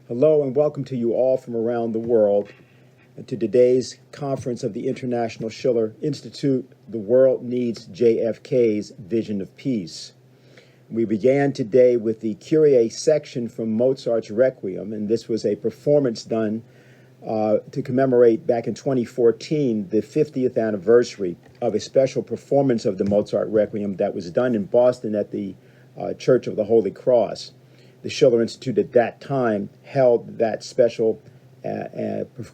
Hello and welcome to you all from around the world to today's conference of the International Schiller Institute, The World Needs JFK's Vision of Peace. We began today with the Kyrie section from Mozart's Requiem, and this was a performance done to commemorate back in 2014 the 50th anniversary of a special performance of the Mozart Requiem that was done in Boston at the Church of the Holy Cross. The Schiller Institute at that time held that special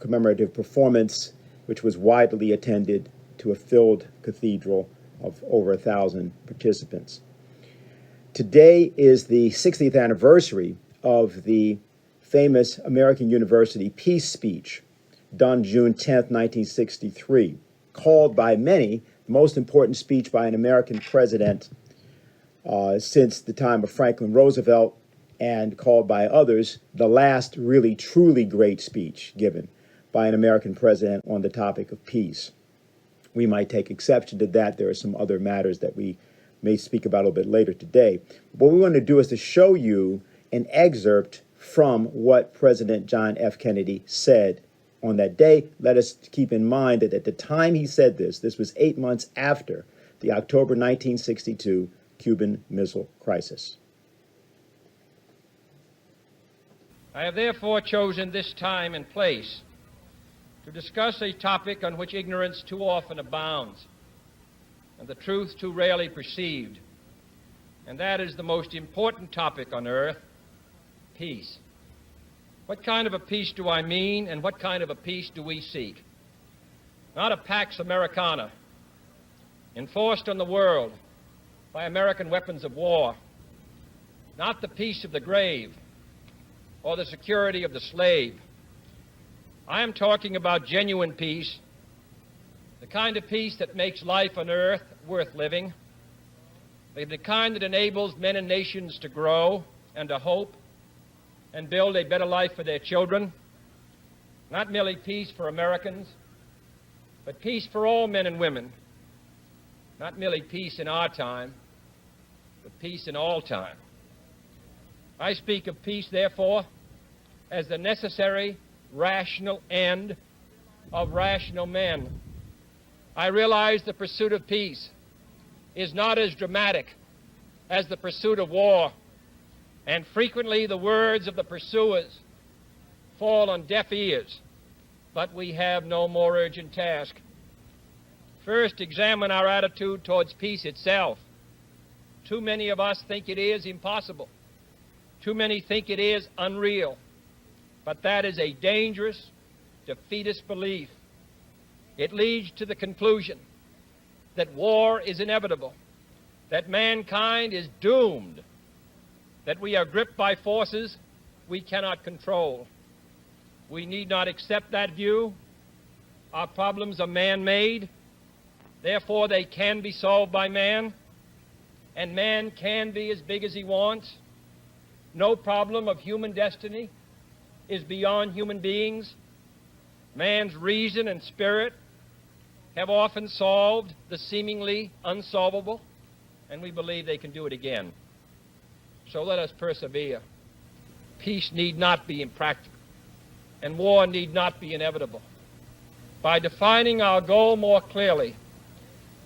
commemorative performance, which was widely attended to a filled cathedral of over 1,000 participants. Today is the 60th anniversary of the famous American University peace speech done June 10th, 1963, called by many the most important speech by an American president since the time of Franklin Roosevelt, and called by others the last really truly great speech given by an American president on the topic of peace. We might take exception to that. There are some other matters that we may speak about a little bit later today. What we want to do is to show you an excerpt from what President John F. Kennedy said on that day. Let us keep in mind that at the time he said this was 8 months after the October 1962 Cuban Missile Crisis. I have therefore chosen this time and place to discuss a topic on which ignorance too often abounds and the truth too rarely perceived, and that is the most important topic on earth, peace. What kind of a peace do I mean, and what kind of a peace do we seek? Not a Pax Americana enforced on the world by American weapons of war, not the peace of the grave or the security of the slave. I am talking about genuine peace, the kind of peace that makes life on earth worth living, the kind that enables men and nations to grow and to hope and build a better life for their children. Not merely peace for Americans, but peace for all men and women. Not merely peace in our time, but peace in all time. I speak of peace, therefore, as the necessary, rational end of rational men. I realize the pursuit of peace is not as dramatic as the pursuit of war, and frequently the words of the pursuers fall on deaf ears, but we have no more urgent task. First, examine our attitude towards peace itself. Too many of us think it is impossible. Too many think it is unreal. But that is a dangerous, defeatist belief. It leads to the conclusion that war is inevitable, that mankind is doomed, that we are gripped by forces we cannot control. We need not accept that view. Our problems are man-made. Therefore, they can be solved by man, and man can be as big as he wants. No problem of human destiny is beyond human beings. Man's reason and spirit have often solved the seemingly unsolvable, and we believe they can do it again. So let us persevere. Peace need not be impractical, and war need not be inevitable. By defining our goal more clearly,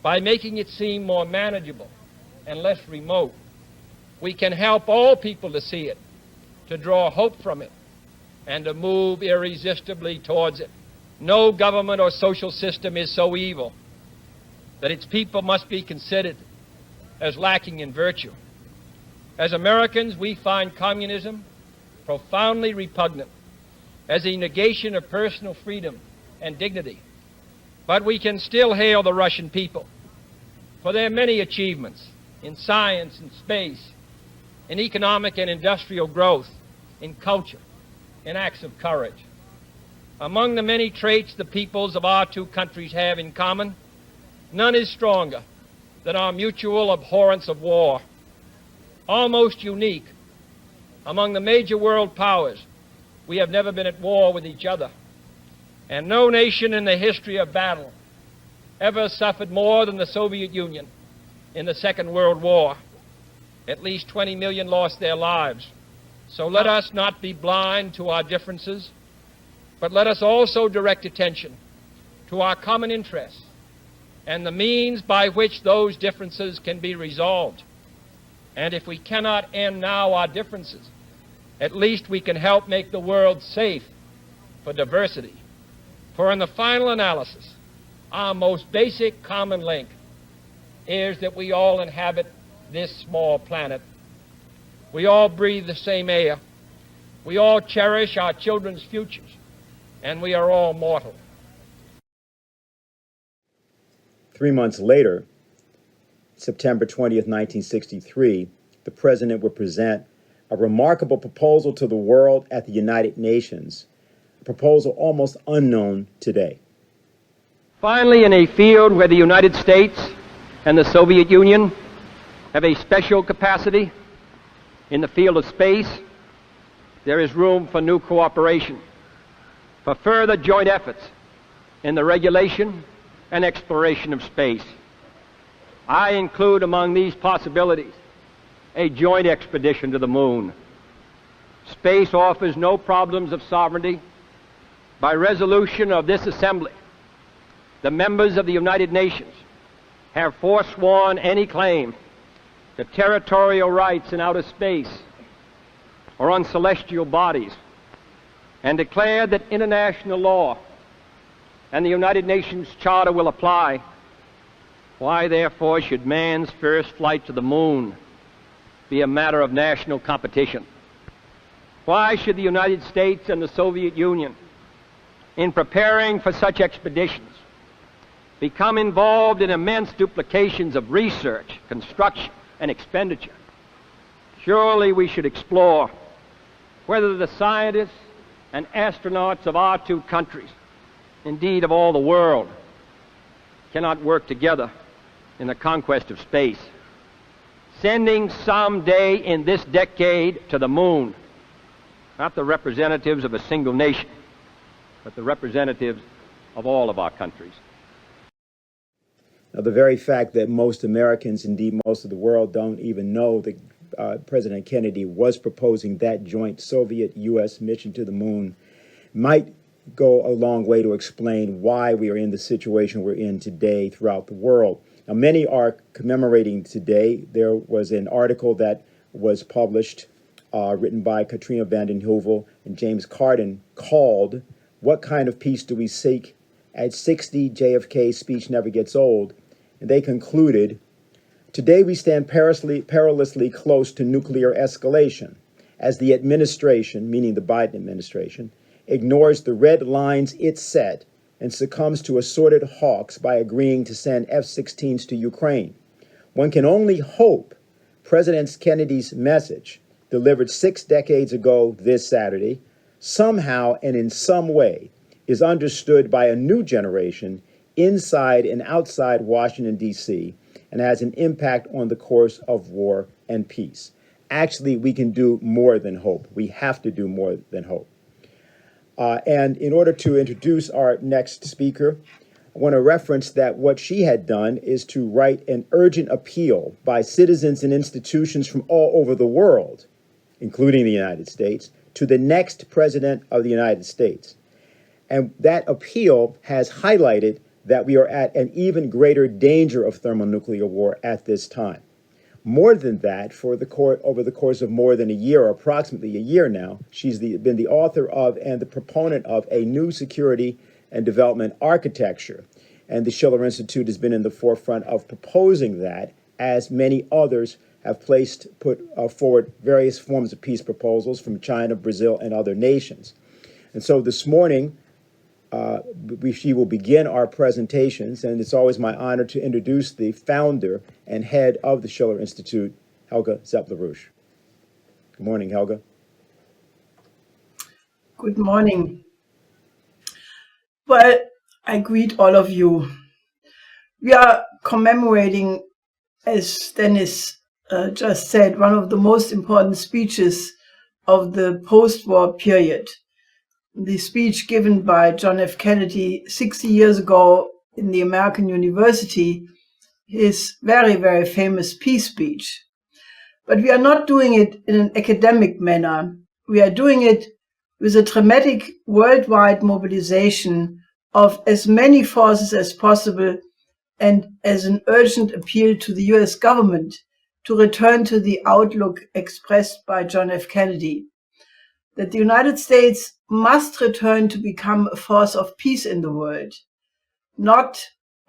by making it seem more manageable and less remote, we can help all people to see it, to draw hope from it, and to move irresistibly towards it. No government or social system is so evil that its people must be considered as lacking in virtue. As Americans, we find communism profoundly repugnant as a negation of personal freedom and dignity. But we can still hail the Russian people for their many achievements in science and space, in economic and industrial growth, in culture, in acts of courage. Among the many traits the peoples of our two countries have in common, none is stronger than our mutual abhorrence of war. Almost unique among the major world powers, we have never been at war with each other, and no nation in the history of battle ever suffered more than the Soviet Union in the Second World War. At least 20 million lost their lives. So let us not be blind to our differences, but let us also direct attention to our common interests and the means by which those differences can be resolved. And if we cannot end now our differences, at least we can help make the world safe for diversity. For in the final analysis, our most basic common link is that we all inhabit this small planet. We all breathe the same air. We all cherish our children's futures, and we are all mortal. 3 months later, September 20th, 1963, the president would present a remarkable proposal to the world at the United Nations, a proposal almost unknown today. Finally, in a field where the United States and the Soviet Union have a special capacity, in the field of space, there is room for new cooperation, for further joint efforts in the regulation and exploration of space. I include among these possibilities a joint expedition to the moon. Space offers no problems of sovereignty. By resolution of this assembly, the members of the United Nations have forsworn any claim to territorial rights in outer space or on celestial bodies, and declared that international law and the United Nations Charter will apply. Why, therefore, should man's first flight to the moon be a matter of national competition? Why should the United States and the Soviet Union, in preparing for such expeditions, become involved in immense duplications of research, construction, and expenditure? Surely we should explore whether the scientists and astronauts of our two countries, indeed of all the world, cannot work together in the conquest of space, sending someday in this decade to the moon, not the representatives of a single nation, but the representatives of all of our countries. Now, the very fact that most Americans, indeed most of the world, don't even know that President Kennedy was proposing that joint Soviet-U.S. mission to the moon might go a long way to explain why we are in the situation we're in today throughout the world. Now, many are commemorating today. There was an article that was published, written by Katrina vanden Heuvel and James Carden, called "What Kind of Peace Do We Seek? At 60, JFK's Speech Never Gets Old." And they concluded, "Today we stand perilously close to nuclear escalation as the administration," meaning the Biden administration, "ignores the red lines it set and succumbs to assorted hawks by agreeing to send F-16s to Ukraine. One can only hope President Kennedy's message, delivered 6 decades ago this Saturday, somehow and in some way is understood by a new generation inside and outside Washington, D.C., and has an impact on the course of war and peace." Actually, we can do more than hope. We have to do more than hope. And in order to introduce our next speaker, I want to reference that what she had done is to write an urgent appeal by citizens and institutions from all over the world, including the United States, to the next president of the United States. And that appeal has highlighted that we are at an even greater danger of thermonuclear war at this time. More than that, over the course of more than a year, or approximately a year now, she's been the author of and the proponent of a new security and development architecture. And the Schiller Institute has been in the forefront of proposing that, as many others have put forward various forms of peace proposals from China, Brazil, and other nations. And so this morning, she will begin our presentations, and it's always my honor to introduce the founder and head of the Schiller Institute, Helga Zepp-LaRouche. Good morning, Helga. Good morning. Well, I greet all of you. We are commemorating, as Dennis just said, one of the most important speeches of the post-war period. The speech given by John F. Kennedy 60 years ago in the American University, his very, very famous peace speech. But we are not doing it in an academic manner. We are doing it with a dramatic worldwide mobilization of as many forces as possible and as an urgent appeal to the US government to return to the outlook expressed by John F. Kennedy, that the United States must return to become a force of peace in the world, not,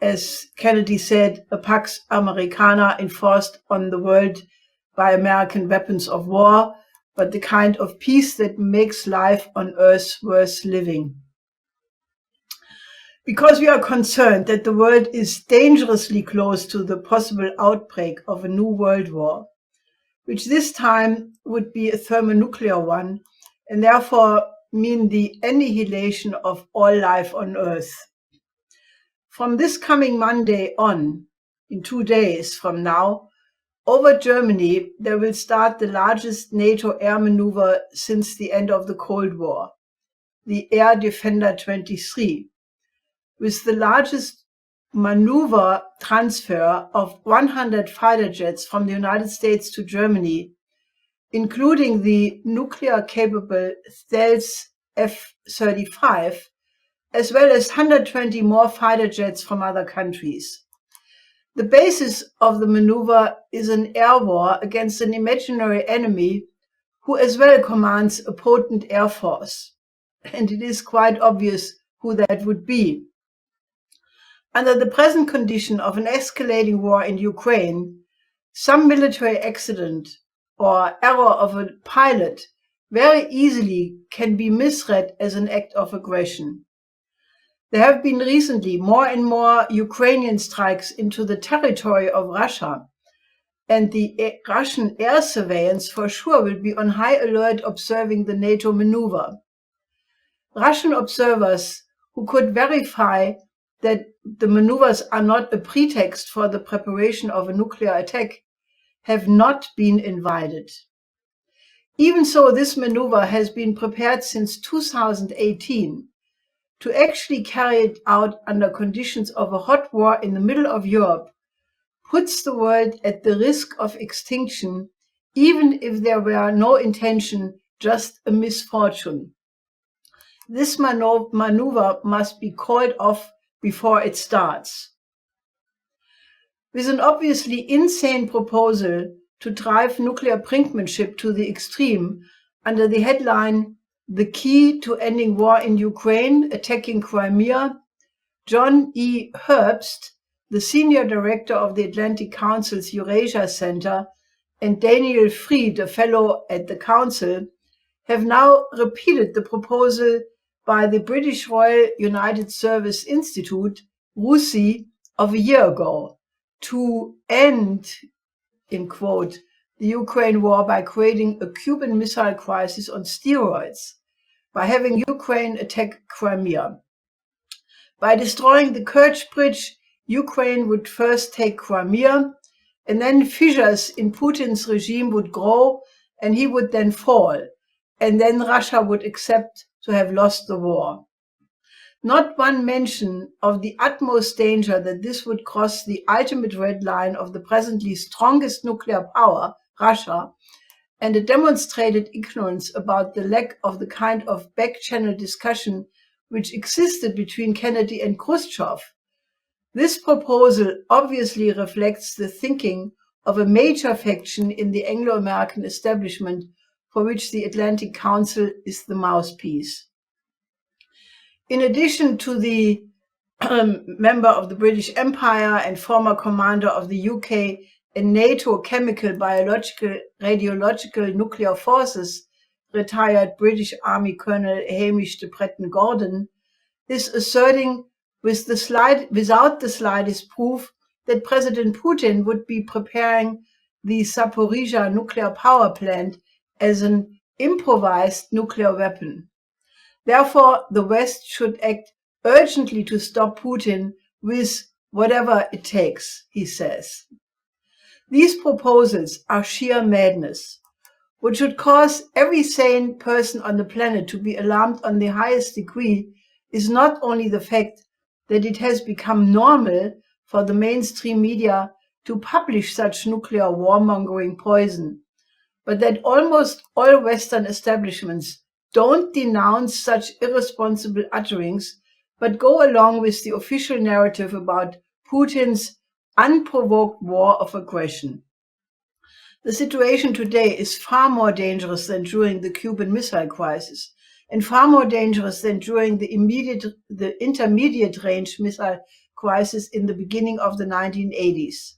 as Kennedy said, a Pax Americana enforced on the world by American weapons of war, but the kind of peace that makes life on Earth worth living. Because we are concerned that the world is dangerously close to the possible outbreak of a new world war, which this time would be a thermonuclear one, and therefore mean the annihilation of all life on Earth. From this coming Monday on, in 2 days from now, over Germany, there will start the largest NATO air maneuver since the end of the Cold War, the Air Defender 23, with the largest maneuver transfer of 100 fighter jets from the United States to Germany, including the nuclear-capable stealth F-35, as well as 120 more fighter jets from other countries. The basis of the maneuver is an air war against an imaginary enemy who as well commands a potent air force. And it is quite obvious who that would be. Under the present condition of an escalating war in Ukraine, some military accident or error of a pilot very easily can be misread as an act of aggression. There have been recently more and more Ukrainian strikes into the territory of Russia, and the Russian air surveillance for sure will be on high alert observing the NATO maneuver. Russian observers who could verify that the maneuvers are not a pretext for the preparation of a nuclear attack have not been invited. Even so, this maneuver has been prepared since 2018. To actually carry it out under conditions of a hot war in the middle of Europe puts the world at the risk of extinction, even if there were no intention, just a misfortune. This maneuver must be called off before it starts. With an obviously insane proposal to drive nuclear brinkmanship to the extreme under the headline "The Key to Ending War in Ukraine, Attacking Crimea," John E. Herbst, the senior director of the Atlantic Council's Eurasia Center, and Daniel Fried, a fellow at the Council, have now repeated the proposal by the British Royal United Service Institute, RUSI, of a year ago, to end, in quote, the Ukraine war by creating a Cuban Missile Crisis on steroids, by having Ukraine attack Crimea. By destroying the Kerch Bridge, Ukraine would first take Crimea, and then fissures in Putin's regime would grow, and he would then fall, and then Russia would accept to have lost the war. Not one mention of the utmost danger that this would cross the ultimate red line of the presently strongest nuclear power, Russia, and a demonstrated ignorance about the lack of the kind of back-channel discussion which existed between Kennedy and Khrushchev. This proposal obviously reflects the thinking of a major faction in the Anglo-American establishment for which the Atlantic Council is the mouthpiece. In addition to the member of the British Empire and former commander of the UK and NATO chemical, biological, radiological, nuclear forces, retired British Army Colonel Hamish de Bretton-Gordon, is asserting without the slightest proof that President Putin would be preparing the Zaporizhzhia nuclear power plant as an improvised nuclear weapon. Therefore, the West should act urgently to stop Putin with whatever it takes, he says. These proposals are sheer madness. What should cause every sane person on the planet to be alarmed on the highest degree is not only the fact that it has become normal for the mainstream media to publish such nuclear warmongering poison, but that almost all Western establishments don't denounce such irresponsible utterings, but go along with the official narrative about Putin's unprovoked war of aggression. The situation today is far more dangerous than during the Cuban Missile Crisis, and far more dangerous than during the intermediate range missile crisis in the beginning of the 1980s.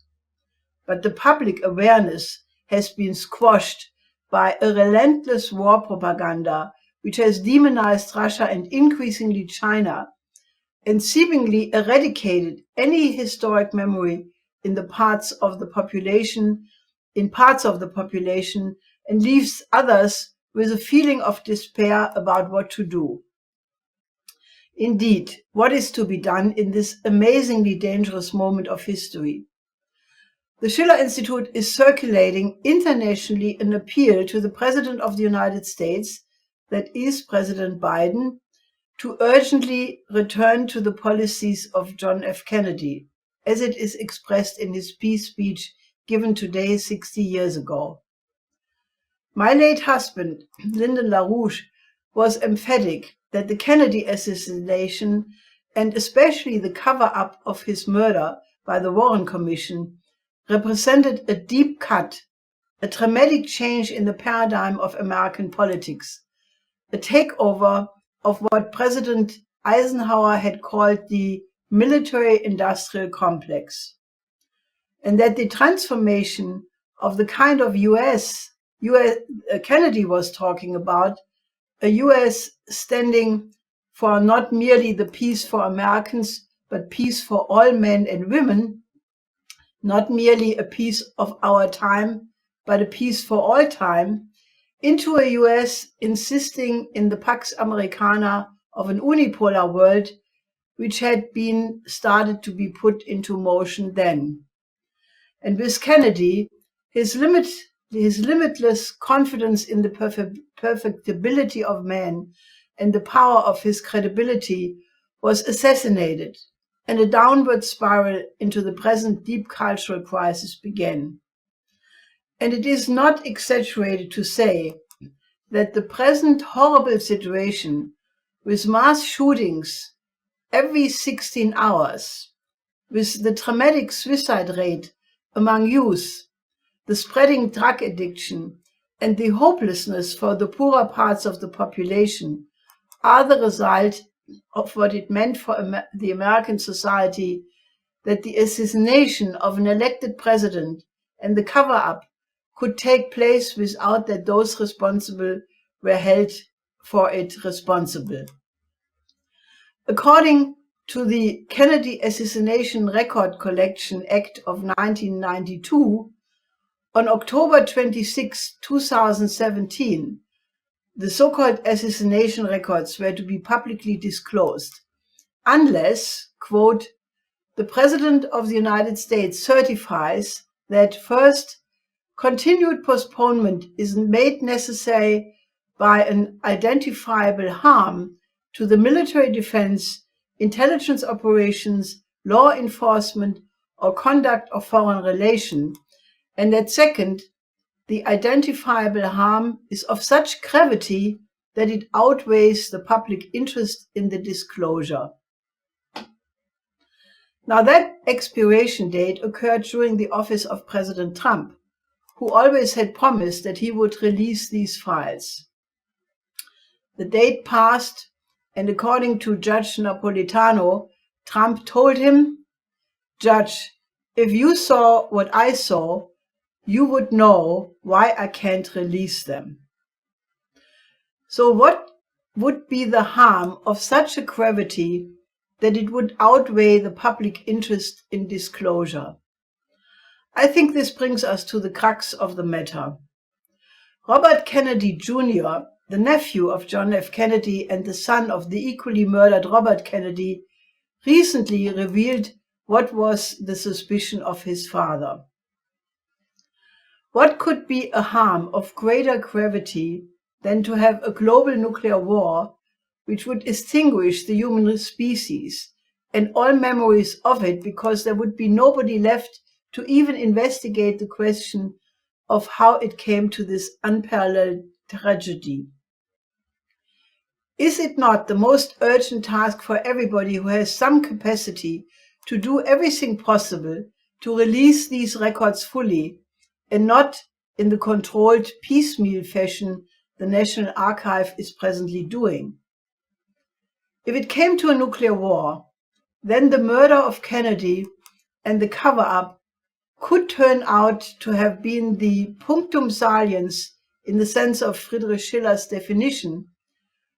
But the public awareness has been squashed by a relentless war propaganda which has demonized Russia and increasingly China, and seemingly eradicated any historic memory in parts of the population, and leaves others with a feeling of despair about what to do. Indeed, what is to be done in this amazingly dangerous moment of history? The Schiller Institute is circulating internationally an appeal to the President of the United States, that is President Biden, to urgently return to the policies of John F. Kennedy, as it is expressed in his peace speech given today 60 years ago. My late husband, Lyndon LaRouche, was emphatic that the Kennedy assassination, and especially the cover-up of his murder by the Warren Commission, represented a deep cut, a dramatic change in the paradigm of American politics, a takeover of what President Eisenhower had called the military-industrial complex, and that the transformation of the kind of US Kennedy was talking about, a US standing for not merely the peace for Americans, but peace for all men and women, not merely a peace of our time, but a peace for all time, into a US insisting in the Pax Americana of an unipolar world, which had been started to be put into motion then. And with Kennedy, his limitless confidence in the perfectibility of man and the power of his credibility was assassinated, and a downward spiral into the present deep cultural crisis began. And it is not exaggerated to say that the present horrible situation, with mass shootings every 16 hours, with the dramatic suicide rate among youth, the spreading drug addiction, and the hopelessness for the poorer parts of the population, are the result of what it meant for the American society that the assassination of an elected president and the cover-up could take place without that those responsible were held for it responsible. According to the Kennedy Assassination Record Collection Act of 1992, on October 26, 2017, the so-called assassination records were to be publicly disclosed, unless, quote, the President of the United States certifies that, first, continued postponement is made necessary by an identifiable harm to the military defense, intelligence operations, law enforcement, or conduct of foreign relations, and that, second, the identifiable harm is of such gravity that it outweighs the public interest in the disclosure. Now, that expiration date occurred during the office of President Trump, who always had promised that he would release these files. The date passed, and according to Judge Napolitano, Trump told him, "Judge, if you saw what I saw, you would know why I can't release them." So what would be the harm of such a gravity that it would outweigh the public interest in disclosure? I think this brings us to the crux of the matter. Robert Kennedy Jr., the nephew of John F. Kennedy and the son of the equally murdered Robert Kennedy, recently revealed what was the suspicion of his father. What could be a harm of greater gravity than to have a global nuclear war which would extinguish the human species and all memories of it, because there would be nobody left to even investigate the question of how it came to this unparalleled tragedy. Is it not the most urgent task for everybody who has some capacity to do everything possible to release these records fully, and not in the controlled piecemeal fashion the National Archive is presently doing? If it came to a nuclear war, then the murder of Kennedy and the cover-up could turn out to have been the punctum saliens in the sense of Friedrich Schiller's definition,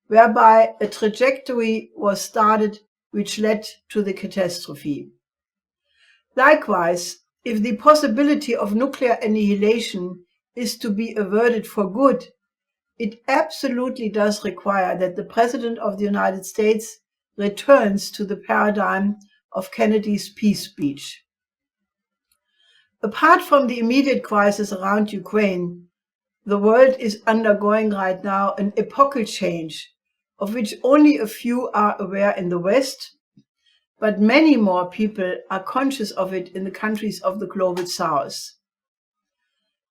whereby a trajectory was started which led to the catastrophe. Likewise, if the possibility of nuclear annihilation is to be averted for good, it absolutely does require that the President of the United States returns to the paradigm of Kennedy's peace speech. Apart from the immediate crisis around Ukraine, the world is undergoing right now an epochal change, of which only a few are aware in the West, but many more people are conscious of it in the countries of the global South.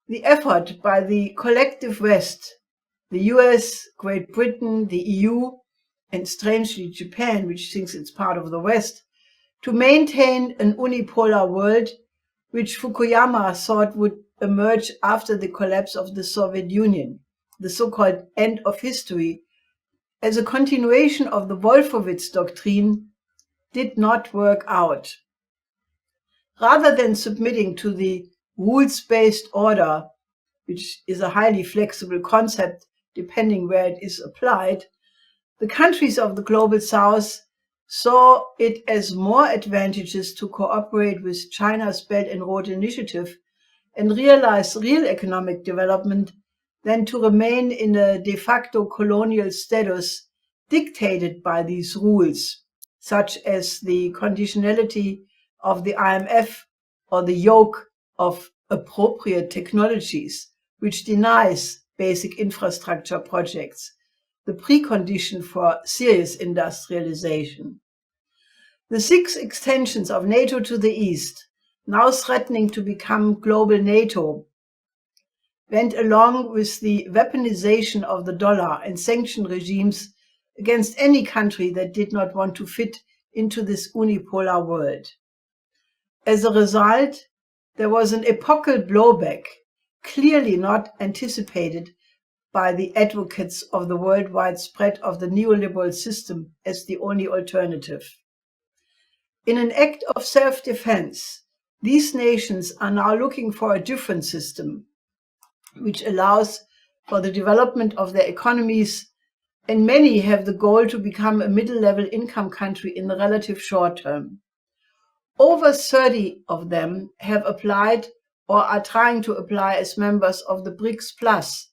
The effort by the collective West, the US, Great Britain, the EU, and strangely Japan, which thinks it's part of the West, to maintain an unipolar world, which Fukuyama thought would emerge after the collapse of the Soviet Union, the so-called end of history, as a continuation of the Wolfowitz doctrine, did not work out. Rather than submitting to the rules-based order, which is a highly flexible concept depending where it is applied, the countries of the global South saw it as more advantageous to cooperate with China's Belt and Road Initiative and realize real economic development than to remain in a de facto colonial status dictated by these rules, such as the conditionality of the IMF or the yoke of appropriate technologies, which denies basic infrastructure projects, the precondition for serious industrialization. The 6 extensions of NATO to the east, now threatening to become global NATO, went along with the weaponization of the dollar and sanction regimes against any country that did not want to fit into this unipolar world. As a result, there was an epochal blowback, clearly not anticipated by the advocates of the worldwide spread of the neoliberal system as the only alternative. In an act of self-defense, these nations are now looking for a different system, which allows for the development of their economies, and many have the goal to become a middle-level income country in the relative short term. Over 30 of them have applied or are trying to apply as members of the BRICS Plus,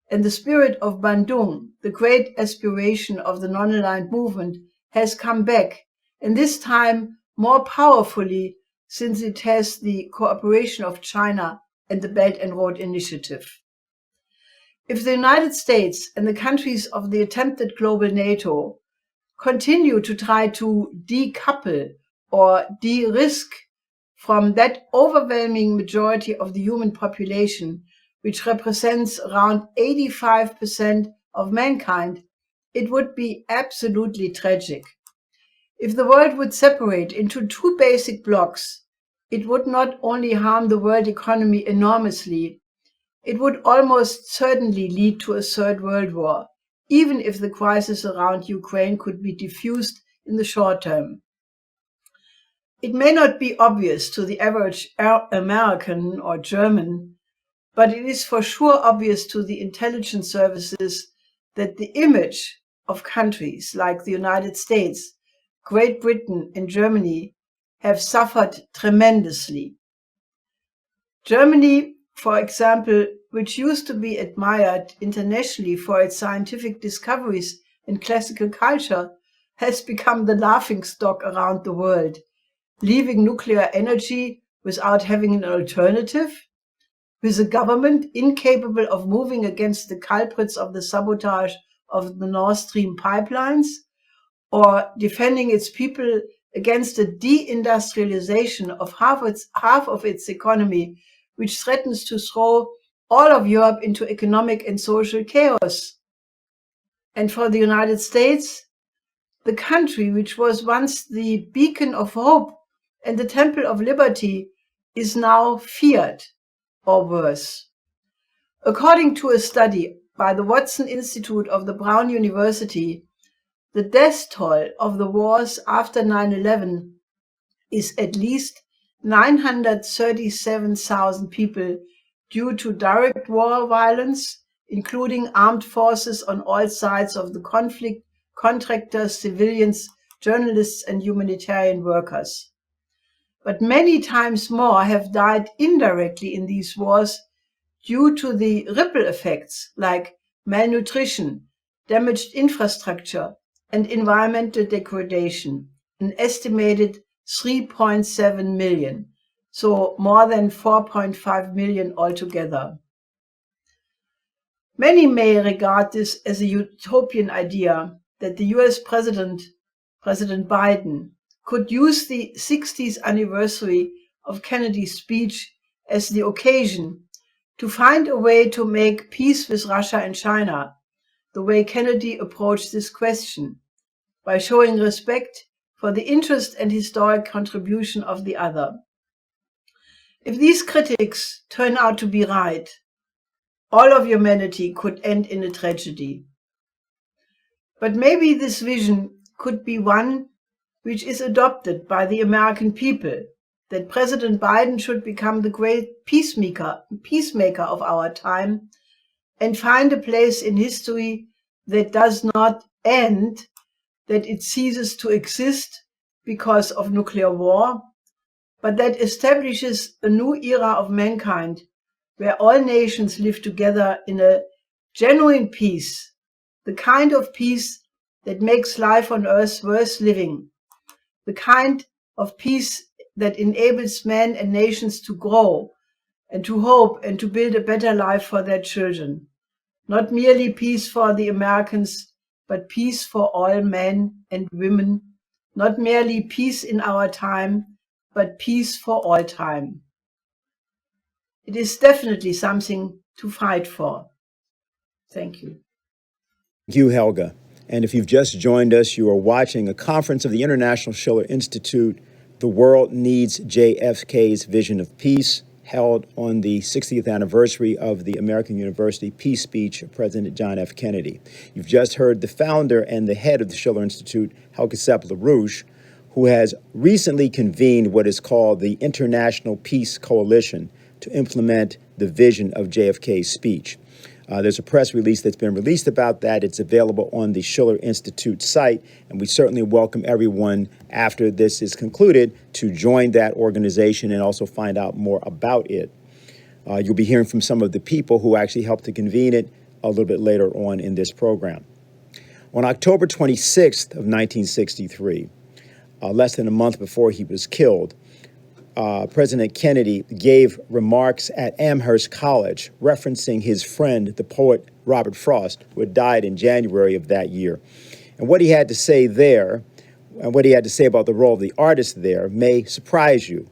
and the spirit of Bandung, the great aspiration of the non-aligned movement, has come back, and this time more powerfully since it has the cooperation of China and the Belt and Road Initiative. If the United States and the countries of the attempted global NATO continue to try to decouple or de-risk from that overwhelming majority of the human population, which represents around 85% of mankind, it would be absolutely tragic. If the world would separate into 2 basic blocks, it would not only harm the world economy enormously, it would almost certainly lead to a third world war, even if the crisis around Ukraine could be diffused in the short term. It may not be obvious to the average American or German, but it is for sure obvious to the intelligence services that the image of countries like the United States, Great Britain, and Germany have suffered tremendously. Germany, for example, which used to be admired internationally for its scientific discoveries and classical culture, has become the laughingstock around the world, leaving nuclear energy without having an alternative, with a government incapable of moving against the culprits of the sabotage of the Nord Stream pipelines, or defending its people against the deindustrialization of half of its economy, which threatens to throw all of Europe into economic and social chaos. And for the United States, the country which was once the beacon of hope and the temple of liberty is now feared, or worse. According to a study by the Watson Institute of the Brown University, the death toll of the wars after 9/11 is at least 937,000 people due to direct war violence, including armed forces on all sides of the conflict, contractors, civilians, journalists, and humanitarian workers. But many times more have died indirectly in these wars due to the ripple effects like malnutrition, damaged infrastructure, and environmental degradation, an estimated 3.7 million, so more than 4.5 million altogether. Many may regard this as a utopian idea that the US President Biden, could use the 60th anniversary of Kennedy's speech as the occasion to find a way to make peace with Russia and China, the way Kennedy approached this question, by showing respect for the interest and historic contribution of the other. If these critics turn out to be right, all of humanity could end in a tragedy. But maybe this vision could be one which is adopted by the American people, that President Biden should become the great peacemaker of our time and find a place in history that does not end, that it ceases to exist because of nuclear war, but that establishes a new era of mankind where all nations live together in a genuine peace, the kind of peace that makes life on earth worth living, the kind of peace that enables men and nations to grow and to hope and to build a better life for their children. Not merely peace for the Americans, but peace for all men and women. Not merely peace in our time, but peace for all time. It is definitely something to fight for. Thank you. Thank you, Helga. And if you've just joined us, you are watching a conference of the International Schiller Institute, The World Needs JFK's Vision of Peace, held on the 60th anniversary of the American University Peace Speech of President John F. Kennedy. You've just heard the founder and the head of the Schiller Institute, Helga Zepp-LaRouche, who has recently convened what is called the International Peace Coalition to implement the vision of JFK's speech. There's a press release that's been released about that. It's available on the Schiller Institute site, and we certainly welcome everyone after this is concluded to join that organization and also find out more about it. You'll be hearing from some of the people who actually helped to convene it a little bit later on in this program. On October 26th of 1963, less than a month before he was killed, President Kennedy gave remarks at Amherst College referencing his friend, the poet Robert Frost, who had died in January of that year. And what he had to say there, and what he had to say about the role of the artist there, may surprise you.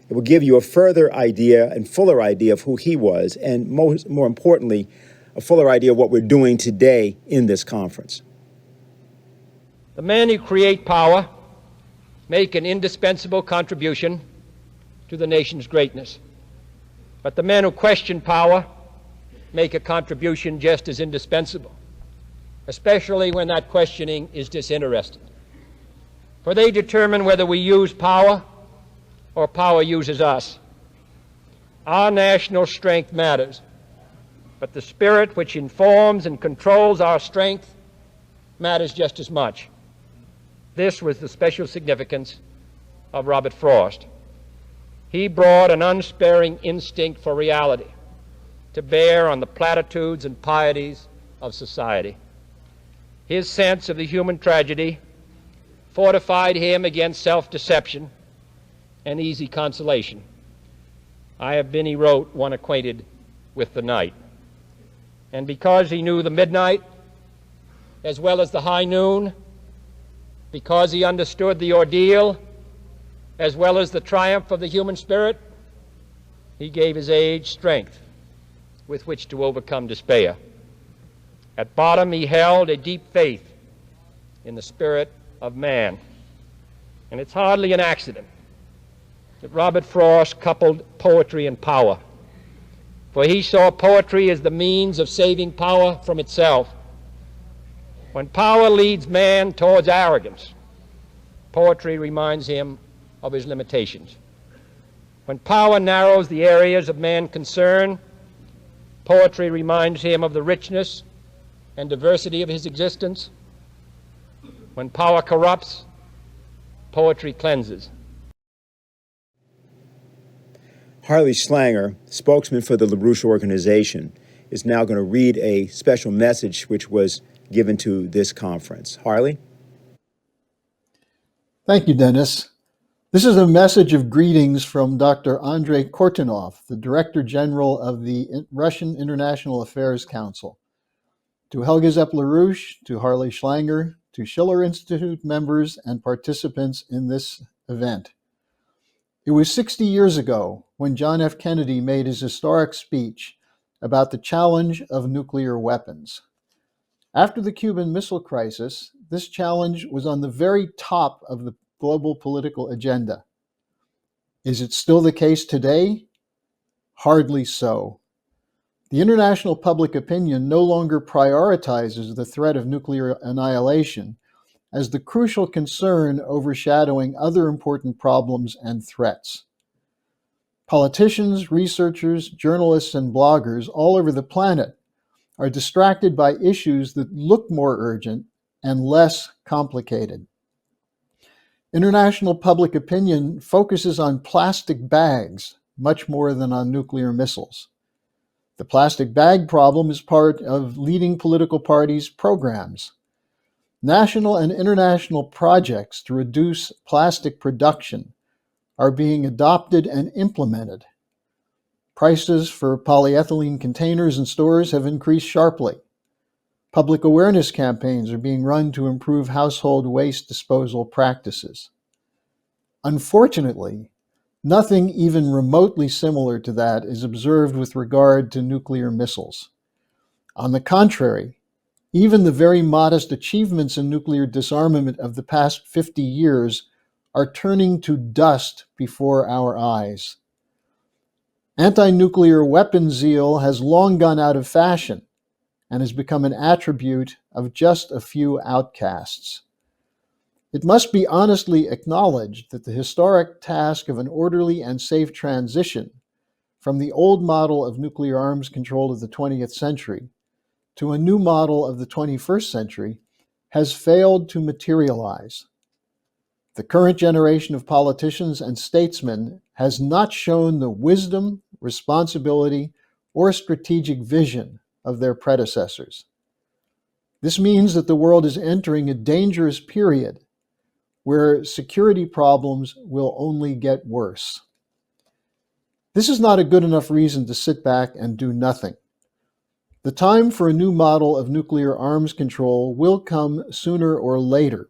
It will give you a further idea and fuller idea of who he was, and more importantly, a fuller idea of what we're doing today in this conference. The men who create power make an indispensable contribution to the nation's greatness. But the men who question power make a contribution just as indispensable, especially when that questioning is disinterested. For they determine whether we use power or power uses us. Our national strength matters, but the spirit which informs and controls our strength matters just as much. This was the special significance of Robert Frost. He brought an unsparing instinct for reality to bear on the platitudes and pieties of society. His sense of the human tragedy fortified him against self-deception and easy consolation. I have been, he wrote, one acquainted with the night. And because he knew the midnight as well as the high noon, because he understood the ordeal as well as the triumph of the human spirit, he gave his age strength with which to overcome despair. At bottom, he held a deep faith in the spirit of man. And it's hardly an accident that Robert Frost coupled poetry and power, for he saw poetry as the means of saving power from itself. When power leads man towards arrogance, poetry reminds him of his limitations. When power narrows the areas of man's concern, poetry reminds him of the richness and diversity of his existence. When power corrupts, poetry cleanses. Harley Schlanger, spokesman for the LaRouche organization, is now going to read a special message which was given to this conference. Harley? Thank you, Dennis. This is a message of greetings from Dr. Andrey Kortunov, the Director General of the Russian International Affairs Council. To Helga Zepp-LaRouche, to Harley Schlanger, to Schiller Institute members and participants in this event. It was 60 years ago when John F. Kennedy made his historic speech about the challenge of nuclear weapons. After the Cuban Missile Crisis, this challenge was on the very top of the global political agenda. Is it still the case today? Hardly so. The international public opinion no longer prioritizes the threat of nuclear annihilation as the crucial concern overshadowing other important problems and threats. Politicians, researchers, journalists, and bloggers all over the planet are distracted by issues that look more urgent and less complicated. International public opinion focuses on plastic bags much more than on nuclear missiles. The plastic bag problem is part of leading political parties' programs. National and international projects to reduce plastic production are being adopted and implemented. Prices for polyethylene containers in stores have increased sharply. Public awareness campaigns are being run to improve household waste disposal practices. Unfortunately, nothing even remotely similar to that is observed with regard to nuclear missiles. On the contrary, even the very modest achievements in nuclear disarmament of the past 50 years are turning to dust before our eyes. Anti-nuclear weapon zeal has long gone out of fashion and has become an attribute of just a few outcasts. It must be honestly acknowledged that the historic task of an orderly and safe transition from the old model of nuclear arms control of the 20th century to a new model of the 21st century has failed to materialize. The current generation of politicians and statesmen has not shown the wisdom, responsibility, or strategic vision of their predecessors. This means that the world is entering a dangerous period where security problems will only get worse. This is not a good enough reason to sit back and do nothing. The time for a new model of nuclear arms control will come sooner or later.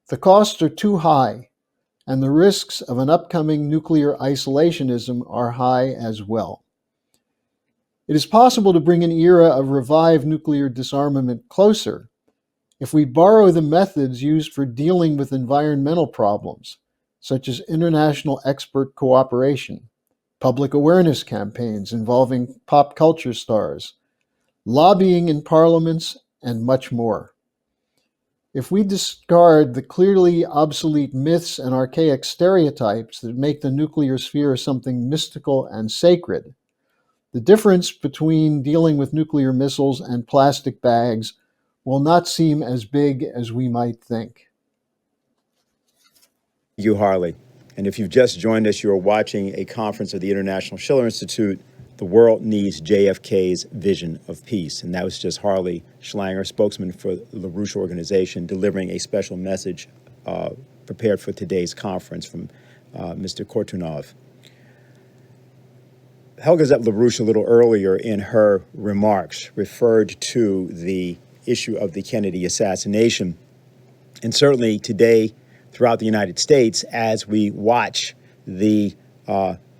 The costs are too high, and the risks of an upcoming nuclear isolationism are high as well. It is possible to bring an era of revived nuclear disarmament closer if we borrow the methods used for dealing with environmental problems, such as international expert cooperation, public awareness campaigns involving pop culture stars, lobbying in parliaments, and much more. If we discard the clearly obsolete myths and archaic stereotypes that make the nuclear sphere something mystical and sacred, the difference between dealing with nuclear missiles and plastic bags will not seem as big as we might think. Thank you, Harley. And if you've just joined us, you're watching a conference of the International Schiller Institute, The World Needs JFK's Vision of Peace. And that was just Harley Schlanger, spokesman for the LaRouche organization, delivering a special message prepared for today's conference from Mr. Kortunov. Helga Zepp-LaRouche, a little earlier in her remarks, referred to the issue of the Kennedy assassination. And certainly today, throughout the United States, as we watch the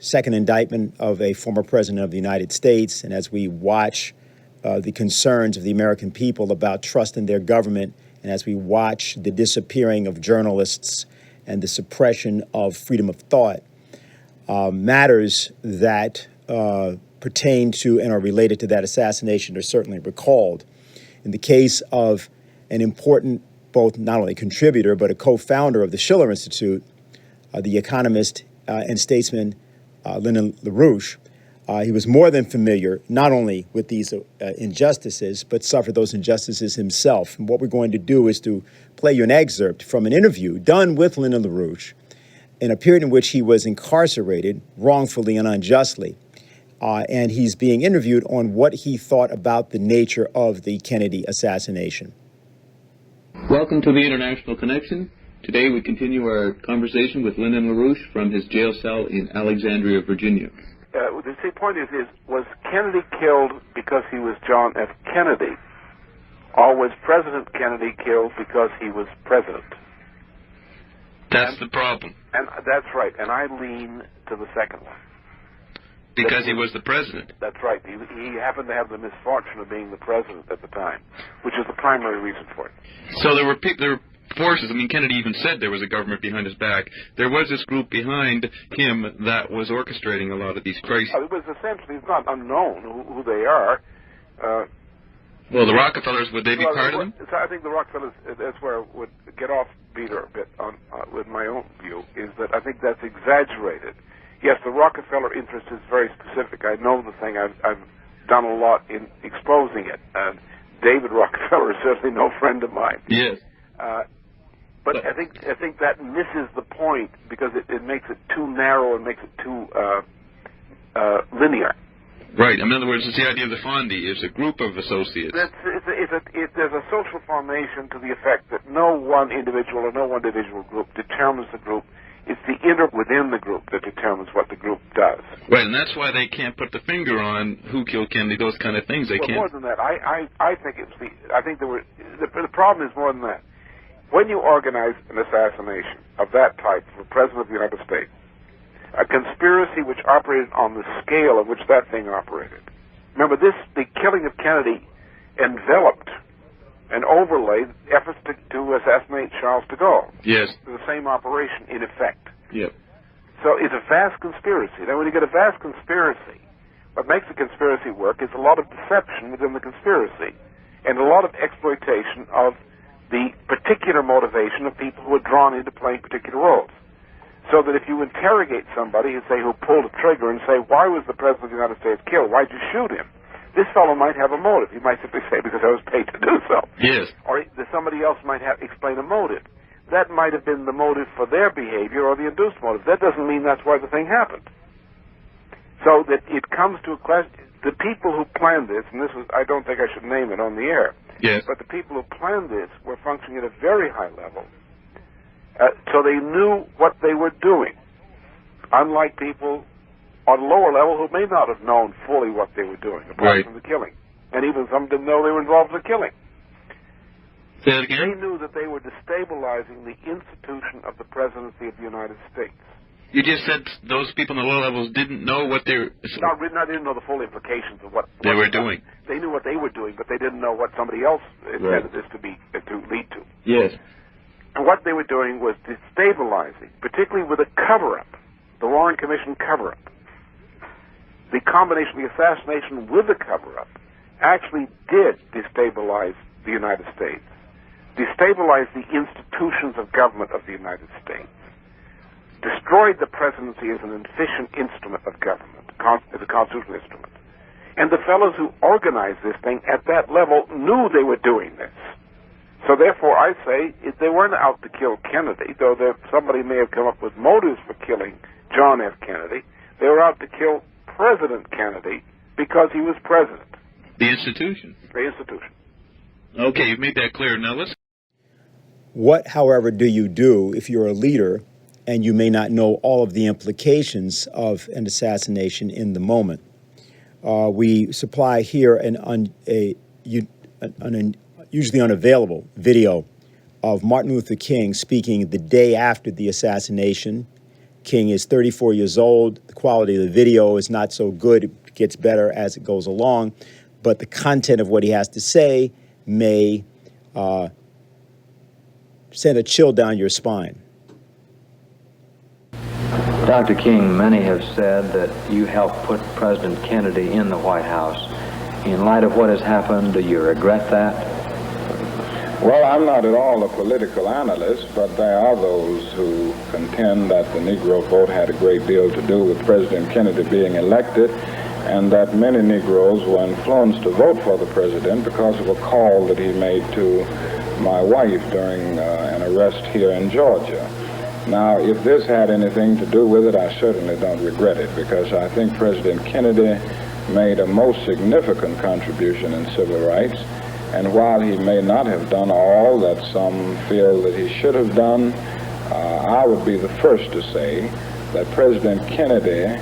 second indictment of a former president of the United States, and as we watch the concerns of the American people about trust in their government, and as we watch the disappearing of journalists and the suppression of freedom of thought, matters that pertain to and are related to that assassination are certainly recalled. In the case of an important, both not only contributor, but a co-founder of the Schiller Institute, the economist and statesman Lyndon LaRouche, he was more than familiar not only with these injustices, but suffered those injustices himself. And what we're going to do is to play you an excerpt from an interview done with Lyndon LaRouche in a period in which he was incarcerated wrongfully and unjustly. And he's being interviewed on what he thought about the nature of the Kennedy assassination. Welcome to the International Connection. Today we continue our conversation with Lyndon LaRouche from his jail cell in Alexandria, Virginia. The point is, was Kennedy killed because he was John F. Kennedy, or was President Kennedy killed because he was president? That's the problem. And that's right, and I lean to the second one. Because he was the president. That's right. He happened to have the misfortune of being the president at the time, which is the primary reason for it. So there were forces. I mean, Kennedy even said there was a government behind his back. There was this group behind him that was orchestrating a lot of these crises. It was essentially, it's not unknown who they are. Well, the Rockefellers, would they be part of them? So I think the Rockefellers, that's where I would get off Peter a bit on, with my own view, is that I think that's exaggerated. Yes, the Rockefeller interest is very specific. I know the thing. I've done a lot in exposing it. David Rockefeller is certainly no friend of mine. Yes. But I think that misses the point because it makes it too narrow and makes it too linear. Right. In other words, it's the idea of the Fondi. It's a group of associates. There's a social formation to the effect that no one individual or no one individual group determines the group. It's the inner within the group that determines what the group does. Right, and that's why they can't put the finger on who killed Kennedy, those kind of things. They can't. More than that, I think it's the problem is more than that. When you organize an assassination of that type of a president of the United States, a conspiracy which operated on the scale of which that thing operated. Remember, the killing of Kennedy enveloped and overlaid efforts to assassinate Charles de Gaulle. Yes. The same operation, in effect. Yep. So it's a vast conspiracy. Now, when you get a vast conspiracy, what makes a conspiracy work is a lot of deception within the conspiracy and a lot of exploitation of the particular motivation of people who are drawn into playing particular roles. So that if you interrogate somebody and say who pulled a trigger and say, why was the President of the United States killed? Why'd you shoot him? This fellow might have a motive. He might simply say, because I was paid to do so. Yes. Or somebody else might explain a motive. That might have been the motive for their behavior or the induced motive. That doesn't mean that's why the thing happened. So that it comes to a question. The people who planned this, and I don't think I should name it on the air, yes, but the people who planned this were functioning at a very high level. So they knew what they were doing. Unlike people on a lower level who may not have known fully what they were doing, apart from the killing. And even some didn't know they were involved in the killing. Say that again? They knew that they were destabilizing the institution of the presidency of the United States. You just said those people in the low levels didn't know what they were... I didn't know the full implications of what they were doing. They knew what they were doing, but they didn't know what somebody else intended this to lead to. Yes. And what they were doing was destabilizing, particularly with a cover-up, the Warren Commission cover-up. The combination of the assassination with the cover-up actually did destabilize the United States, destabilize the institutions of government of the United States, destroyed the presidency as an efficient instrument of government, as a constitutional instrument. And the fellows who organized this thing at that level knew they were doing this. So therefore, I say, if they weren't out to kill Kennedy, though somebody may have come up with motives for killing John F. Kennedy, they were out to kill President Kennedy because he was president. The institution. The institution. Okay, you've made that clear. Now let's... What, however, do you do if you're a leader and you may not know all of the implications of an assassination in the moment? We supply here an usually unavailable video of Martin Luther King speaking the day after the assassination King is 34 years old. The quality of the video is not so good. It gets better as it goes along. But the content of what he has to say may send a chill down your spine. Dr. King, many have said that you helped put President Kennedy in the White House. In light of what has happened, do you regret that? Well, I'm not at all a political analyst, but there are those who contend that the Negro vote had a great deal to do with President Kennedy being elected, and that many Negroes were influenced to vote for the president because of a call that he made to my wife during an arrest here in Georgia. Now, if this had anything to do with it, I certainly don't regret it, because I think President Kennedy made a most significant contribution in civil rights. And while he may not have done all that some feel that he should have done, I would be the first to say that President Kennedy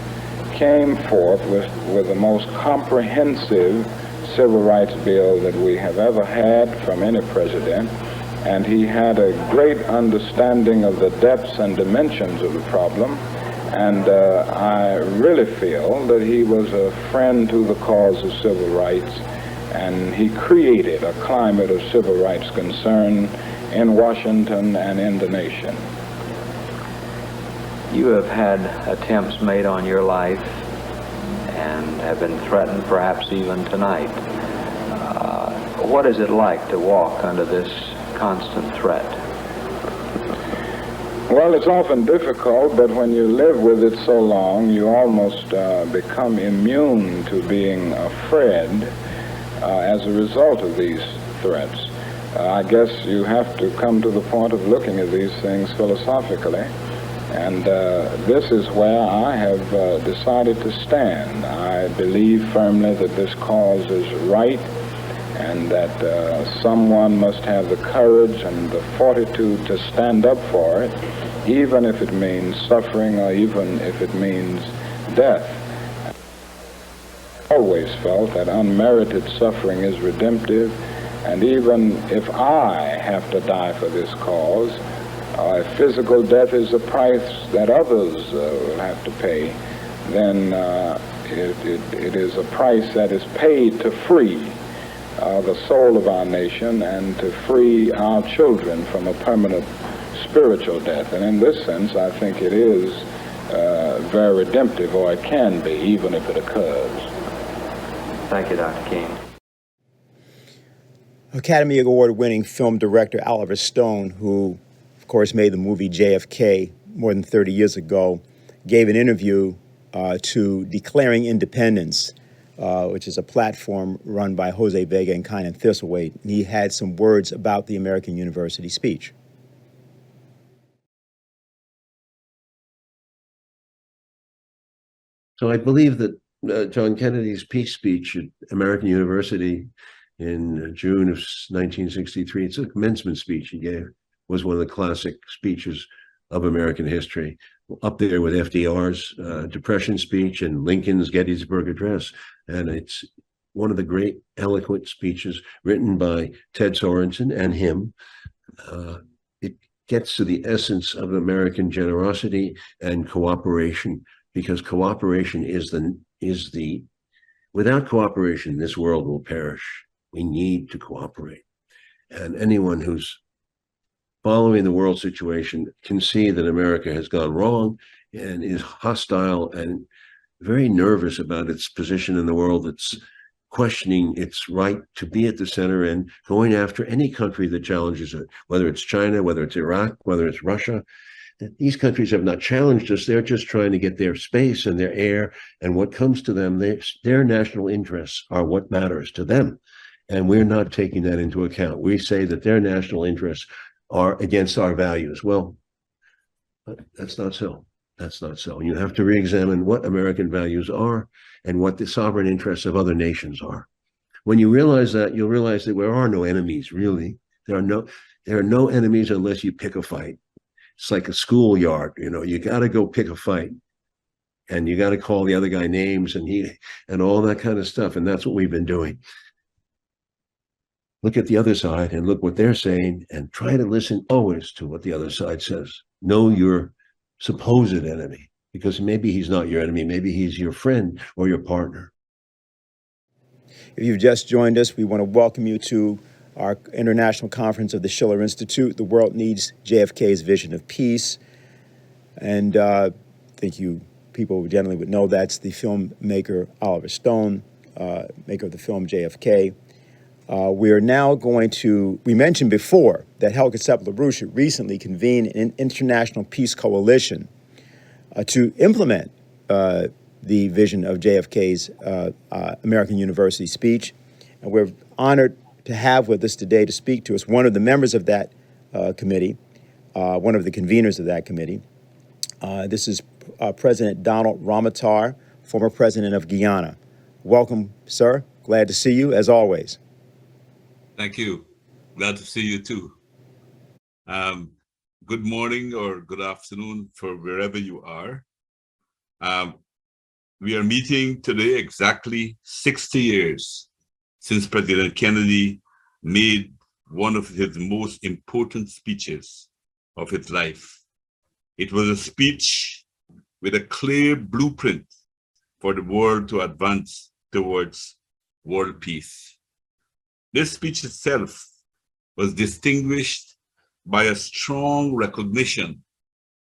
came forth with the most comprehensive civil rights bill that we have ever had from any president. And he had a great understanding of the depths and dimensions of the problem. And I really feel that he was a friend to the cause of civil rights. And he created a climate of civil rights concern in Washington and in the nation. You have had attempts made on your life and have been threatened perhaps even tonight. What is it like to walk under this constant threat? Well, it's often difficult, but when you live with it so long, you almost become immune to being afraid as a result of these threats. I guess you have to come to the point of looking at these things philosophically, and this is where I have decided to stand. I believe firmly that this cause is right, and that someone must have the courage and the fortitude to stand up for it, even if it means suffering or even if it means death. Always felt that unmerited suffering is redemptive, and even if I have to die for this cause, if physical death is a price that others will have to pay, then it is a price that is paid to free the soul of our nation and to free our children from a permanent spiritual death. And in this sense, I think it is very redemptive, or it can be, even if it occurs. Thank you, Dr. King. Academy Award-winning film director Oiver Stone, who, of course, made the movie JFK more than 30 years ago, gave an interview to Declaring Independence, which is a platform run by Jose Vega and Kynan Thistlethwaite. He had some words about the American University speech. So I believe that John Kennedy's peace speech at American University in June of 1963, it's a commencement speech he gave, was one of the classic speeches of American history, up there with FDR's Depression speech and Lincoln's Gettysburg Address. And it's one of the great eloquent speeches written by Ted Sorensen and him. It gets to the essence of American generosity and cooperation, because cooperation is the without cooperation, this world will perish. We need to cooperate. And anyone who's following the world situation can see that America has gone wrong and is hostile and very nervous about its position in the world. It's questioning its right to be at the center and going after any country that challenges it, whether it's China, whether it's Iraq, whether it's Russia. These countries have not challenged us. They're just trying to get their space and their air, and what comes to them, their national interests are what matters to them. And we're not taking that into account. We say that their national interests are against our values. Well, that's not so. That's not so. You have to re-examine what American values are and what the sovereign interests of other nations are. When you realize that, you'll realize that there are no enemies, really. There are no enemies unless you pick a fight. It's like a schoolyard, you got to go pick a fight, and you got to call the other guy names and all that kind of stuff. And that's what we've been doing. Look at the other side and look what they're saying, and try to listen always to what the other side says. Know your supposed enemy, because maybe he's not your enemy, maybe he's your friend or your partner. If you've just joined us, we want to welcome you to our international conference of the Schiller Institute. The world needs JFK's vision of peace. And I think people generally would know that's the filmmaker Oiver Stone, maker of the film JFK. We are now we mentioned before that Helga Zepp-LaRouche recently convened an international peace coalition to implement the vision of JFK's American University speech. And we're honored to have with us today to speak to us one of the members of that committee, one of the conveners of that committee. This is President Donald Ramotar, former president of Guyana. Welcome, sir. Glad to see you, as always. Thank you. Glad to see you, too. Good morning or good afternoon for wherever you are. We are meeting today exactly 60 years since President Kennedy made one of his most important speeches of his life. It was a speech with a clear blueprint for the world to advance towards world peace. This speech itself was distinguished by a strong recognition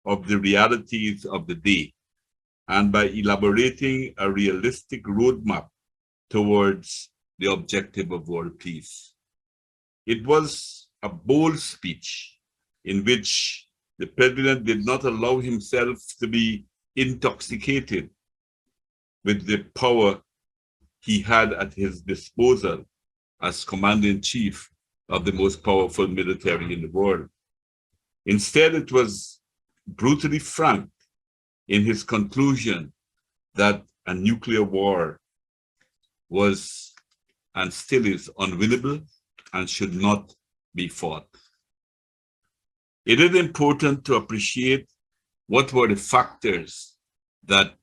of the realities of the day and by elaborating a realistic roadmap towards the objective of world peace. It was a bold speech in which the president did not allow himself to be intoxicated with the power he had at his disposal as commander-in-chief of the most powerful military in the world. Instead, it was brutally frank in his conclusion that a nuclear war was and still is unwinnable and should not be fought. It is important to appreciate what were the factors that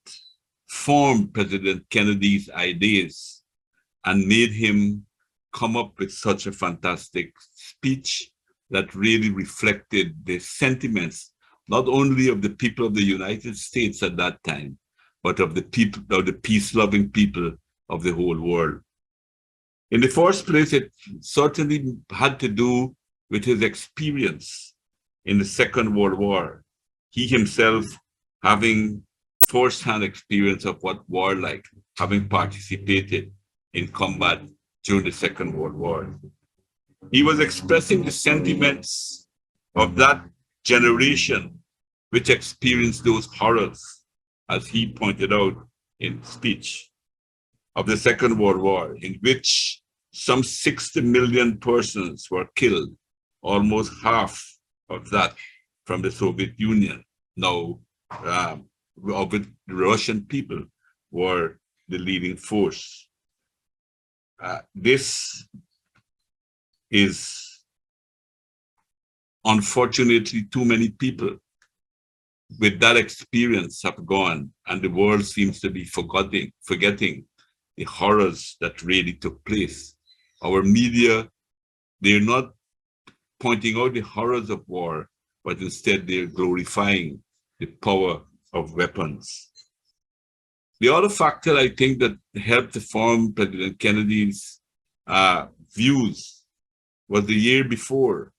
formed President Kennedy's ideas and made him come up with such a fantastic speech that really reflected the sentiments, not only of the people of the United States at that time, but of the people, of the peace-loving people of the whole world. In the first place, it certainly had to do with his experience in the Second World War. He himself having first-hand experience of what war like, having participated in combat during the Second World War. He was expressing the sentiments of that generation which experienced those horrors, as he pointed out in speech, of the Second World War, in which some 60 million persons were killed, almost half of that from the Soviet Union. Now, of it, the Russian people were the leading force. This is unfortunately too many people with that experience have gone, and the world seems to be forgetting the horrors that really took place. Our media, they're not pointing out the horrors of war, but instead they're glorifying the power of weapons. The other factor I think that helped to form President Kennedy's views was the year before.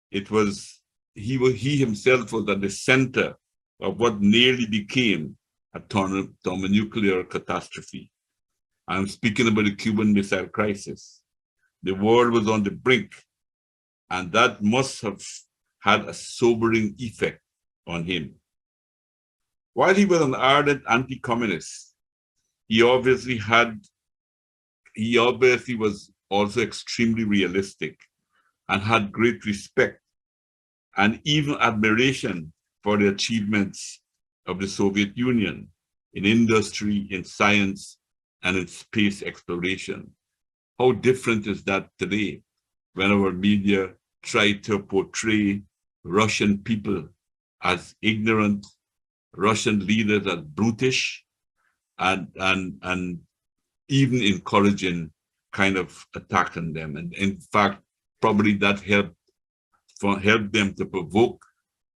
It was, he himself was at the center of what nearly became a thermonuclear catastrophe. I'm speaking about the Cuban Missile Crisis. The world was on the brink, and that must have had a sobering effect on him. While he was an ardent anti-communist, he obviously was also extremely realistic and had great respect and even admiration for the achievements of the Soviet Union in industry, in science, and in space exploration. How different is that today when our media try to portray Russian people as ignorant, Russian leaders as brutish, and even encouraging kind of attacking them. And in fact, probably that helped them to provoke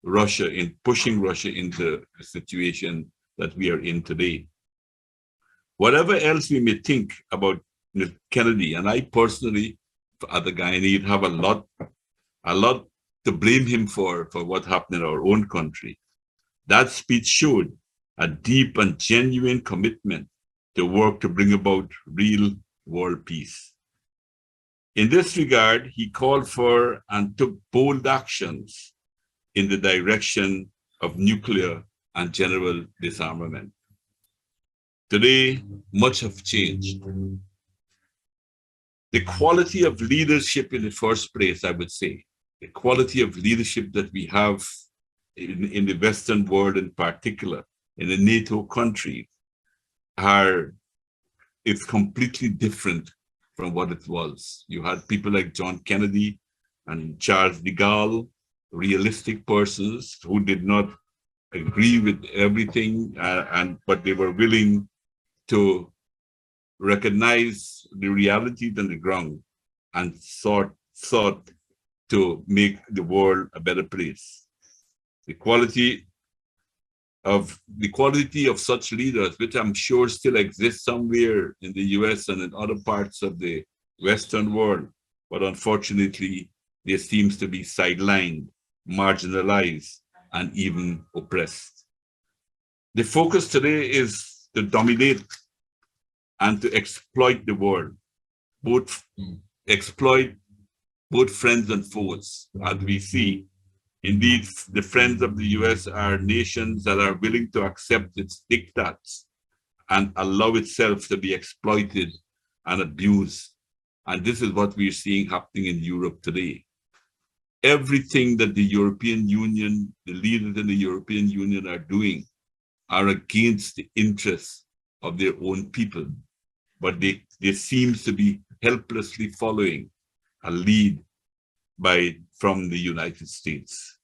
Russia, in pushing Russia into the situation that we are in today. Whatever else we may think about Kennedy, and I personally, as a Guyanese, have a lot to blame him for what happened in our own country. That speech showed a deep and genuine commitment to work to bring about real world peace. In this regard, he called for and took bold actions in the direction of nuclear and general disarmament. Today, much has changed. The quality of leadership in the first place, I would say, the quality of leadership that we have in the Western world in particular, in the NATO countries, it's completely different from what it was. You had people like John Kennedy and Charles de Gaulle, realistic persons who did not agree with everything, but they were willing to recognize the realities on the ground and sought to make the world a better place. The quality of such leaders, which I'm sure still exists somewhere in the US and in other parts of the Western world, but unfortunately, there seems to be sidelined, marginalized, and even oppressed. The focus today is to dominate and to exploit the world, exploit both friends and foes, as we see. Indeed, the friends of the US are nations that are willing to accept its diktats and allow itself to be exploited and abused. And this is what we're seeing happening in Europe today. Everything that the European Union, the leaders in the European Union are doing are against the interests of their own people. But they seem to be helplessly following a lead from the United States.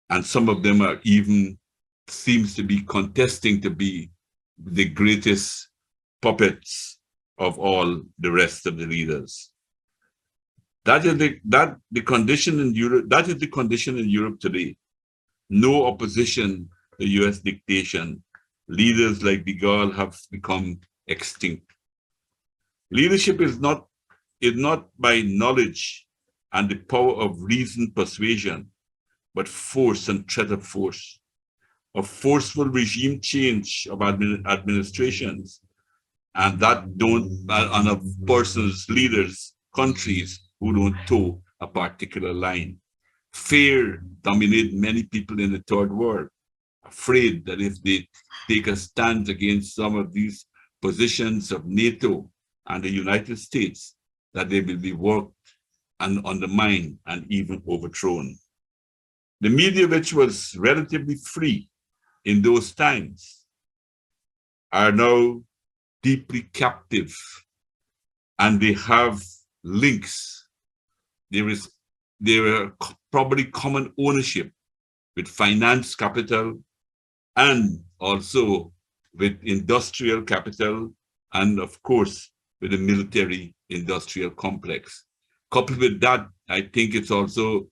And some of them are even seems to be contesting to be the greatest puppets of all the rest of the leaders. That is the condition in Europe. That is the condition in Europe today. No opposition to US dictation. Leaders like de Gaulle have become extinct. Leadership is not by knowledge and the power of reason persuasion, but force and threat of force, of forceful regime change of administrations, and of persons, leaders, countries who don't toe a particular line. Fear dominates many people in the third world, afraid that if they take a stand against some of these positions of NATO and the United States, that they will be worked and undermined and even overthrown. The media, which was relatively free in those times, are now deeply captive, and they have links. There are probably common ownership with finance capital and also with industrial capital, and of course with the military industrial complex. Coupled with that, I think it's also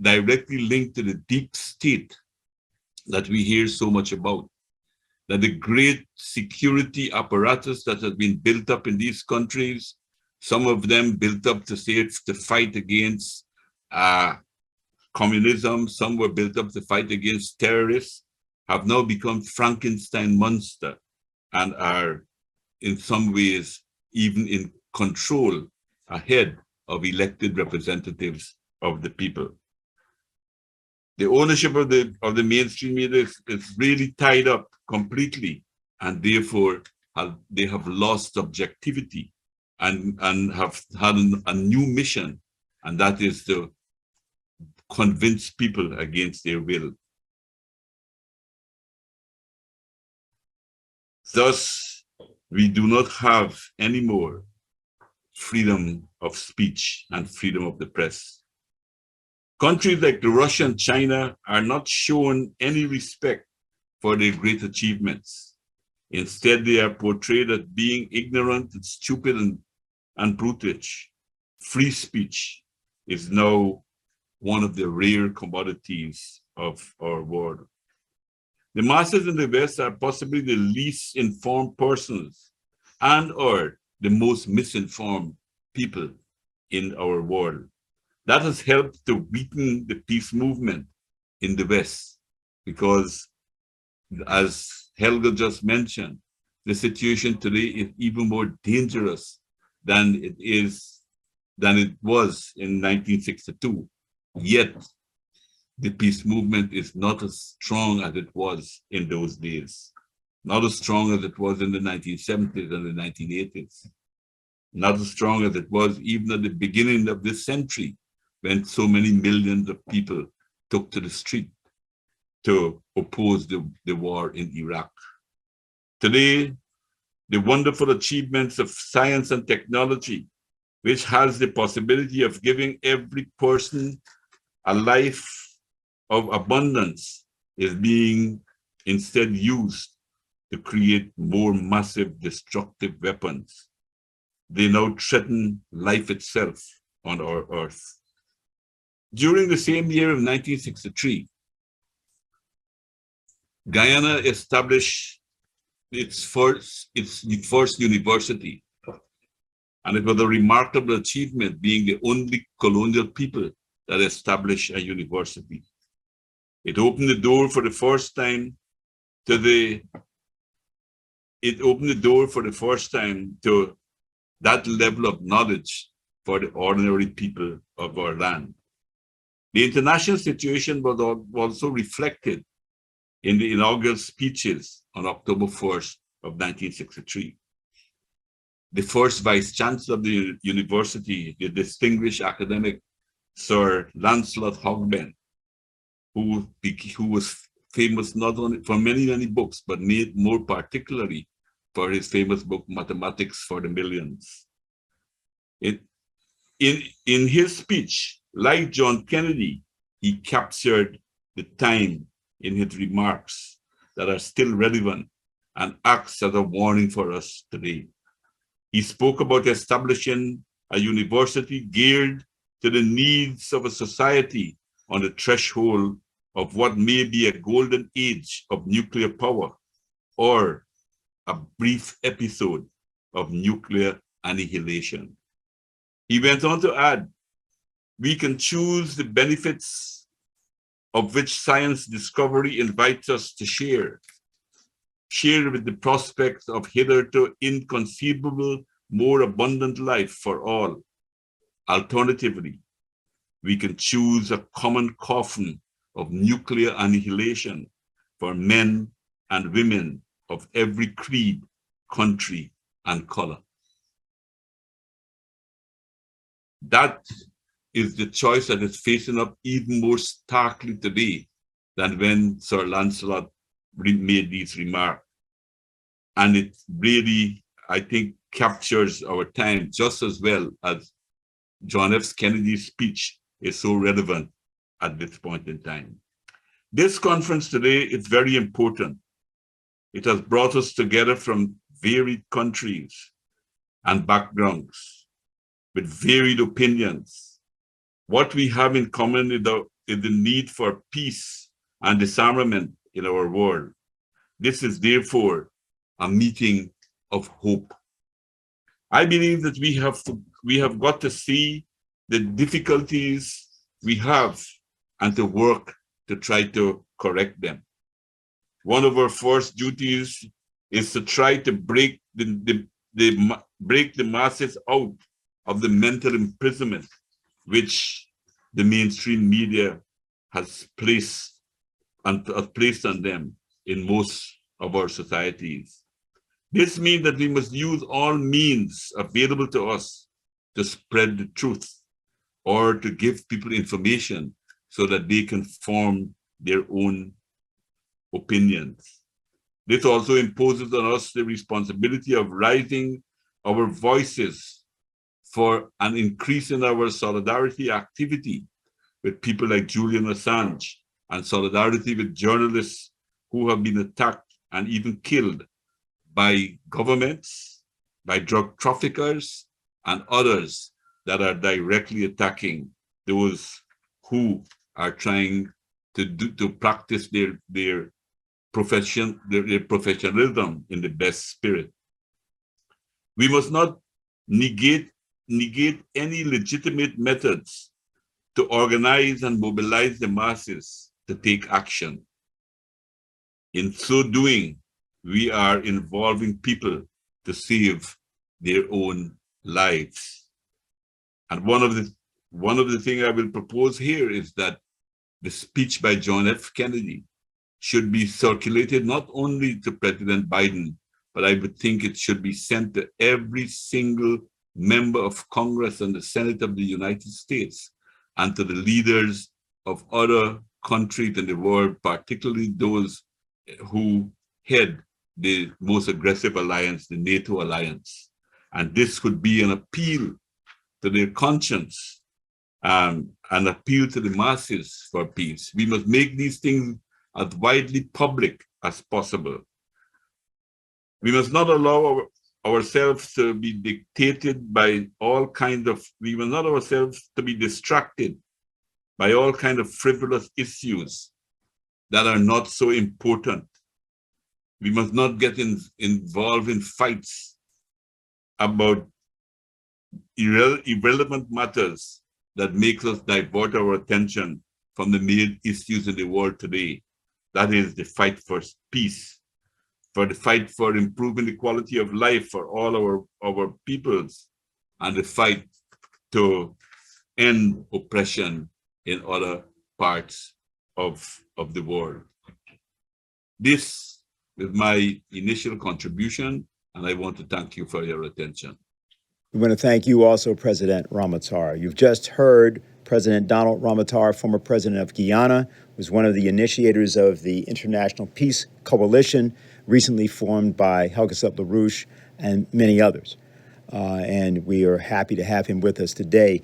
directly linked to the deep state that we hear so much about, that the great security apparatus that has been built up in these countries, some of them built up to fight against communism, some were built up to fight against terrorists, have now become Frankenstein monster and are in some ways even in control ahead of elected representatives of the people. The ownership of the mainstream media is really tied up completely, and therefore they have lost objectivity and have had a new mission, and that is to convince people against their will. Thus, we do not have any more freedom of speech and freedom of the press. Countries like Russia and China are not shown any respect for their great achievements. Instead, they are portrayed as being ignorant and stupid and brutish. Free speech is now one of the rare commodities of our world. The masses in the West are possibly the least informed persons and or the most misinformed people in our world. That has helped to weaken the peace movement in the West because, as Helga just mentioned, the situation today is even more dangerous than it was in 1962. Yet, the peace movement is not as strong as it was in those days, not as strong as it was in the 1970s and the 1980s, not as strong as it was even at the beginning of this century, when so many millions of people took to the street to oppose the war in Iraq. Today, the wonderful achievements of science and technology, which has the possibility of giving every person a life of abundance, is being instead used to create more massive destructive weapons. They now threaten life itself on our earth. During the same year of 1963, Guyana established its first university, and it was a remarkable achievement, being the only colonial people that established a university. It opened the door for the first time to that level of knowledge for the ordinary people of our land. The international situation was also reflected in the inaugural speeches on October 1st of 1963. The first vice chancellor of the university, the distinguished academic Sir Lancelot Hogben, who was famous not only for many books, but made more particularly for his famous book, Mathematics for the Millions. In his speech, like John Kennedy, he captured the time in his remarks that are still relevant and acts as a warning for us today. He spoke about establishing a university geared to the needs of a society on the threshold of what may be a golden age of nuclear power or a brief episode of nuclear annihilation. He went on to add, we can choose the benefits of which science discovery invites us to share with the prospects of hitherto inconceivable, more abundant life for all. Alternatively, we can choose a common coffin of nuclear annihilation for men and women of every creed, country, and color. That is the choice that is facing up even more starkly today than when Sir Lancelot made these remarks. And it really, I think, captures our time just as well as John F. Kennedy's speech is so relevant at this point in time. This conference today is very important. It has brought us together from varied countries and backgrounds with varied opinions. What we have in common is the need for peace and disarmament in our world. This is therefore a meeting of hope. I believe that we have got to see the difficulties we have and to work to try to correct them. One of our first duties is to try to break the masses out of the mental imprisonment which the mainstream media has placed on them in most of our societies. This means that we must use all means available to us to spread the truth or to give people information so that they can form their own opinions. This also imposes on us the responsibility of raising our voices for an increase in our solidarity activity with people like Julian Assange and solidarity with journalists who have been attacked and even killed by governments, by drug traffickers, and others that are directly attacking those who are trying to practice their profession, their professionalism in the best spirit. We must not negate any legitimate methods to organize and mobilize the masses to take action. In so doing, we are involving people to save their own lives. And one of the things I will propose here is that the speech by John F. Kennedy should be circulated not only to President Biden, but I would think it should be sent to every single member of Congress and the Senate of the United States, and to the leaders of other countries in the world, particularly those who head the most aggressive alliance, the NATO alliance. And this could be an appeal to their conscience, an appeal to the masses for peace. We must make these things as widely public as possible. We must not allow ourselves to be dictated by all kinds of, we must not allow ourselves to be distracted by all kinds of frivolous issues that are not so important. We must not get involved in fights about irrelevant matters that make us divert our attention from the main issues in the world today. That is the fight for peace, for the fight for improving the quality of life for all our peoples, and the fight to end oppression in other parts of the world. This is my initial contribution, and I want to thank you for your attention. We want to thank you also, President Ramotar. You've just heard President Donald Ramotar, former president of Guyana, was one of the initiators of the International Peace Coalition, recently formed by Helga Zepp-LaRouche and many others. And we are happy to have him with us today.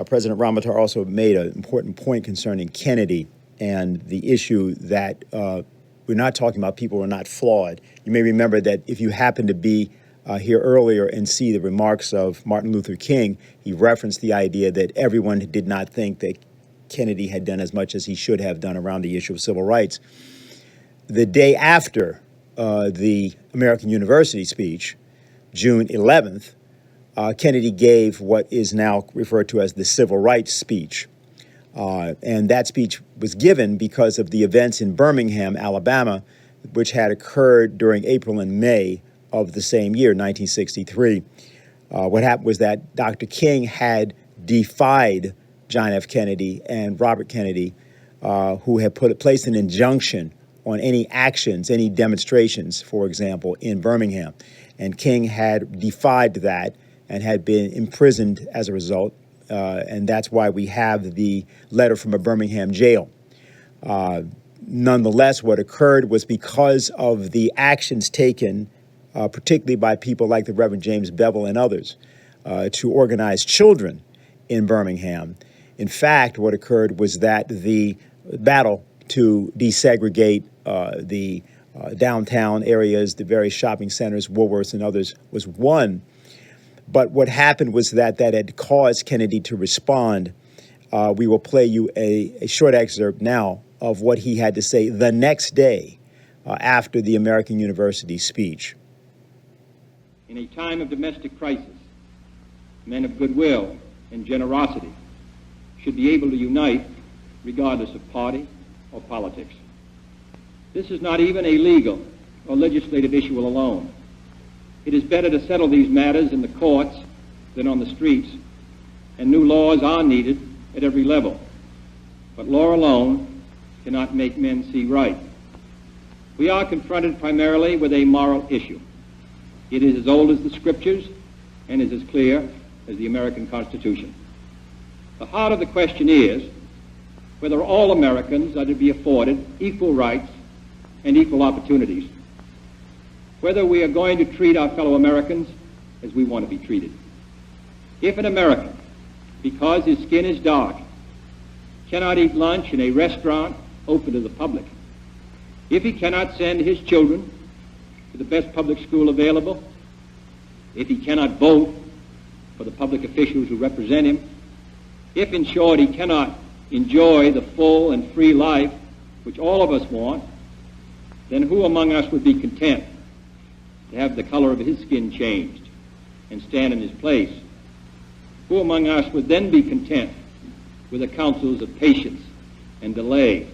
President Ramotar also made an important point concerning Kennedy and the issue that we're not talking about people who are not flawed. You may remember that if you happen to be here earlier and see the remarks of Martin Luther King, he referenced the idea that everyone did not think that Kennedy had done as much as he should have done around the issue of civil rights. The day after the American University speech, June 11th, Kennedy gave what is now referred to as the civil rights speech. And that speech was given because of the events in Birmingham, Alabama, which had occurred during April and May of the same year, 1963. What happened was that Dr. King had defied John F. Kennedy and Robert Kennedy, who had placed an injunction on any actions, any demonstrations, for example, in Birmingham. And King had defied that and had been imprisoned as a result. And that's why we have the letter from a Birmingham jail. Nonetheless, what occurred was because of the actions taken, particularly by people like the Reverend James Bevel and others, to organize children in Birmingham. In fact, what occurred was that the battle to desegregate the downtown areas, the various shopping centers, Woolworths and others, was won. But what happened was that had caused Kennedy to respond. We will play you a short excerpt now of what he had to say the next day after the American University speech. In a time of domestic crisis, men of goodwill and generosity should be able to unite regardless of party or politics. This is not even a legal or legislative issue alone. It is better to settle these matters in the courts than on the streets, and new laws are needed at every level. But law alone cannot make men see right. We are confronted primarily with a moral issue. It is as old as the scriptures and is as clear as the American Constitution. The heart of the question is whether all Americans are to be afforded equal rights and equal opportunities, whether we are going to treat our fellow Americans as we want to be treated. If an American, because his skin is dark, cannot eat lunch in a restaurant open to the public, if he cannot send his children to the best public school available, if he cannot vote for the public officials who represent him, if, in short, he cannot enjoy the full and free life which all of us want, then who among us would be content to have the color of his skin changed and stand in his place? Who among us would then be content with the counsels of patience and delay?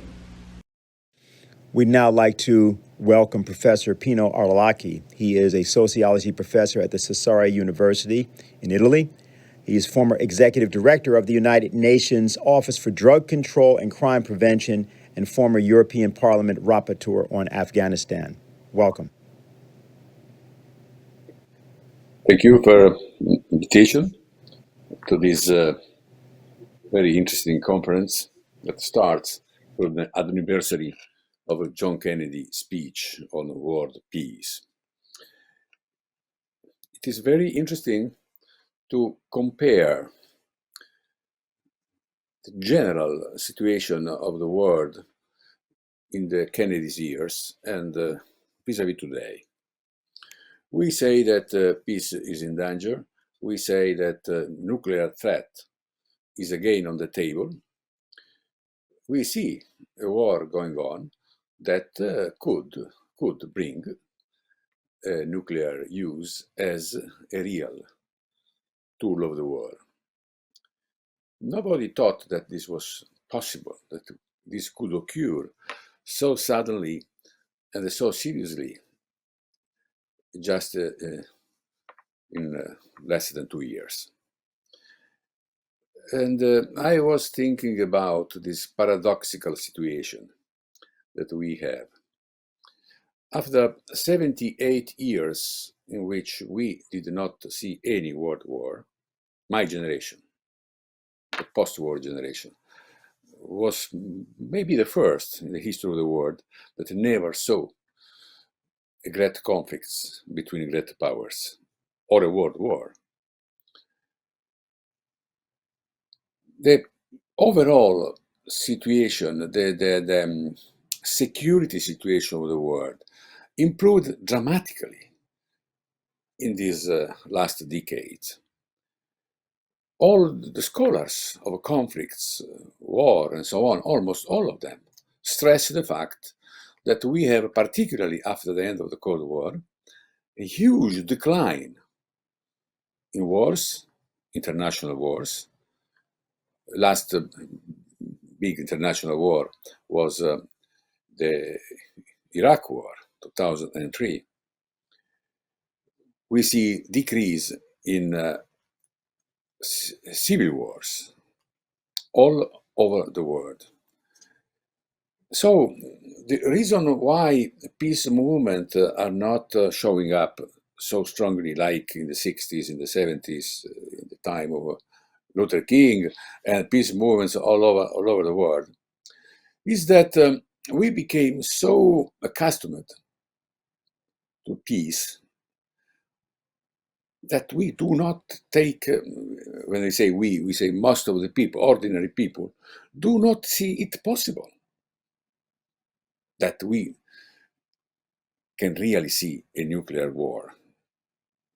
We'd now like to welcome Professor Pino Arlacchi. He is a sociology professor at the Sassari University in Italy. He is former executive director of the United Nations Office for Drug Control and Crime Prevention and former European Parliament rapporteur on Afghanistan. Welcome. Thank you for the invitation to this very interesting conference that starts with the anniversary of John Kennedy's speech on world peace. It is very interesting to compare the general situation of the world in the Kennedy's years and vis-a-vis today. We say that peace is in danger. We say that nuclear threat is again on the table. We see a war going on that could bring nuclear use as a real tool of the war. Nobody thought that this was possible, that this could occur so suddenly and so seriously just in less than 2 years. And I was thinking about this paradoxical situation that we have. After 78 years in which we did not see any world war, my generation, the post-war generation, was maybe the first in the history of the world that never saw a great conflicts between great powers or a world war. The overall situation, the security situation of the world improved dramatically in these last decades. All the scholars of conflicts, war, and so on, almost all of them, stress the fact that we have, particularly after the end of the Cold War, a huge decline in wars, international wars. Last big international war was the Iraq War, 2003. We see decrease in civil wars all over the world. So the reason why peace movements are not showing up so strongly like in the 60s, in the 70s, in the time of Luther King, and peace movements all over the world, is that we became so accustomed to peace that we do not take, when I say we say most of the people, ordinary people, do not see it possible that we can really see a nuclear war.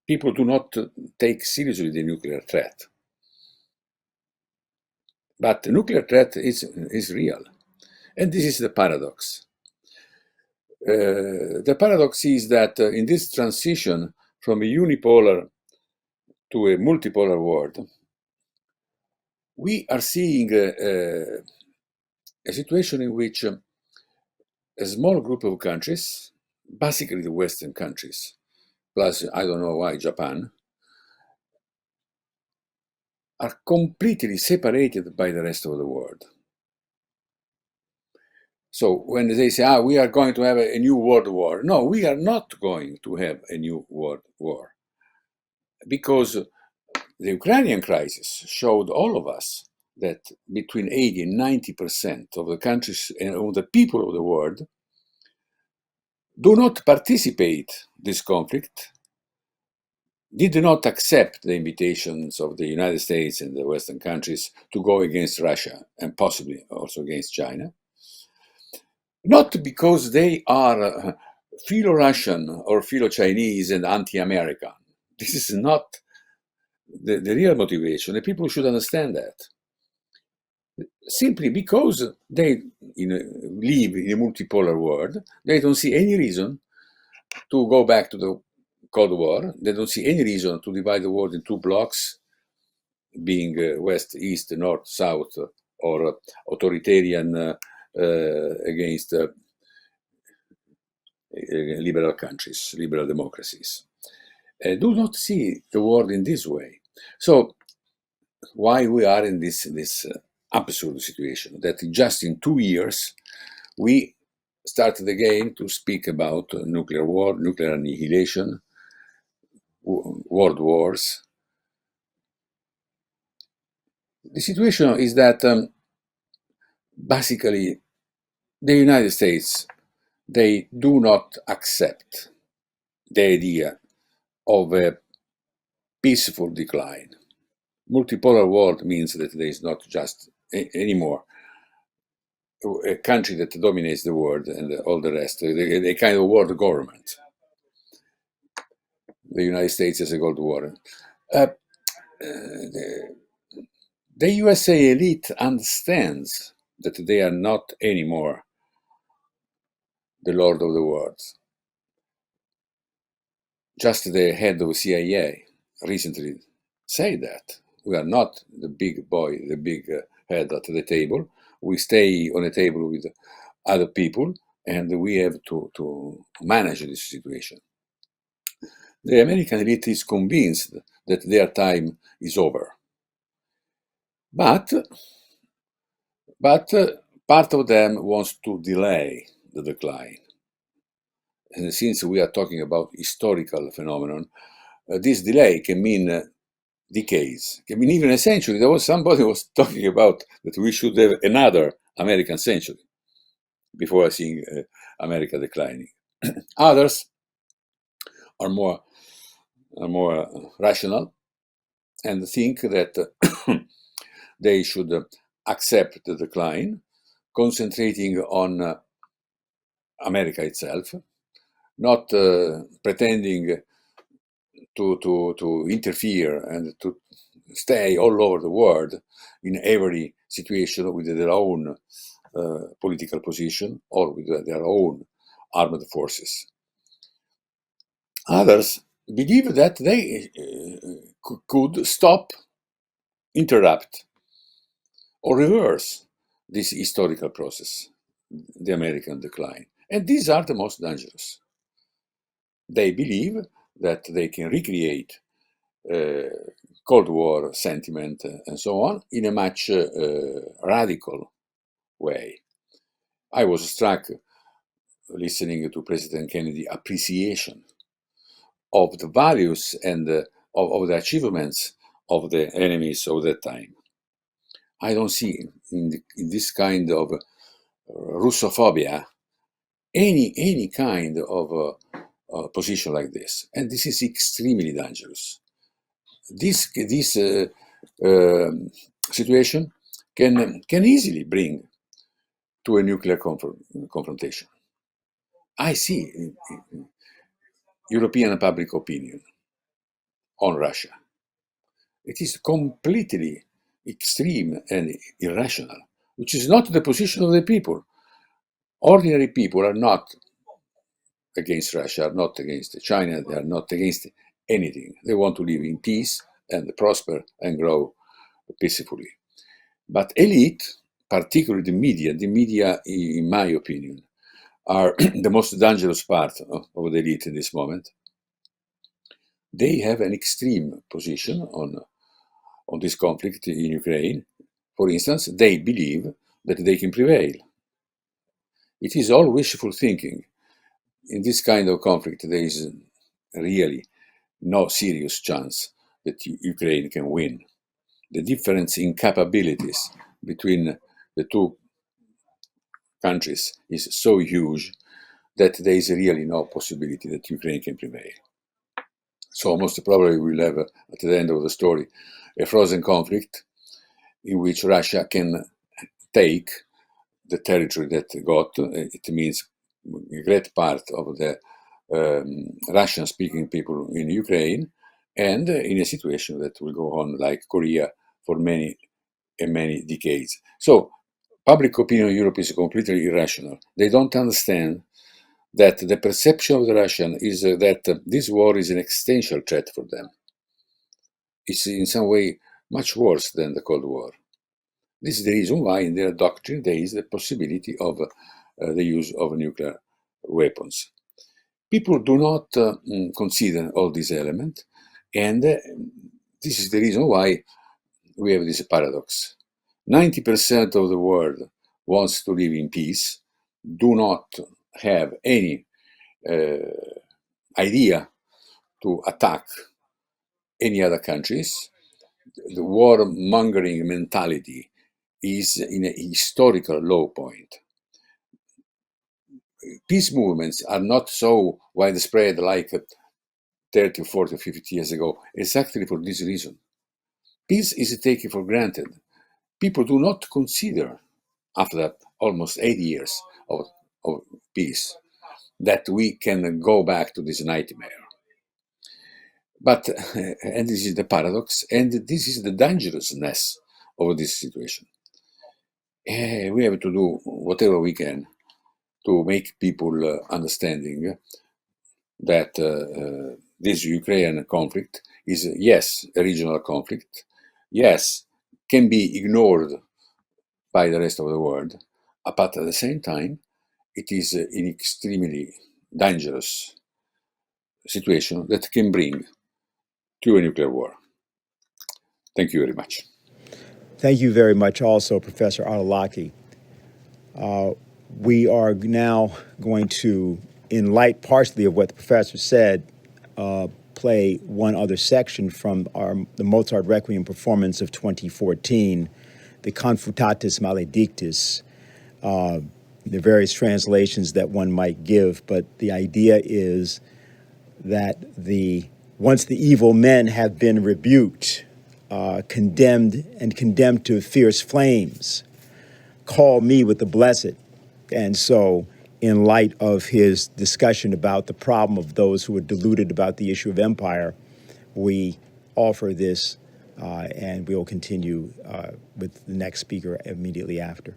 People do not take seriously the nuclear threat. But the nuclear threat is real. And this is the paradox. The paradox is that in this transition from a unipolar to a multipolar world, we are seeing a situation in which a small group of countries, basically the Western countries, plus I don't know why Japan, are completely separated by the rest of the world. So when they say, we are going to have a new world war, no, we are not going to have a new world war. Because the Ukrainian crisis showed all of us that between 80 and 90% of the countries and of the people of the world do not participate in this conflict, did not accept the invitations of the United States and the Western countries to go against Russia and possibly also against China. Not because they are philo-Russian or philo-Chinese and anti-American. This is not the real motivation. The people should understand that. simply because they live in a multipolar world. They don't see any reason to go back to the Cold War. They don't see any reason to divide the world in two blocks, being West, East, North, South, or authoritarian against liberal countries, liberal democracies. Do not see the world in this way. So why we are in this absurd situation that just in 2 years we started again to speak about nuclear war, nuclear annihilation, world wars. The situation is that basically the United States, they do not accept the idea of a peaceful decline. Multipolar world means that there is not just anymore a country that dominates the world and all the rest, a kind of world government. The United States as a world warrant. The USA elite understands that they are not anymore the lord of the world. Just the head of CIA recently said that. We are not the big boy, the big head at the table. We stay on a table with other people, and we have to manage this situation. The American elite is convinced that their time is over. But part of them wants to delay the decline. And since we are talking about historical phenomenon, this delay can mean decades, can mean even a century. There was somebody was talking about that we should have another American century before seeing America declining. Others are more rational and think that they should accept the decline, concentrating on America itself, not pretending to interfere and to stay all over the world in every situation with their own political position or with their own armed forces. Others believe that they could stop, interrupt, or reverse this historical process, the American decline. And these are the most dangerous. They believe that they can recreate Cold War sentiment and so on in a much radical way. I was struck listening to President Kennedy's appreciation of the values and of the achievements of the enemies of that time. I don't see in this kind of Russophobia any kind of position like this, and this is extremely dangerous. This situation can easily bring to a nuclear confrontation. I see European public opinion on Russia. It is completely extreme and irrational, which is not the position of the people. Ordinary people are not against Russia, are not against China, they are not against anything. They want to live in peace and prosper and grow peacefully. But elite, particularly the media, in my opinion, are the most dangerous part of the elite in this moment. They have an extreme position on this conflict in Ukraine. For instance, they believe that they can prevail. It is all wishful thinking. In this kind of conflict, there is really no serious chance that Ukraine can win. The difference in capabilities between the two countries is so huge that there is really no possibility that Ukraine can prevail. So most probably we'll have, at the end of the story, a frozen conflict in which Russia can take the territory that it got. It means a great part of the Russian-speaking people in Ukraine, and in a situation that will go on like Korea for many many decades. So public opinion in Europe is completely irrational. They don't understand that the perception of the Russian is that this war is an existential threat for them. It's in some way much worse than the Cold War. This is the reason why in their doctrine there is the possibility of the use of nuclear weapons. People do not consider all these elements, and this is the reason why we have this paradox. 90% of the world wants to live in peace, do not have any idea to attack any other countries. The war-mongering mentality is in a historical low point. Peace movements are not so widespread like 30, 40, 50 years ago, exactly for this reason. Peace is taken for granted. People do not consider, after almost 80 years of peace, that we can go back to this nightmare. But, and this is the paradox, and this is the dangerousness of this situation. We have to do whatever we can to make people understanding that this Ukrainian conflict is, yes, a regional conflict, yes, can be ignored by the rest of the world, but at the same time, it is an extremely dangerous situation that can bring to a nuclear war. Thank you very much. Thank you very much also, Professor Arlacchi. We are now going to, in light partially of what the professor said, play one other section from the Mozart Requiem performance of 2014, the Confutatis Maledictus, the various translations that one might give, but the idea is that once the evil men have been rebuked, condemned to fierce flames, call me with the blessed. And so, in light of his discussion about the problem of those who are deluded about the issue of empire, we offer this, and we'll continue with the next speaker immediately after.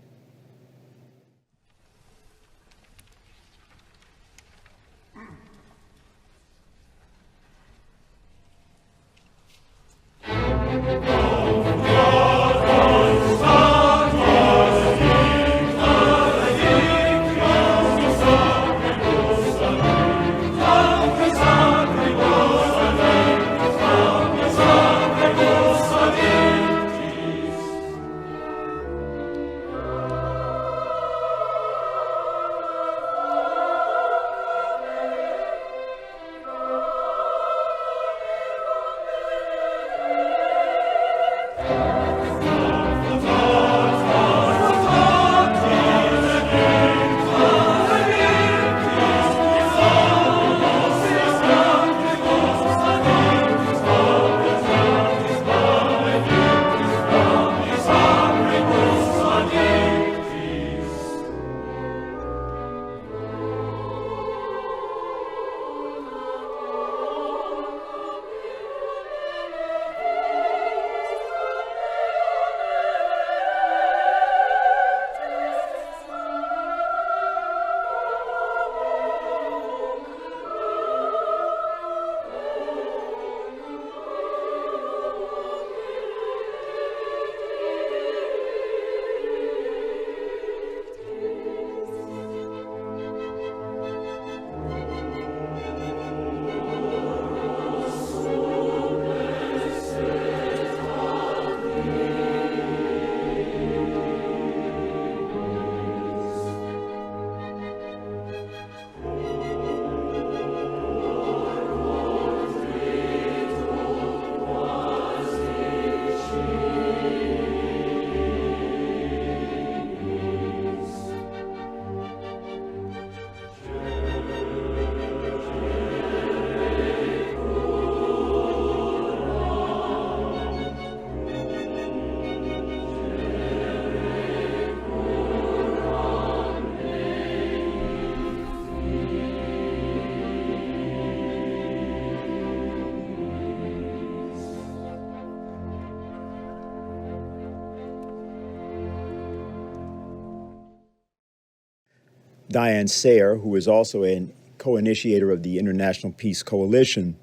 Diane Sare, who is also a co-initiator of the International Peace Coalition,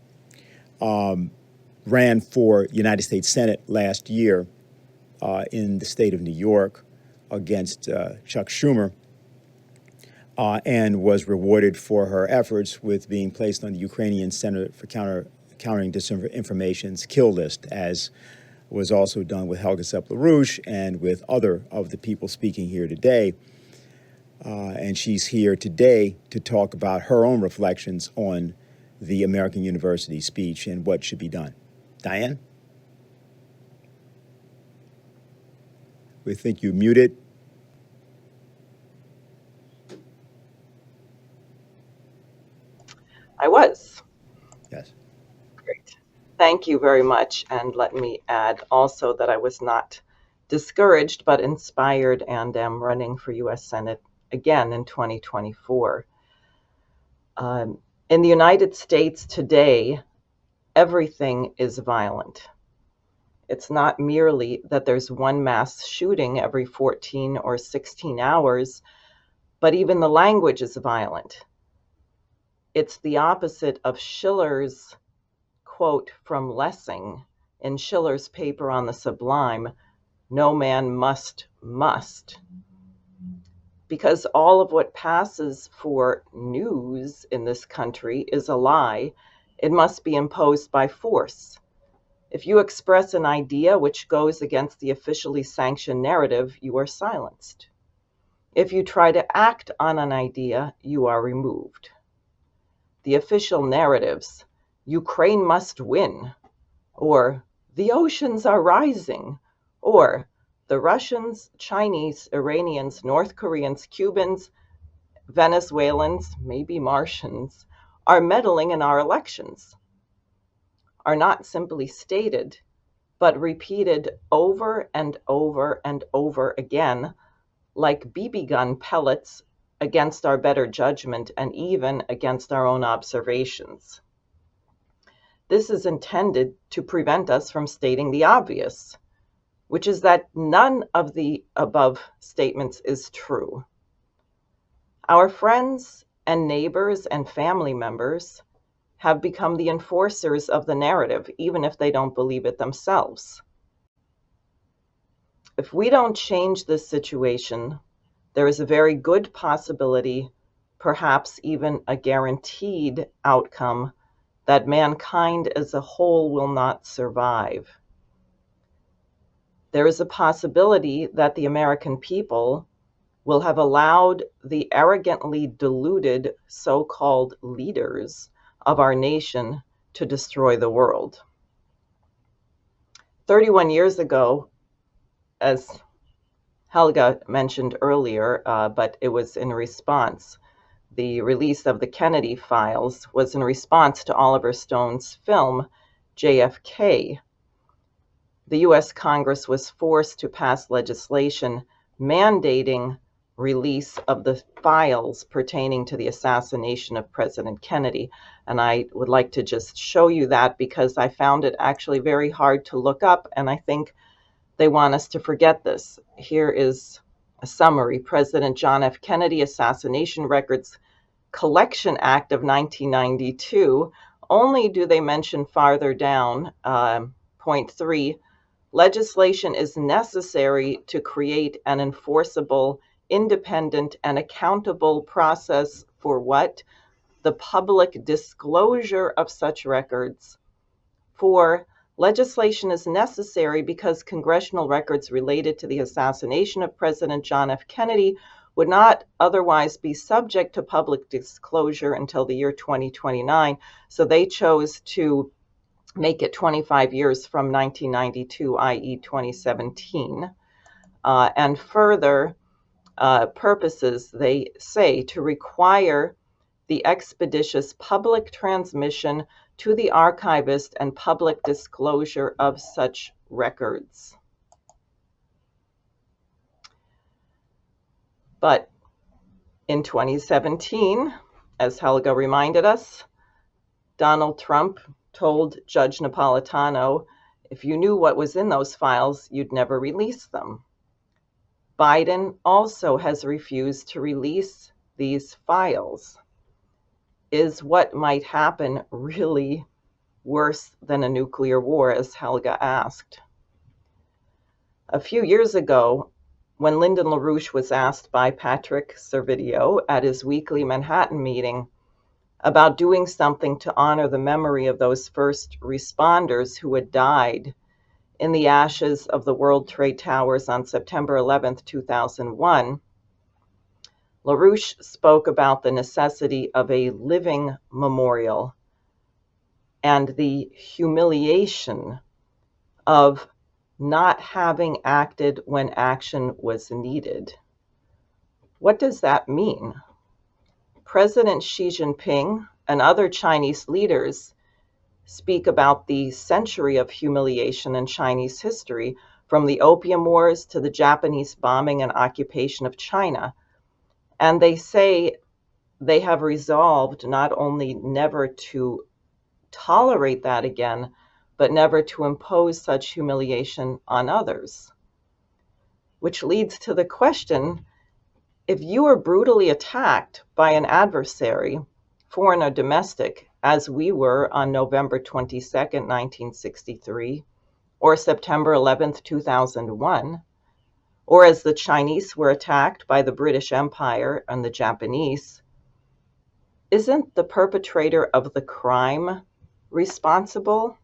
ran for United States Senate last year in the state of New York against Chuck Schumer, and was rewarded for her efforts with being placed on the Ukrainian Center for Countering Disinformation's kill list, as was also done with Helga Zepp-LaRouche and with other of the people speaking here today. And she's here today to talk about her own reflections on the American University speech and what should be done. Diane? We think you're muted. I was. Yes. Great. Thank you very much. And let me add also that I was not discouraged, but inspired, and am running for U.S. Senate again in 2024. In the United States today, everything is violent. It's not merely that there's one mass shooting every 14 or 16 hours, but even the language is violent. It's the opposite of Schiller's quote from Lessing in Schiller's paper on the Sublime, "No man must." Because all of what passes for news in this country is a lie, it must be imposed by force. If you express an idea which goes against the officially sanctioned narrative, you are silenced. If you try to act on an idea, you are removed. The official narratives, Ukraine must win, or the oceans are rising, or the Russians, Chinese, Iranians, North Koreans, Cubans, Venezuelans, maybe Martians, are meddling in our elections, are not simply stated, but repeated over and over and over again, like BB gun pellets against our better judgment and even against our own observations. This is intended to prevent us from stating the obvious, which is that none of the above statements is true. Our friends and neighbors and family members have become the enforcers of the narrative, even if they don't believe it themselves. If we don't change this situation, there is a very good possibility, perhaps even a guaranteed outcome, that mankind as a whole will not survive. There is a possibility that the American people will have allowed the arrogantly deluded so-called leaders of our nation to destroy the world. 31 years ago, as Helga mentioned earlier, but it was in response, the release of the Kennedy files was in response to Oiver Stone's film, JFK. The U.S. Congress was forced to pass legislation mandating release of the files pertaining to the assassination of President Kennedy. And I would like to just show you that because I found it actually very hard to look up, and I think they want us to forget this. Here is a summary. President John F. Kennedy Assassination Records Collection Act of 1992. Only do they mention farther down, point 3, legislation is necessary to create an enforceable, independent, and accountable process for what? The public disclosure of such records. 4, legislation is necessary because congressional records related to the assassination of President John F. Kennedy would not otherwise be subject to public disclosure until the year 2029. So they chose to make it 25 years from 1992, i.e. 2017. And further purposes, they say, to require the expeditious public transmission to the archivist and public disclosure of such records. But in 2017, as Helga reminded us, Donald Trump told Judge Napolitano, if you knew what was in those files, you'd never release them. Biden also has refused to release these files? Is what might happen really worse than a nuclear war, as Helga asked? A few years ago, when Lyndon LaRouche was asked by Patrick Servideo at his weekly Manhattan meeting about doing something to honor the memory of those first responders who had died in the ashes of the World Trade Towers on September 11th, 2001, LaRouche spoke about the necessity of a living memorial and the humiliation of not having acted when action was needed. What does that mean? President Xi Jinping and other Chinese leaders speak about the century of humiliation in Chinese history, from the Opium Wars to the Japanese bombing and occupation of China. And they say they have resolved not only never to tolerate that again, but never to impose such humiliation on others. Which leads to the question, if you are brutally attacked by an adversary, foreign or domestic, as we were on November 22nd, 1963, or September 11th, 2001, or as the Chinese were attacked by the British Empire and the Japanese, isn't the perpetrator of the crime responsible?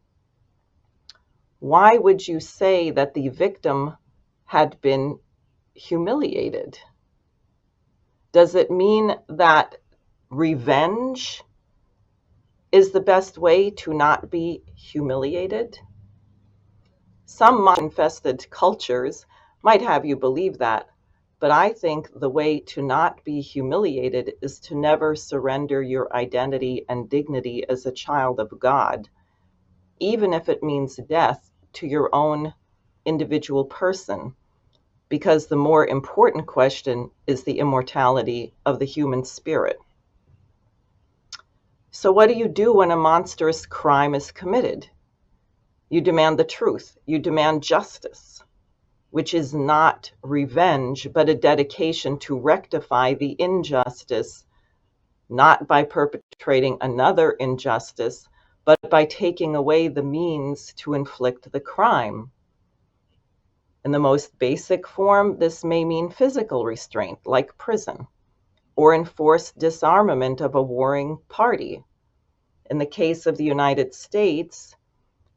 Why would you say that the victim had been humiliated? Does it mean that revenge is the best way to not be humiliated? Some mob-infested cultures might have you believe that, but I think the way to not be humiliated is to never surrender your identity and dignity as a child of God, even if it means death to your own individual person, because the more important question is the immortality of the human spirit. So what do you do when a monstrous crime is committed? You demand the truth. You demand justice, which is not revenge, but a dedication to rectify the injustice, not by perpetrating another injustice, but by taking away the means to inflict the crime. In the most basic form, this may mean physical restraint, like prison, or enforced disarmament of a warring party. In the case of the United States,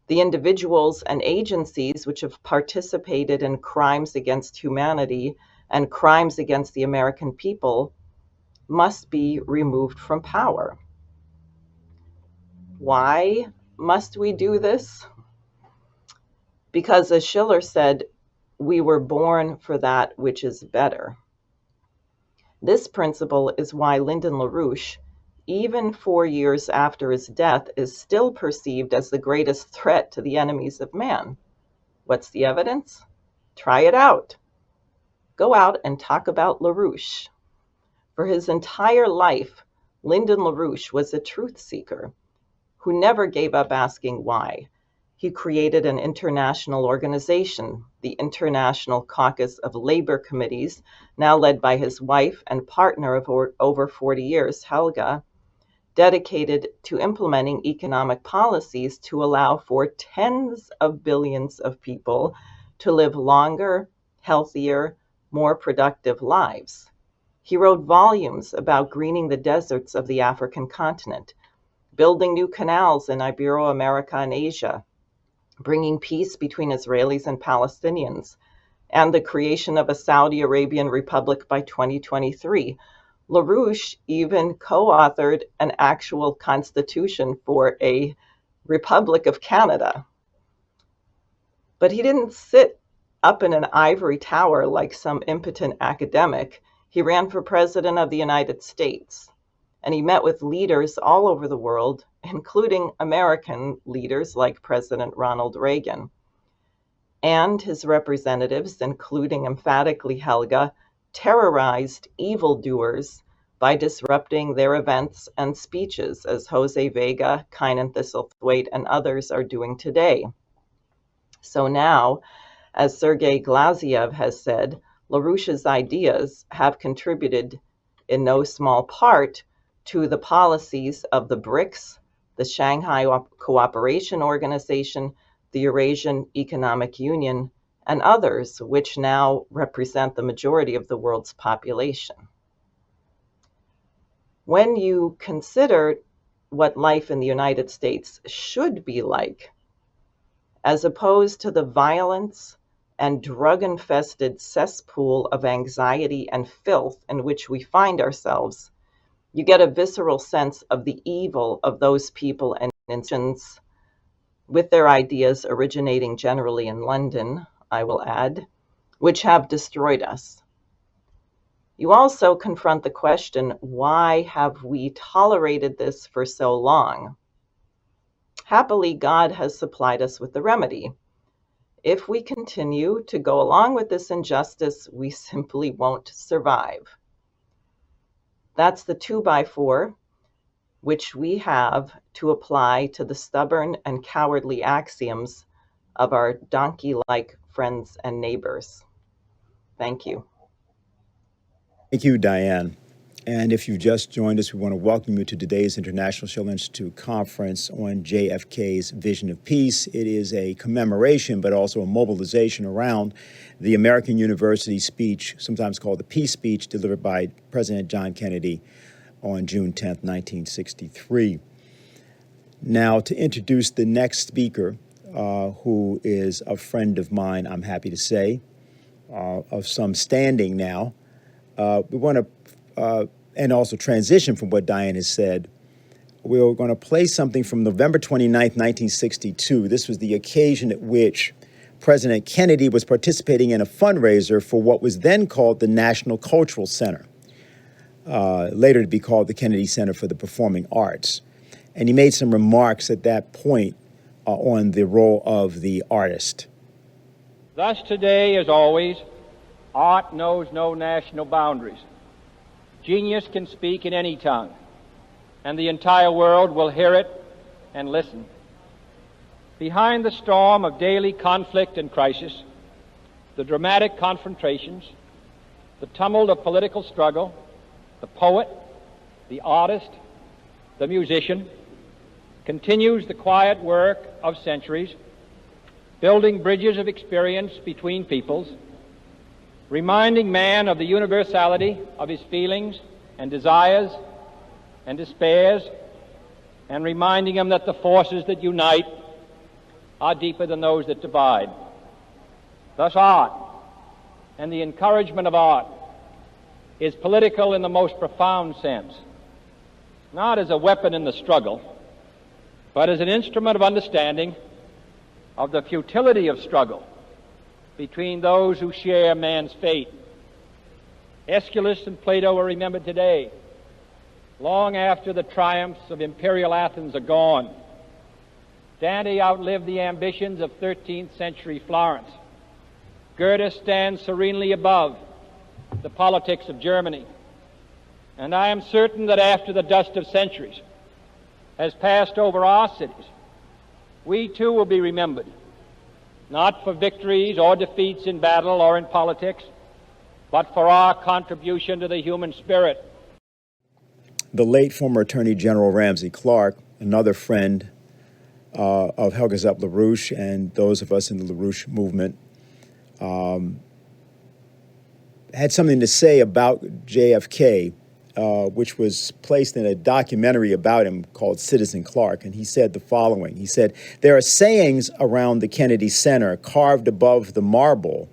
the individuals and agencies which have participated in crimes against humanity and crimes against the American people must be removed from power. Why must we do this? Because, as Schiller said, we were born for that which is better. This principle is why Lyndon LaRouche, even 4 years after his death, is still perceived as the greatest threat to the enemies of man. What's the evidence? Try it out. Go out and talk about LaRouche. For his entire life, Lyndon LaRouche was a truth seeker who never gave up asking why. He created an international organization, the International Caucus of Labor Committees, now led by his wife and partner of over 40 years, Helga, dedicated to implementing economic policies to allow for tens of billions of people to live longer, healthier, more productive lives. He wrote volumes about greening the deserts of the African continent, building new canals in Ibero-America and Asia, bringing peace between Israelis and Palestinians, and the creation of a Saudi Arabian Republic by 2023. LaRouche even co-authored an actual constitution for a Republic of Canada. But he didn't sit up in an ivory tower like some impotent academic. He ran for president of the United States, and he met with leaders all over the world, including American leaders like President Ronald Reagan. And his representatives, including emphatically Helga, terrorized evildoers by disrupting their events and speeches, as Jose Vega, Kynan Thistlethwaite, and others are doing today. So now, as Sergei Glaziev has said, LaRouche's ideas have contributed in no small part to the policies of the BRICS, the Shanghai Cooperation Organization, the Eurasian Economic Union, and others, which now represent the majority of the world's population. When you consider what life in the United States should be like, as opposed to the violence and drug-infested cesspool of anxiety and filth in which we find ourselves, you get a visceral sense of the evil of those people and institutions, with their ideas originating generally in London, I will add, which have destroyed us. You also confront the question, why have we tolerated this for so long? Happily, God has supplied us with the remedy. If we continue to go along with this injustice, we simply won't survive. That's the 2x4, which we have to apply to the stubborn and cowardly axioms of our donkey-like friends and neighbors. Thank you. Thank you, Diane. And if you've just joined us, we want to welcome you to today's International Schiller Institute conference on JFK's vision of peace. It is a commemoration, but also a mobilization around the American University speech, sometimes called the Peace Speech, delivered by President John Kennedy on June 10th, 1963. Now, to introduce the next speaker, who is a friend of mine, I'm happy to say, of some standing now, we want to and also transition from what Diane has said. We're going to play something from November 29th, 1962. This was the occasion at which President Kennedy was participating in a fundraiser for what was then called the National Cultural Center, later to be called the Kennedy Center for the Performing Arts. And he made some remarks at that point on the role of the artist. Thus today, as always, art knows no national boundaries. Genius can speak in any tongue, and the entire world will hear it and listen. Behind the storm of daily conflict and crisis, the dramatic confrontations, the tumult of political struggle, the poet, the artist, the musician, continues the quiet work of centuries, building bridges of experience between peoples, reminding man of the universality of his feelings and desires and despairs, and reminding him that the forces that unite are deeper than those that divide. Thus art and the encouragement of art is political in the most profound sense, not as a weapon in the struggle, but as an instrument of understanding of the futility of struggle between those who share man's fate. Aeschylus and Plato are remembered today, long after the triumphs of imperial Athens are gone. Dante outlived the ambitions of 13th century Florence. Goethe stands serenely above the politics of Germany. And I am certain that after the dust of centuries has passed over our cities, we too will be remembered, not for victories or defeats in battle or in politics, but for our contribution to the human spirit. The late former Attorney General Ramsey Clark, another friend of Helga Zepp-LaRouche and those of us in the LaRouche movement, had something to say about JFK, which was placed in a documentary about him called Citizen Clark. And he said the following. He said, "There are sayings around the Kennedy Center carved above the marble,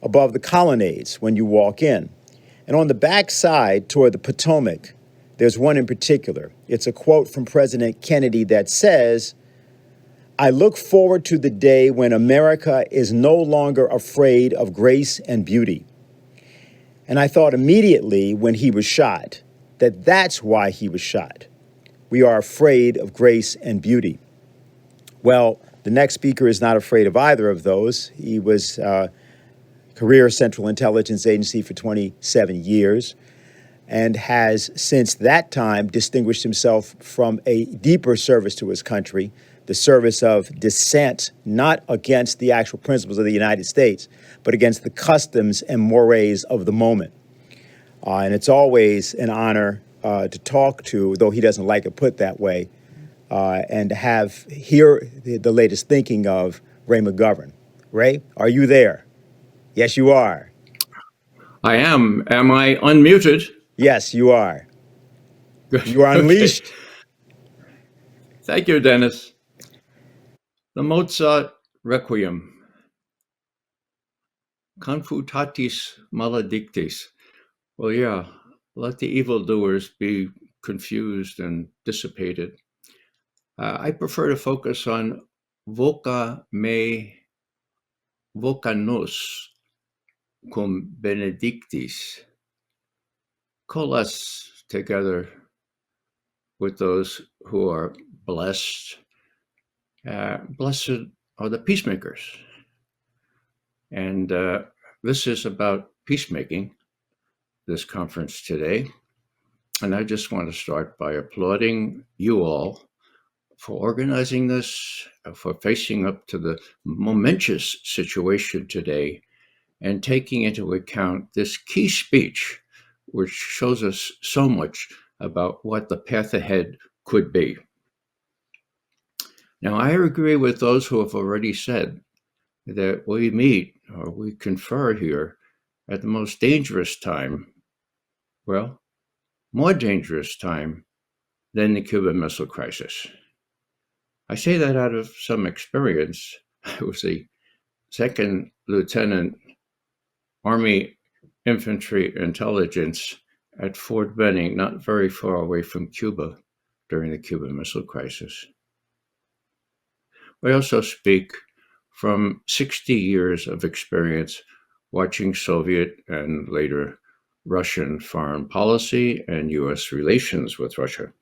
above the colonnades when you walk in. And on the back side toward the Potomac, there's one in particular. It's a quote from President Kennedy that says, 'I look forward to the day when America is no longer afraid of grace and beauty.' And I thought immediately when he was shot that that's why he was shot. We are afraid of grace and beauty." Well, the next speaker is not afraid of either of those. He was career Central Intelligence Agency for 27 years and has since that time distinguished himself from a deeper service to his country, the service of dissent, not against the actual principles of the United States, but against the customs and mores of the moment. And it's always an honor to talk to, though he doesn't like it put that way, and to hear the latest thinking of Ray McGovern. Ray, are you there? Yes, you are. I am. Am I unmuted? Yes, you are. Good. You are unleashed. Okay. Thank you, Dennis. The Mozart Requiem. Confutatis maledictis. Well, yeah, let the evildoers be confused and dissipated. I prefer to focus on voca me, voca nos, cum benedictis. Call us together with those who are blessed. Blessed are the peacemakers. And this is about peacemaking, this conference today. And I just want to start by applauding you all for organizing this, for facing up to the momentous situation today, and taking into account this key speech, which shows us so much about what the path ahead could be. Now, I agree with those who have already said that we meet or we confer here at the most dangerous time, well, more dangerous time than the Cuban Missile Crisis. I say that out of some experience. I was a second lieutenant Army Infantry Intelligence at Fort Benning, not very far away from Cuba during the Cuban Missile Crisis. I also speak from 60 years of experience watching Soviet and later Russian foreign policy and US relations with Russia.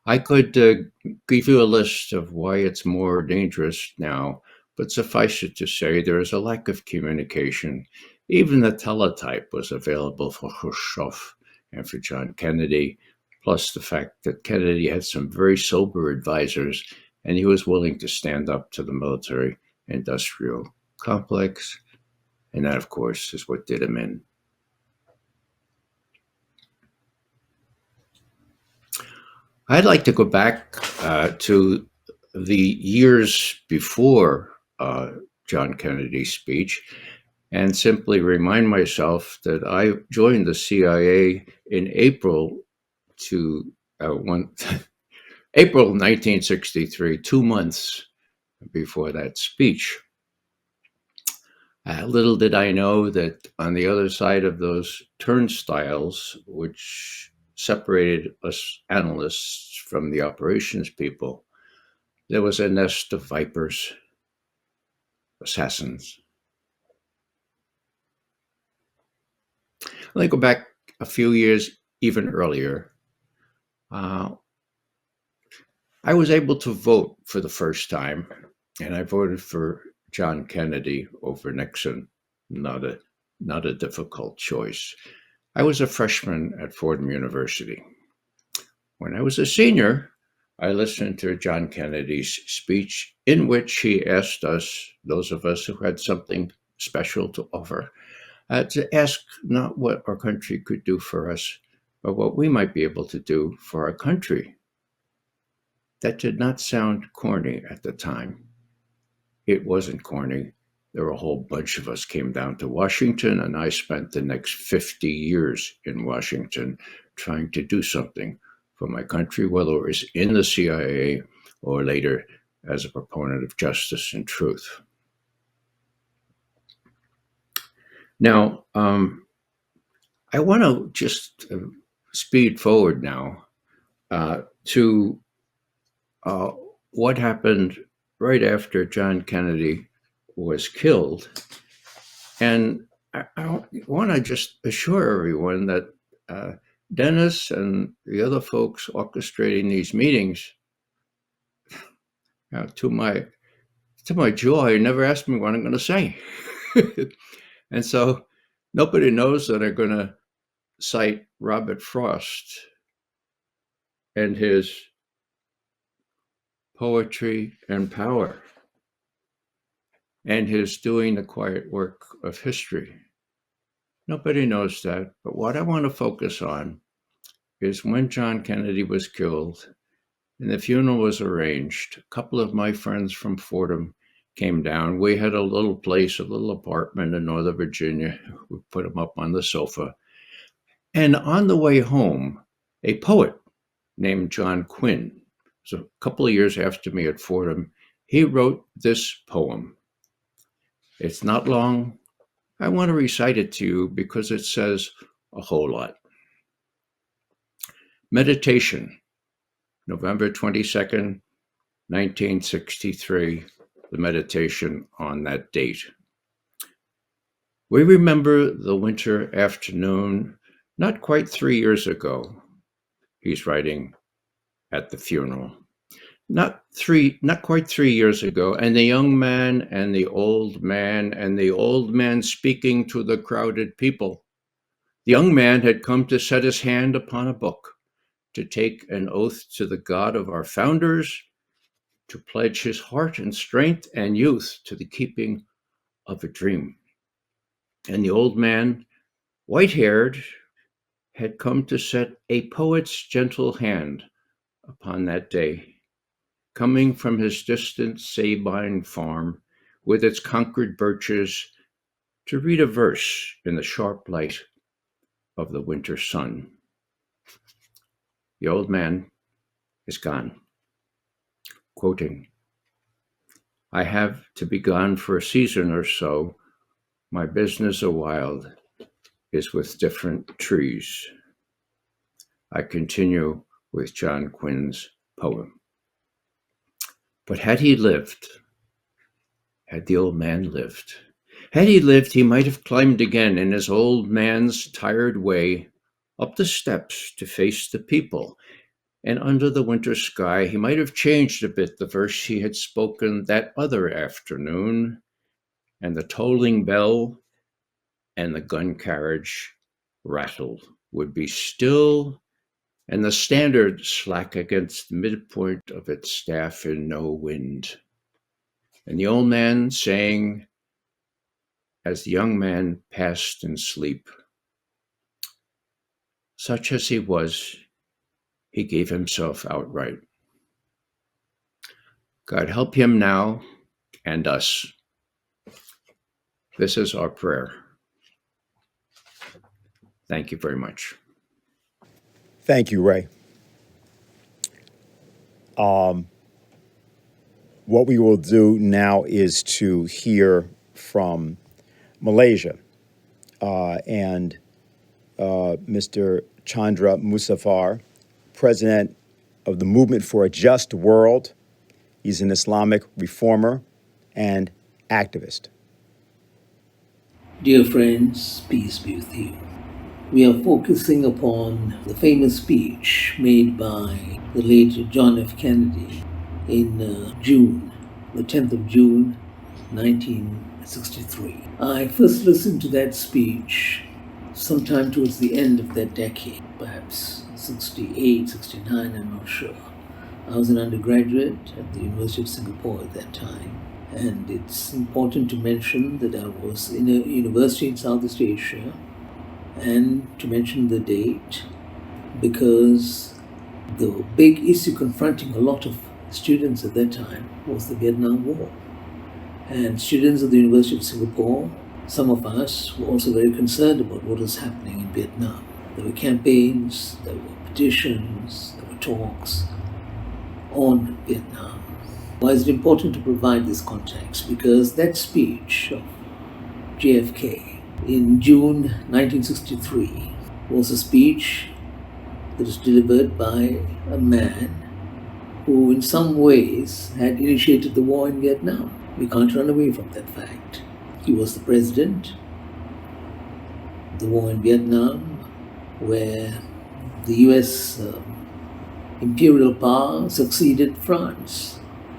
I could give you a list of why it's more dangerous now, but suffice it to say there is a lack of communication. Even the teletype was available for Khrushchev and for John Kennedy, plus the fact that Kennedy had some very sober advisors and he was willing to stand up to the military-industrial complex. And that, of course, is what did him in. I'd like to go back to the years before John Kennedy's speech and simply remind myself that I joined the CIA in April April 1963, 2 months before that speech. Little did I know that on the other side of those turnstiles, which separated us analysts from the operations people, there was a nest of vipers, assassins. Let me go back a few years even earlier. I was able to vote for the first time, and I voted for John Kennedy over Nixon. Not a difficult choice. I was a freshman at Fordham University. When I was a senior, I listened to John Kennedy's speech in which he asked us, those of us who had something special to offer, to ask not what our country could do for us, but what we might be able to do for our country. That did not sound corny at the time. It wasn't corny. There were a whole bunch of us came down to Washington, and I spent the next 50 years in Washington trying to do something for my country, whether it was in the CIA or later as a proponent of justice and truth. Now, I want to just speed forward now to what happened right after John Kennedy was killed. And I want to just assure everyone that Dennis and the other folks orchestrating these meetings, to my joy, never asked me what I'm going to say. And so nobody knows that I'm going to cite Robert Frost and his Poetry and Power and his Doing the Quiet Work of History. Nobody knows that. But what I want to focus on is when John Kennedy was killed and the funeral was arranged. A couple of my friends from Fordham came down. We had a little place, a little apartment in Northern Virginia. We put them up on the sofa. And on the way home, a poet named John Quinn, so a couple of years after me at Fordham, he wrote this poem. It's not long. I want to recite it to you because it says a whole lot. Meditation, November 22nd, 1963, the meditation on that date. We remember the winter afternoon, not quite 3 years ago. He's writing at the funeral. Not quite 3 years ago, and the young man and the old man and the old man speaking to the crowded people. The young man had come to set his hand upon a book, to take an oath to the God of our founders, to pledge his heart and strength and youth to the keeping of a dream. And the old man, white-haired, had come to set a poet's gentle hand upon that day, coming from his distant Sabine farm with its conquered birches to read a verse in the sharp light of the winter sun. The old man is gone. Quoting, I have to be gone for a season or so. My business a wild is with different trees. I continue with John Quinn's poem. But had he lived, had the old man lived, had he lived, he might have climbed again in his old man's tired way up the steps to face the people. And under the winter sky, he might have changed a bit the verse he had spoken that other afternoon, and the tolling bell and the gun carriage rattled would be still, and the standard slack against the midpoint of its staff in no wind. And the old man sang, as the young man passed in sleep, such as he was, he gave himself outright. God help him now and us. This is our prayer. Thank you very much. Thank you, Ray. What we will do now is to hear from Malaysia and Mr. Chandra Muzaffar, president of the Movement for a Just World. He's an Islamic reformer and activist. Dear friends, peace be with you. We are focusing upon the famous speech made by the late John F. Kennedy in June, the 10th of June, 1963. I first listened to that speech sometime towards the end of that decade, perhaps 68, 69, I'm not sure. I was an undergraduate at the University of Singapore at that time. And it's important to mention that I was in a university in Southeast Asia, and to mention the date because the big issue confronting a lot of students at that time was the Vietnam War. And students at the University of Singapore, some of us were also very concerned about what was happening in Vietnam. There were campaigns, there were petitions, there were talks on Vietnam. Why is it important to provide this context? Because that speech of JFK in June 1963 was a speech that was delivered by a man who in some ways had initiated the war in Vietnam. We can't run away from that fact. He was the president of the war in Vietnam, where the US imperial power succeeded France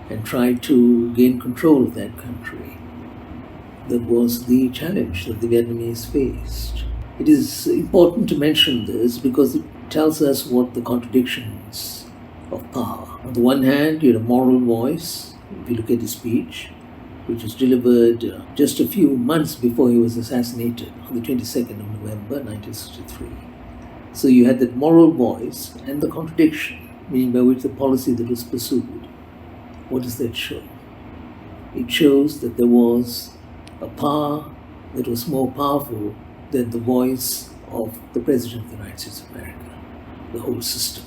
and tried to gain control of that country. That was the challenge that the Vietnamese faced. It is important to mention this because it tells us what the contradictions of power. On the one hand, you had a moral voice, if you look at his speech, which was delivered just a few months before he was assassinated on the 22nd of November 1963. So you had that moral voice and the contradiction, meaning by which the policy that was pursued. What does that show? It shows that there was a power that was more powerful than the voice of the President of the United States of America, the whole system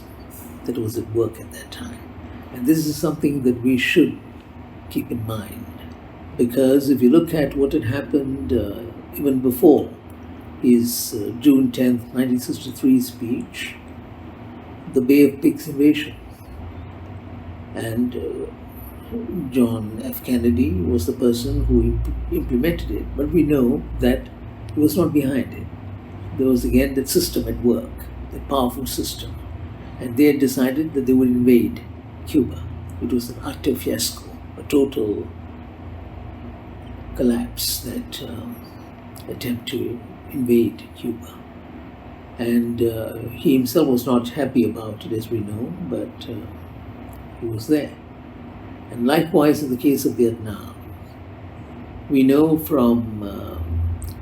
that was at work at that time. And this is something that we should keep in mind, because if you look at what had happened even before his June 10th, 1963 speech, the Bay of Pigs invasion, and John F. Kennedy was the person who implemented it, but we know that he was not behind it. There was again that system at work, that powerful system, and they had decided that they would invade Cuba. It was an utter fiasco, a total collapse, that attempt to invade Cuba. And he himself was not happy about it, as we know, but he was there. And likewise in the case of Vietnam, we know from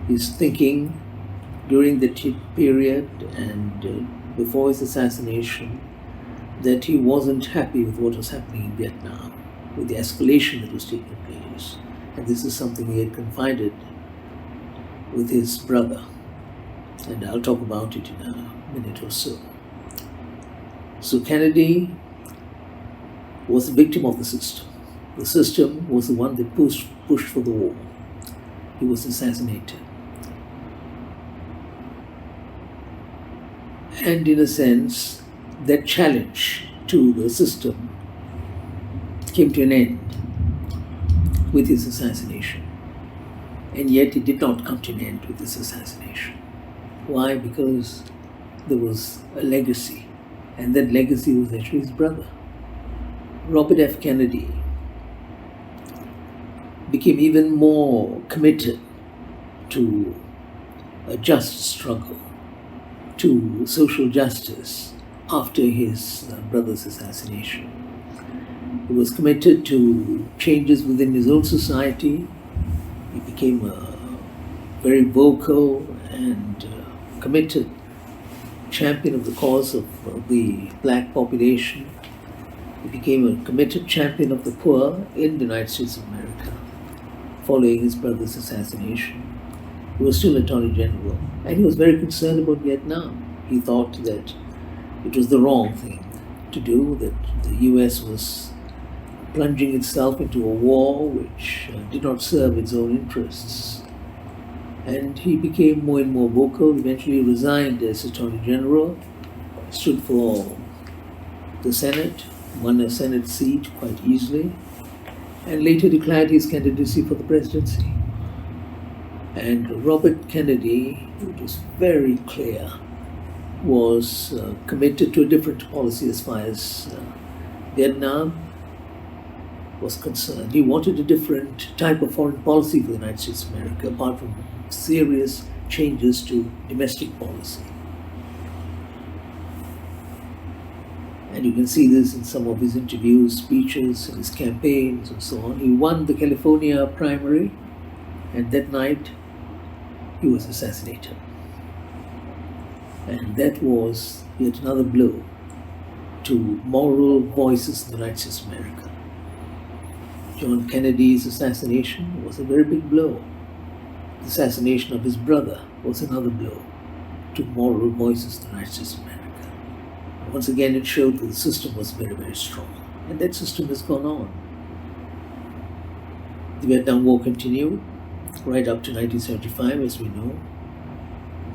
his thinking during the period and before his assassination that he wasn't happy with what was happening in Vietnam, with the escalation that was taking place. And this is something he had confided with his brother. And I'll talk about it in a minute or so. So Kennedy was a victim of the system. The system was the one that pushed for the war. He was assassinated. And in a sense, that challenge to the system came to an end with his assassination. And yet it did not come to an end with his assassination. Why? Because there was a legacy, and that legacy was actually his brother. Robert F. Kennedy became even more committed to a just struggle, to social justice after his brother's assassination. He was committed to changes within his own society. He became a very vocal and committed champion of the cause of the black population. He became a committed champion of the poor in the United States of America following his brother's assassination. He was still Attorney General, and he was very concerned about Vietnam. He thought that it was the wrong thing to do, that the US was plunging itself into a war which did not serve its own interests. And he became more and more vocal, eventually resigned as Attorney General, stood for the Senate, won a Senate seat quite easily, and later declared his candidacy for the presidency. And Robert Kennedy, it was very clear, was committed to a different policy as far as Vietnam was concerned. He wanted a different type of foreign policy for the United States of America, apart from serious changes to domestic policy. And you can see this in some of his interviews, speeches, and his campaigns, and so on. He won the California primary, and that night he was assassinated. And that was yet another blow to moral voices in the United States of America. John Kennedy's assassination was a very big blow. The assassination of his brother was another blow to moral voices in the United States of America. Once again, it showed that the system was very, very strong. And that system has gone on. The Vietnam War continued right up to 1975, as we know.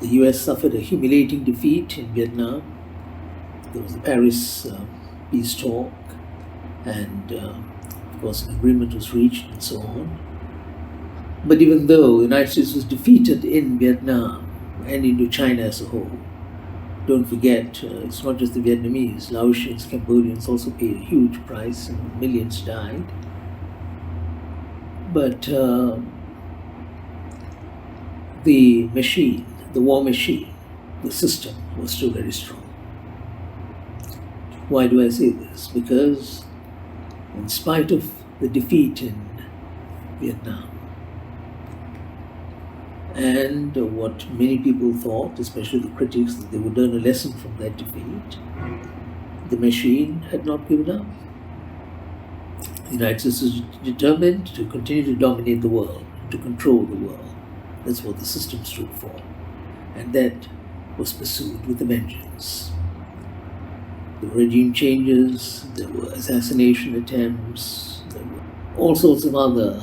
The US suffered a humiliating defeat in Vietnam. There was the Paris peace talk, and of course an agreement was reached and so on. But even though the United States was defeated in Vietnam and Indochina as a whole, don't forget, it's not just the Vietnamese, Laotians, Cambodians also paid a huge price and millions died. But the machine, the war machine, the system was still very strong. Why do I say this? Because in spite of the defeat in Vietnam. And what many people thought, especially the critics, that they would learn a lesson from that defeat, the machine had not given up. The United States was determined to continue to dominate the world, to control the world. That's what the system stood for. And that was pursued with a vengeance. There were regime changes, there were assassination attempts, there were all sorts of other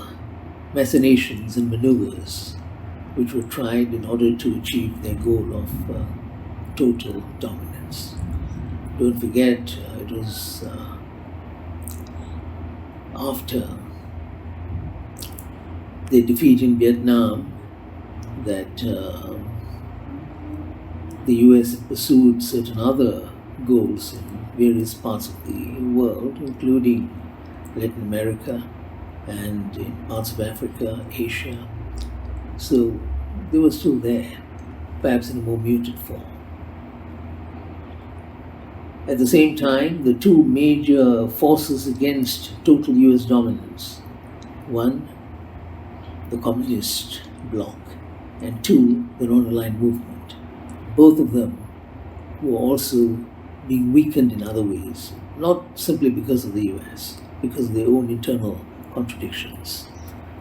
machinations and maneuvers which were tried in order to achieve their goal of total dominance. Don't forget, it was after their defeat in Vietnam that the US had pursued certain other goals in various parts of the world, including Latin America and in parts of Africa, Asia. So they were still there, perhaps in a more muted form. At the same time, the two major forces against total US dominance, one, the communist bloc, and two, the non-aligned movement, both of them were also being weakened in other ways, not simply because of the US, because of their own internal contradictions.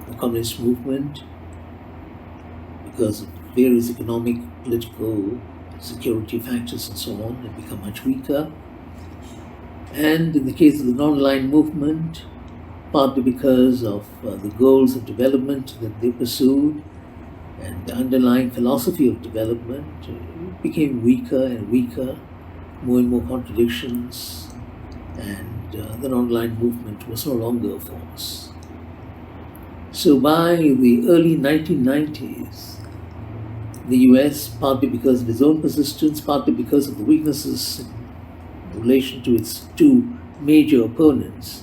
The communist movement, because of various economic, political, security factors and so on, had become much weaker. And in the case of the non-aligned movement, partly because of the goals of development that they pursued and the underlying philosophy of development, it became weaker and weaker, more and more contradictions, and the non-aligned movement was no longer a force. So by the early 1990s, the US, partly because of its own persistence, partly because of the weaknesses in relation to its two major opponents,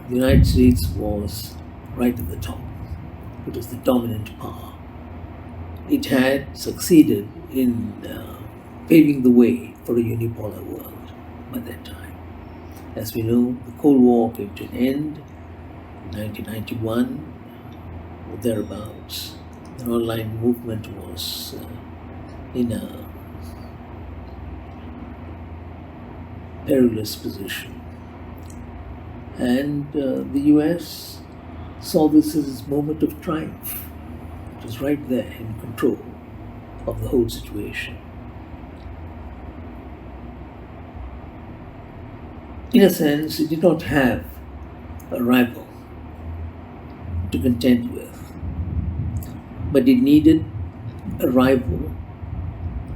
the United States was right at the top. It was the dominant power. It had succeeded in paving the way for a unipolar world by that time. As we know, the Cold War came to an end in 1991, or thereabouts. The non-aligned movement was in a perilous position. And the US saw this as its moment of triumph. It was right there in control of the whole situation. In a sense, it did not have a rival to contend with, but it needed a rival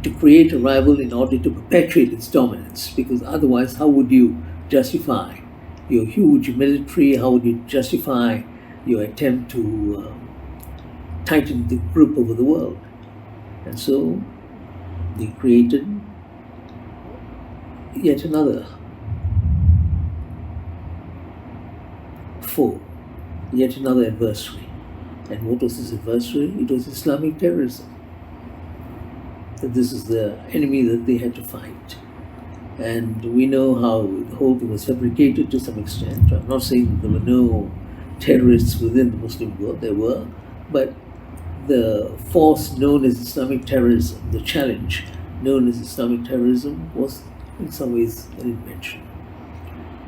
to create a rival in order to perpetuate its dominance, because otherwise how would you justify your huge military, how would you justify your attempt to tighten the grip over the world? And so they created yet another foe, yet another adversary. And what was this adversary? It was Islamic terrorism. That this is the enemy that they had to fight. And we know how the whole thing was fabricated to some extent. I'm not saying that there were no terrorists within the Muslim world, there were, but the force known as Islamic terrorism, the challenge known as Islamic terrorism, was in some ways an invention.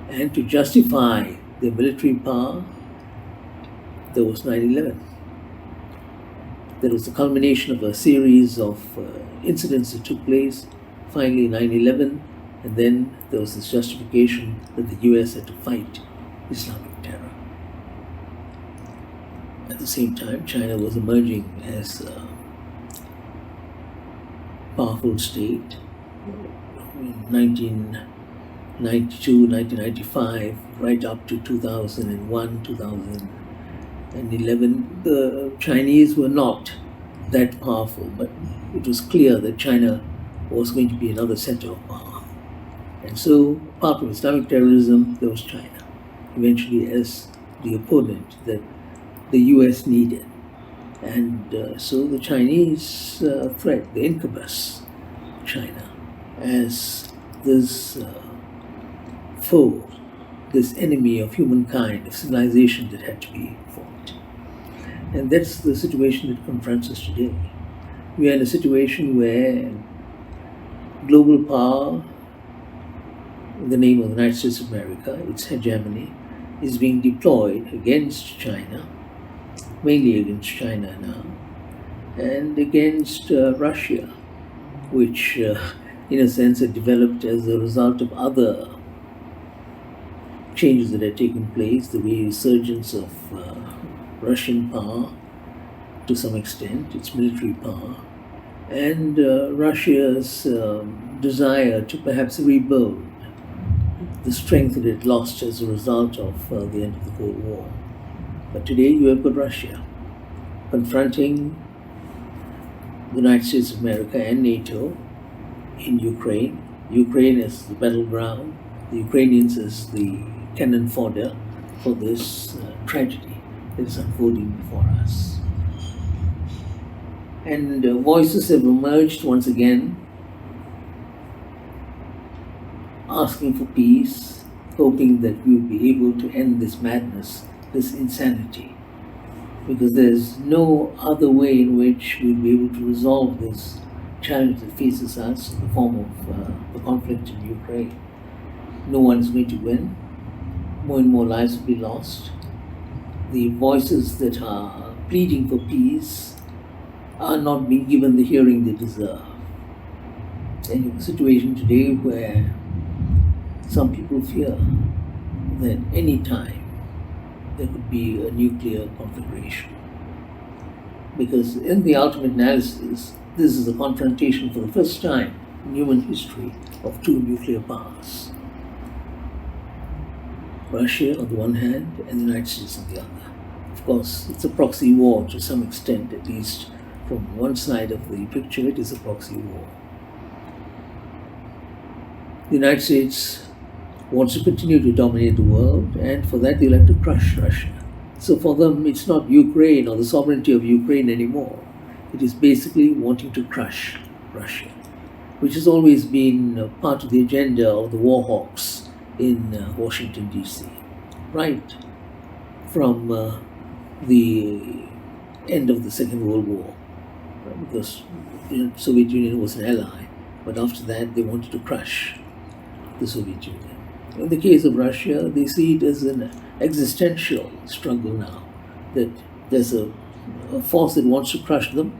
And to justify their military power, there was 9/11. There was the culmination of a series of incidents that took place, finally 9/11, and then there was this justification that the US had to fight Islamic terror. At the same time, China was emerging as a powerful state. In 1992, 1995, right up to 2001, 2011, the Chinese were not that powerful, but it was clear that China was going to be another center of power. And so, apart from Islamic terrorism, there was China, eventually as the opponent that the US needed. And so the Chinese threat, the incubus, China, as this foe, this enemy of humankind, of civilization that had to be fought. And that's the situation that confronts us today. We are in a situation where global power, in the name of the United States of America, its hegemony, is being deployed against China, mainly against China now, and against Russia, which in a sense had developed as a result of other changes that had taken place, the resurgence of Russian power to some extent, its military power, and Russia's desire to perhaps rebuild the strength that it lost as a result of the end of the Cold War. But today you have got Russia confronting the United States of America and NATO in Ukraine. Ukraine as the battleground, the Ukrainians as the cannon fodder for this tragedy that is unfolding before us. And voices have emerged once again, asking for peace, hoping that we will be able to end this madness, this insanity, because there's no other way in which we'll be able to resolve this challenge that faces us in the form of the conflict in Ukraine. No one is going to win. More and more lives will be lost. The voices that are pleading for peace are not being given the hearing they deserve. And in a situation today where some people fear that any time there could be a nuclear conflagration. Because in the ultimate analysis, this is a confrontation for the first time in human history of two nuclear powers. Russia on the one hand and the United States on the other. Of course, it's a proxy war to some extent, at least from one side of the picture, it is a proxy war. The United States wants to continue to dominate the world, and for that they like to crush Russia. So for them, it's not Ukraine or the sovereignty of Ukraine anymore. It is basically wanting to crush Russia, which has always been part of the agenda of the war hawks in Washington, D.C., right from the end of the Second World War, because the Soviet Union was an ally, but after that they wanted to crush the Soviet Union. In the case of Russia, they see it as an existential struggle now, that there's a force that wants to crush them,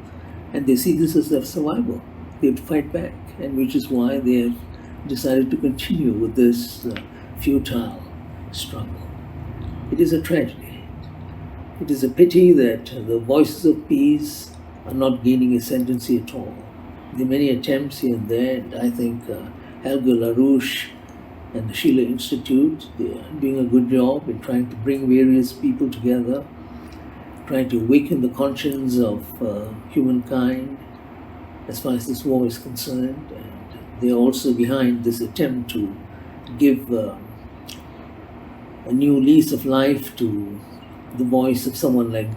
and they see this as their survival. They have to fight back, and which is why they have decided to continue with this futile struggle. It is a tragedy. It is a pity that the voices of peace are not gaining ascendancy at all. There are many attempts here and there, and I think Helga, LaRouche, and the Schiller Institute, they are doing a good job in trying to bring various people together, trying to awaken the conscience of humankind as far as this war is concerned. And they are also behind this attempt to give a new lease of life to the voice of someone like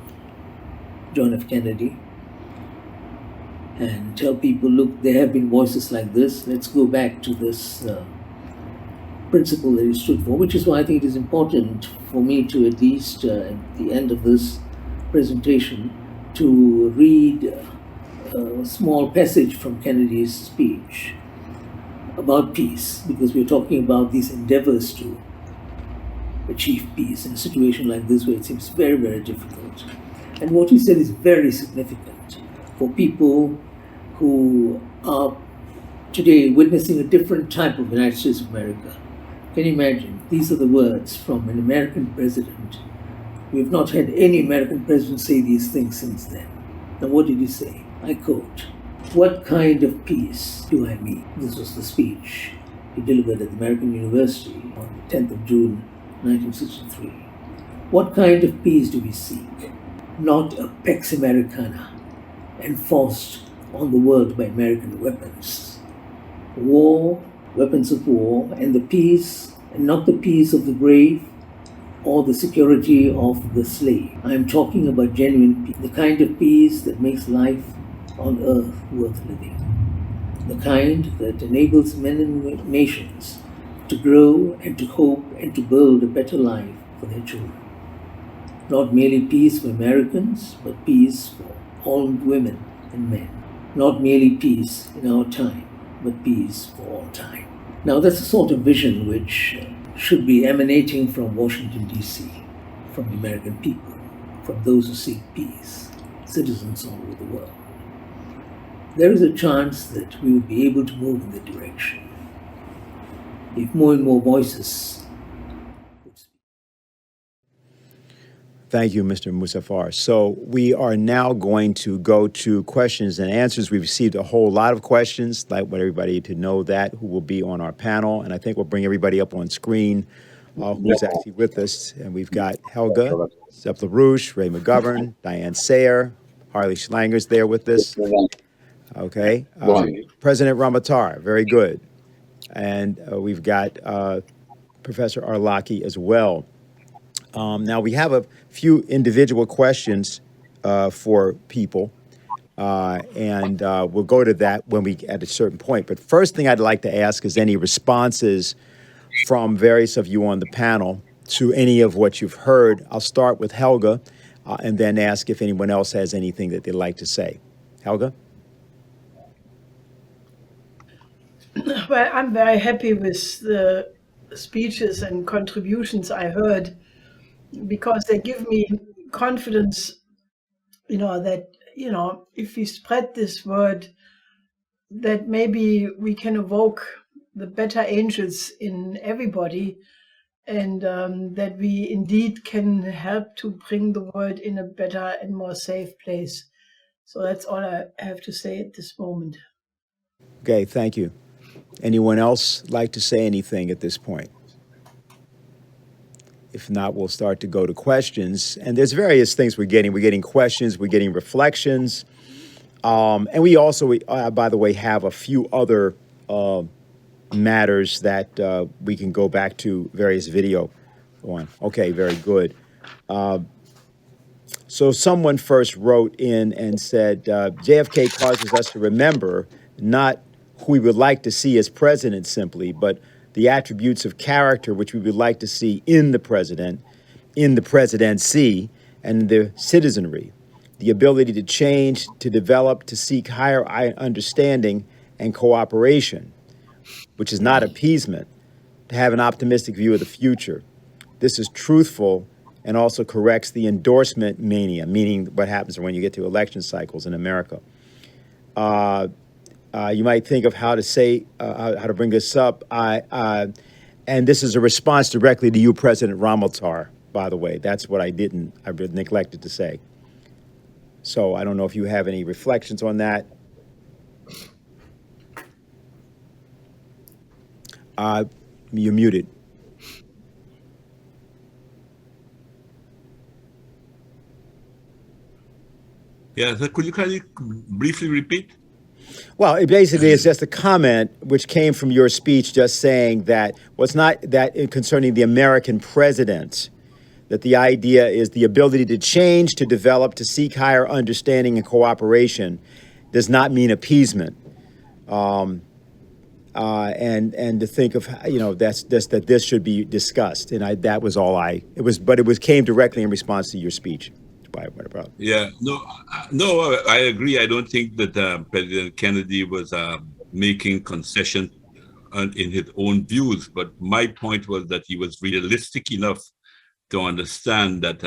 John F. Kennedy, and tell people, look, there have been voices like this, let's go back to this principle that he stood for, which is why I think it is important for me to, at least at the end of this presentation, to read a small passage from Kennedy's speech about peace, because we're talking about these endeavors to achieve peace in a situation like this where it seems very, very difficult. And what he said is very significant for people who are today witnessing a different type of United States of America. Can you imagine? These are the words from an American president. We've not had any American president say these things since then. Now what did he say? I quote, "What kind of peace do I mean?" This was the speech he delivered at the American University on the 10th of June, 1963. What kind of peace do we seek? Not a Pax Americana enforced on the world by American weapons. War, weapons of war, and the peace, and not the peace of the brave or the security of the slave. I am talking about genuine peace, the kind of peace that makes life on earth worth living, the kind that enables men and nations to grow and to hope and to build a better life for their children. Not merely peace for Americans, but peace for all women and men. Not merely peace in our time, but peace for all time. Now that's the sort of vision which should be emanating from Washington, D.C., from the American people, from those who seek peace, citizens all over the world. There is a chance that we will be able to move in that direction if more and more voices. Thank you, Mr. Muzaffar. So we are now going to go to questions and answers. We've received a whole lot of questions. I want everybody to know that who will be on our panel. And I think we'll bring everybody up on screen who's actually with us. And we've got Helga, Zepp-LaRouche, Ray McGovern, Diane, Sare, Harley Schlanger's there with us. Okay. President Ramotar, very good. And we've got Professor Arlacchi as well. Now, we have a few individual questions for people, and we'll go to that when we at a certain point. But first thing I'd like to ask is any responses from various of you on the panel to any of what you've heard. I'll start with Helga and then ask if anyone else has anything that they'd like to say. Helga? Well, I'm very happy with the speeches and contributions I heard, because they give me confidence, that, if we spread this word, that maybe we can evoke the better angels in everybody, and that we indeed can help to bring the world in a better and more safe place. So that's all I have to say at this moment. Okay, thank you. Anyone else like to say anything at this point? If not, we'll start to go to questions. And there's various things we're getting. We're getting questions, we're getting reflections. And we also, by the way, have a few other matters that we can go back to various video on. Okay, very good. So someone first wrote in and said, JFK causes us to remember not who we would like to see as president simply, but the attributes of character which we would like to see in the president, in the presidency, and the citizenry. The ability to change, to develop, to seek higher understanding and cooperation, which is not appeasement, to have an optimistic view of the future. This is truthful and also corrects the endorsement mania, meaning what happens when you get to election cycles in America. You might think of how to say, how to bring this up. And this is a response directly to you, President Ramotar, by the way. That's what I neglected to say. So I don't know if you have any reflections on that. You're muted. Yeah, so could you kindly briefly repeat? Well, it basically is just a comment which came from your speech just saying that what's not that concerning the American president, that the idea is the ability to change, to develop, to seek higher understanding and cooperation does not mean appeasement. And to think of, that's just that this should be discussed. And that was all but it came directly in response to your speech. Yeah, no, I agree. I don't think that President Kennedy was making concession in his own views, but my point was that he was realistic enough to understand that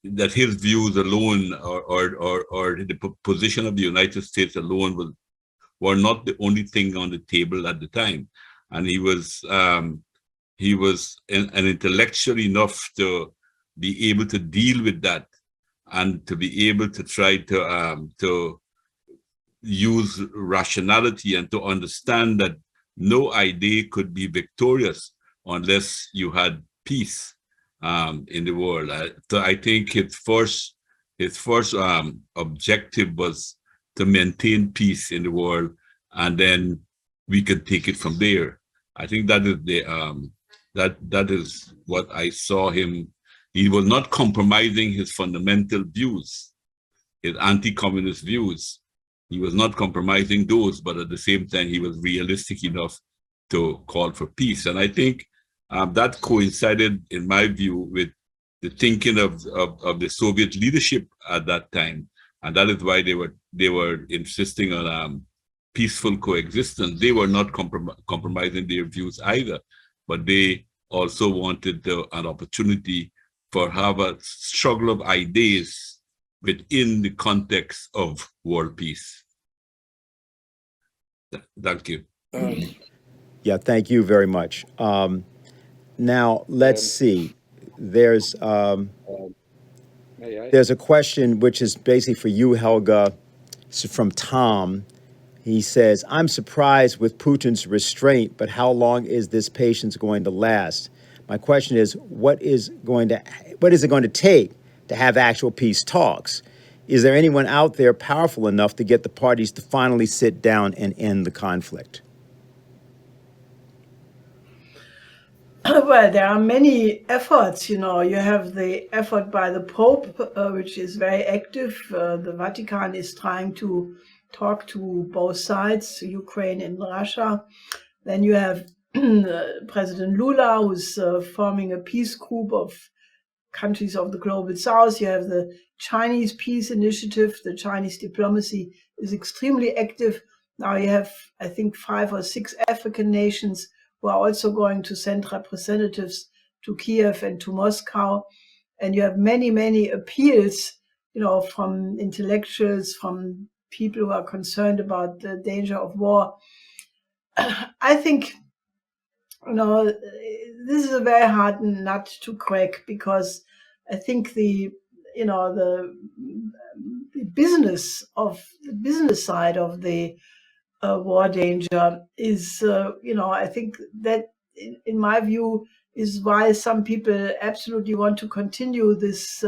that his views alone or the position of the United States alone were not the only thing on the table at the time, and he was an intellectual enough to be able to deal with that and to be able to try to use rationality and to understand that no idea could be victorious unless you had peace in the world. So I think his first objective was to maintain peace in the world, and then we could take it from there. I think that is that is what I saw him. He was not compromising his fundamental views, his anti-communist views. He was not compromising those, but at the same time, he was realistic enough to call for peace. And I think That coincided, in my view, with the thinking of the Soviet leadership at that time, and that is why they were insisting on peaceful coexistence. They were not compromising their views either, but they also wanted an opportunity for have a struggle of ideas within the context of world peace. Thank you. Yeah, thank you very much. Now, let's see. There's a question which is basically for you, Helga. It's from Tom. He says, I'm surprised with Putin's restraint, but how long is this patience going to last? My question is, what is it going to take to have actual peace talks? Is there anyone out there powerful enough to get the parties to finally sit down and end the conflict? Well, there are many efforts, you know. You have the effort by the Pope, which is very active. The Vatican is trying to talk to both sides, Ukraine and Russia. Then you have President Lula, who's forming a peace group of countries of the global south. You have the Chinese peace initiative. The Chinese diplomacy is extremely active. Now you have, I think, 5 or 6 African nations who are also going to send representatives to Kiev and to Moscow. And you have many, many appeals, you know, from intellectuals, from people who are concerned about the danger of war. I think, you know, this is a very hard nut to crack, because I think the business side of the war danger is, I think that in my view is why some people absolutely want to continue this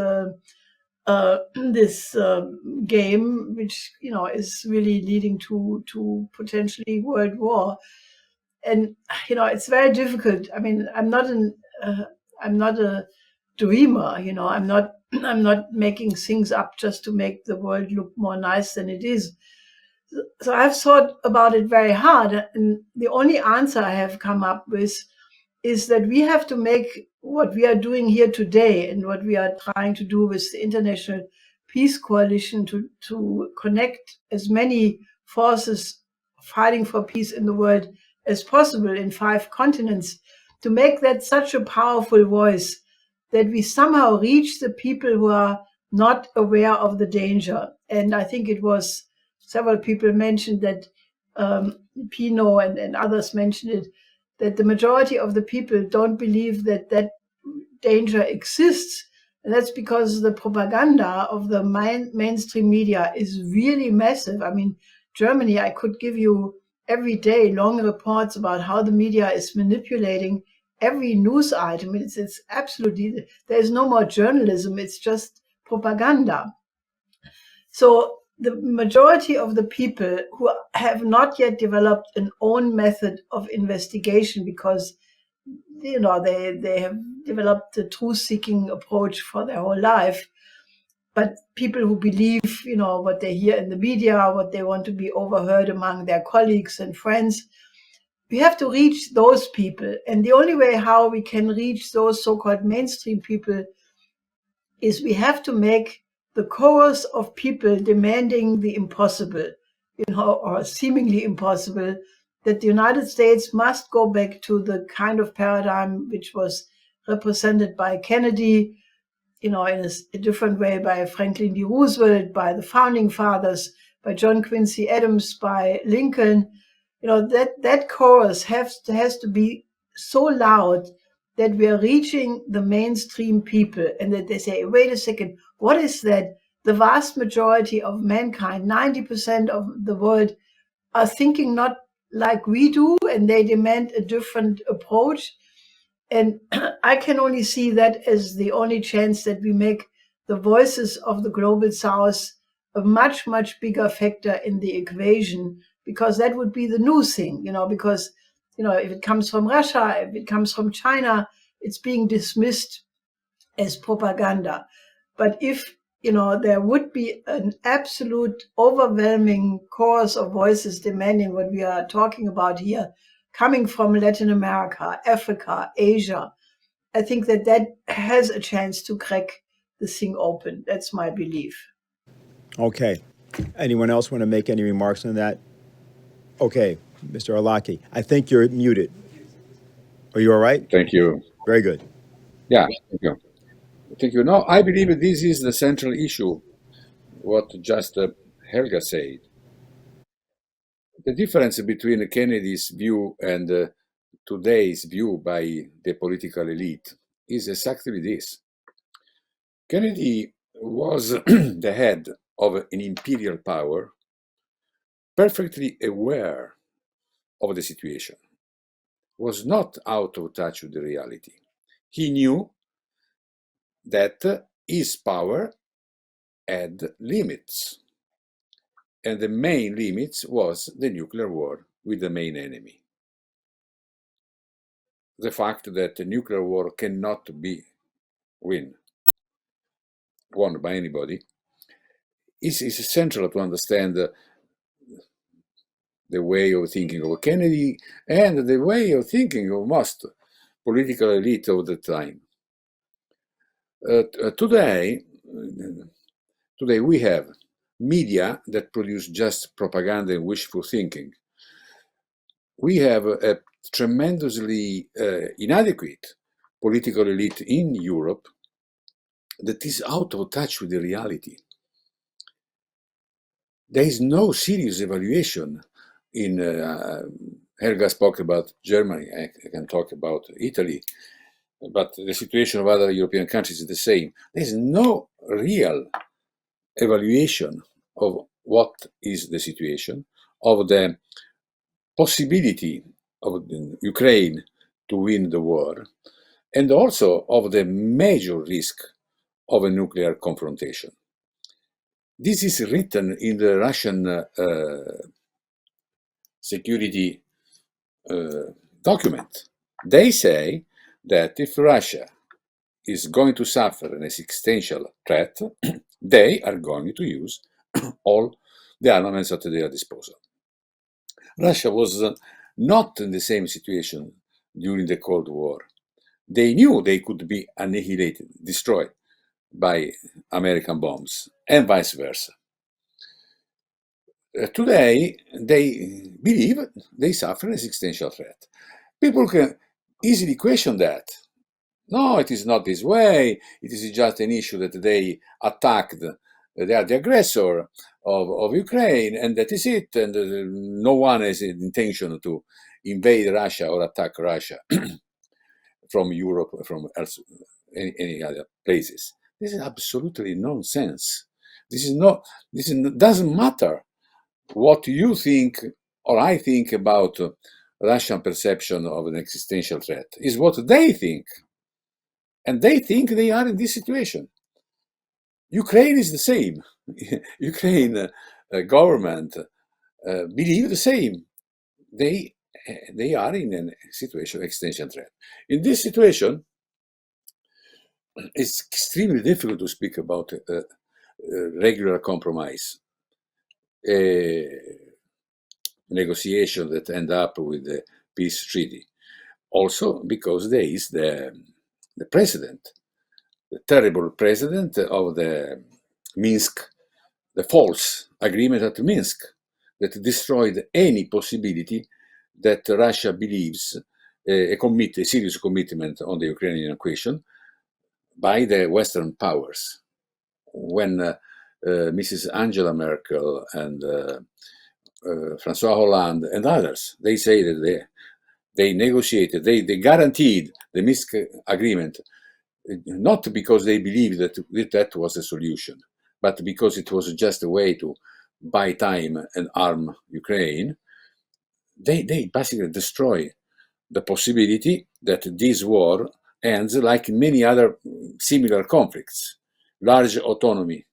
game, which is really leading to potentially world war. And it's very difficult. I mean, I'm not a dreamer. I'm not making things up just to make the world look more nice than it is. So I've thought about it very hard, and the only answer I have come up with is that we have to make what we are doing here today and what we are trying to do with the International Peace Coalition to connect as many forces fighting for peace in the world as possible in 5 continents, to make that such a powerful voice that we somehow reach the people who are not aware of the danger. And I think it was several people mentioned that, Pino and others mentioned it, that the majority of the people don't believe that that danger exists. And that's because the propaganda of the mainstream media is really massive. I mean, Germany, I could give you every day long reports about how the media is manipulating every news item. It's absolutely, there is no more journalism, it's just propaganda. So the majority of the people who have not yet developed an own method of investigation, because they have developed a truth-seeking approach for their whole life, but people who believe what they hear in the media, what they want to be overheard among their colleagues and friends, we have to reach those people. And the only way how we can reach those so-called mainstream people is we have to make the chorus of people demanding the impossible, or seemingly impossible, that the United States must go back to the kind of paradigm which was represented by Kennedy, in a different way by Franklin D. Roosevelt, by the founding fathers, by John Quincy Adams, by Lincoln. That chorus has to be so loud that we are reaching the mainstream people, and that they say, wait a second, what is that? The vast majority of mankind, 90% of the world, are thinking not like we do, and they demand a different approach. And I can only see that as the only chance that we make the voices of the global south a much, much bigger factor in the equation, because that would be the new thing, because, if it comes from Russia, if it comes from China, it's being dismissed as propaganda. But if, there would be an absolute overwhelming chorus of voices demanding what we are talking about here, coming from Latin America, Africa, Asia, I think that has a chance to crack the thing open. That's my belief. Okay. Anyone else want to make any remarks on that? Okay, Mr. Arlacchi, I think you're muted. Are you all right? Thank you. Very good. Yeah, thank you. Thank you. No, I believe this is the central issue, what just Helga said. The difference between Kennedy's view and today's view by the political elite is exactly this. Kennedy was the head of an imperial power, perfectly aware of the situation, was not out of touch with the reality. He knew that his power had limits, and the main limits was the nuclear war with the main enemy. The fact that the nuclear war cannot be won by anybody is essential to understand the way of thinking of Kennedy and the way of thinking of most political elite of the time. Today we have media that produce just propaganda and wishful thinking. We have a tremendously inadequate political elite in Europe that is out of touch with the reality. There is no serious evaluation in Helga spoke about Germany, I can talk about Italy, but the situation of other European countries is the same. There is no real evaluation of what is the situation, of the possibility of Ukraine to win the war, and also of the major risk of a nuclear confrontation. This is written in the Russian security document. They say that if Russia is going to suffer an existential threat, they are going to use all the armaments at their disposal. Russia was not in the same situation during the Cold War. They knew they could be annihilated, destroyed by American bombs, and vice versa. Today, they believe they suffer an existential threat. People can easily question that. No, it is not this way. It is just an issue that they attacked. They are the aggressor of Ukraine, and that is it. And no one has an intention to invade Russia or attack Russia from Europe, from any other places. This is absolutely nonsense. This doesn't matter what you think or I think about Russian perception of an existential threat. Is what they think. And they think they are in this situation. Ukraine is the same. Ukraine government believe the same. They are in a situation of existential threat. In this situation, it's extremely difficult to speak about regular compromise, a negotiation that end up with the peace treaty. Also because there is the president, the terrible president of the Minsk, the false agreement at Minsk that destroyed any possibility that Russia believes a serious commitment on the Ukrainian question by the Western powers. When Mrs. Angela Merkel and François Hollande and others, they say that they negotiated, they guaranteed the Minsk agreement, not because they believed that was a solution, but because it was just a way to buy time and arm Ukraine. They basically destroy the possibility that this war ends like many other similar conflicts. Large autonomy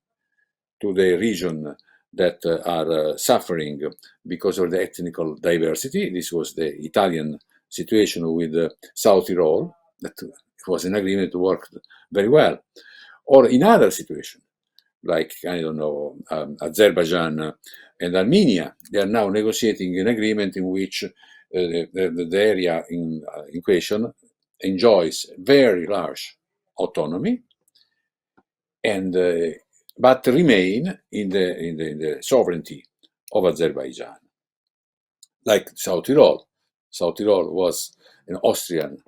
to the region that are suffering because of the ethnical diversity. This was the Italian situation with South Tyrol, that was an agreement that worked very well. Or in other situations, like, I don't know, Azerbaijan and Armenia, they are now negotiating an agreement in which the area in question enjoys very large autonomy, and but remain in the sovereignty of Azerbaijan. Like South Tyrol. South Tyrol was an Austrian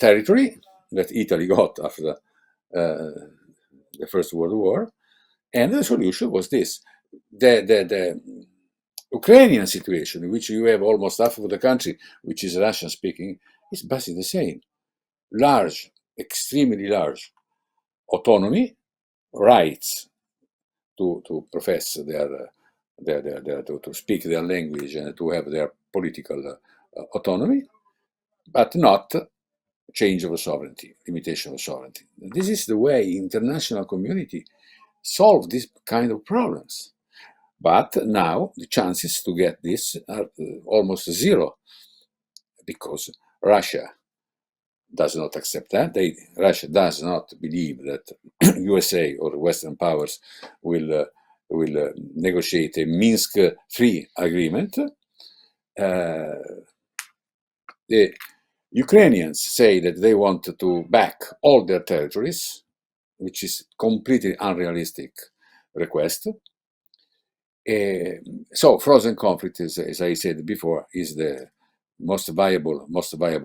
territory that Italy got after the First World War, and the solution was this. The Ukrainian situation, in which you have almost half of the country, which is Russian speaking, is basically the same. Large, extremely large autonomy, rights to profess to speak their language and to have their political autonomy, but not change of sovereignty, limitation of sovereignty. This is the way international community solve these kind of problems. But now the chances to get this are almost zero, because Russia does not accept that. Russia does not believe that USA or Western powers will negotiate a Minsk III agreement. The Ukrainians say that they want to back all their territories, which is completely unrealistic request. So frozen conflict is, as I said before, is the most viable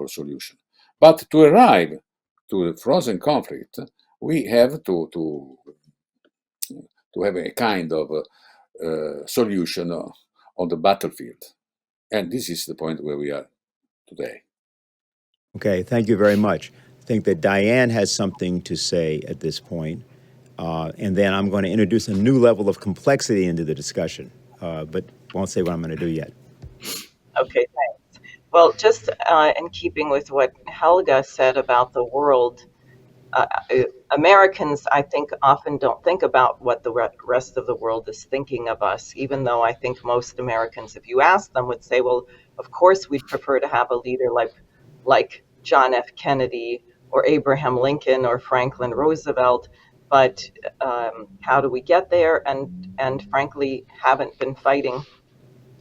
solution. But to arrive to the frozen conflict, we have to have a kind of solution on the battlefield, and this is the point where we are today. Okay, thank you very much. I think that Diane has something to say at this point, and then I'm going to introduce a new level of complexity into the discussion, but won't say what I'm going to do yet. Okay, thanks. Well, just in keeping with what Helga said about the world, Americans, I think, often don't think about what the rest of the world is thinking of us, even though I think most Americans, if you ask them, would say, well, of course we'd prefer to have a leader like John F. Kennedy or Abraham Lincoln or Franklin Roosevelt, but how do we get there? And frankly, haven't been fighting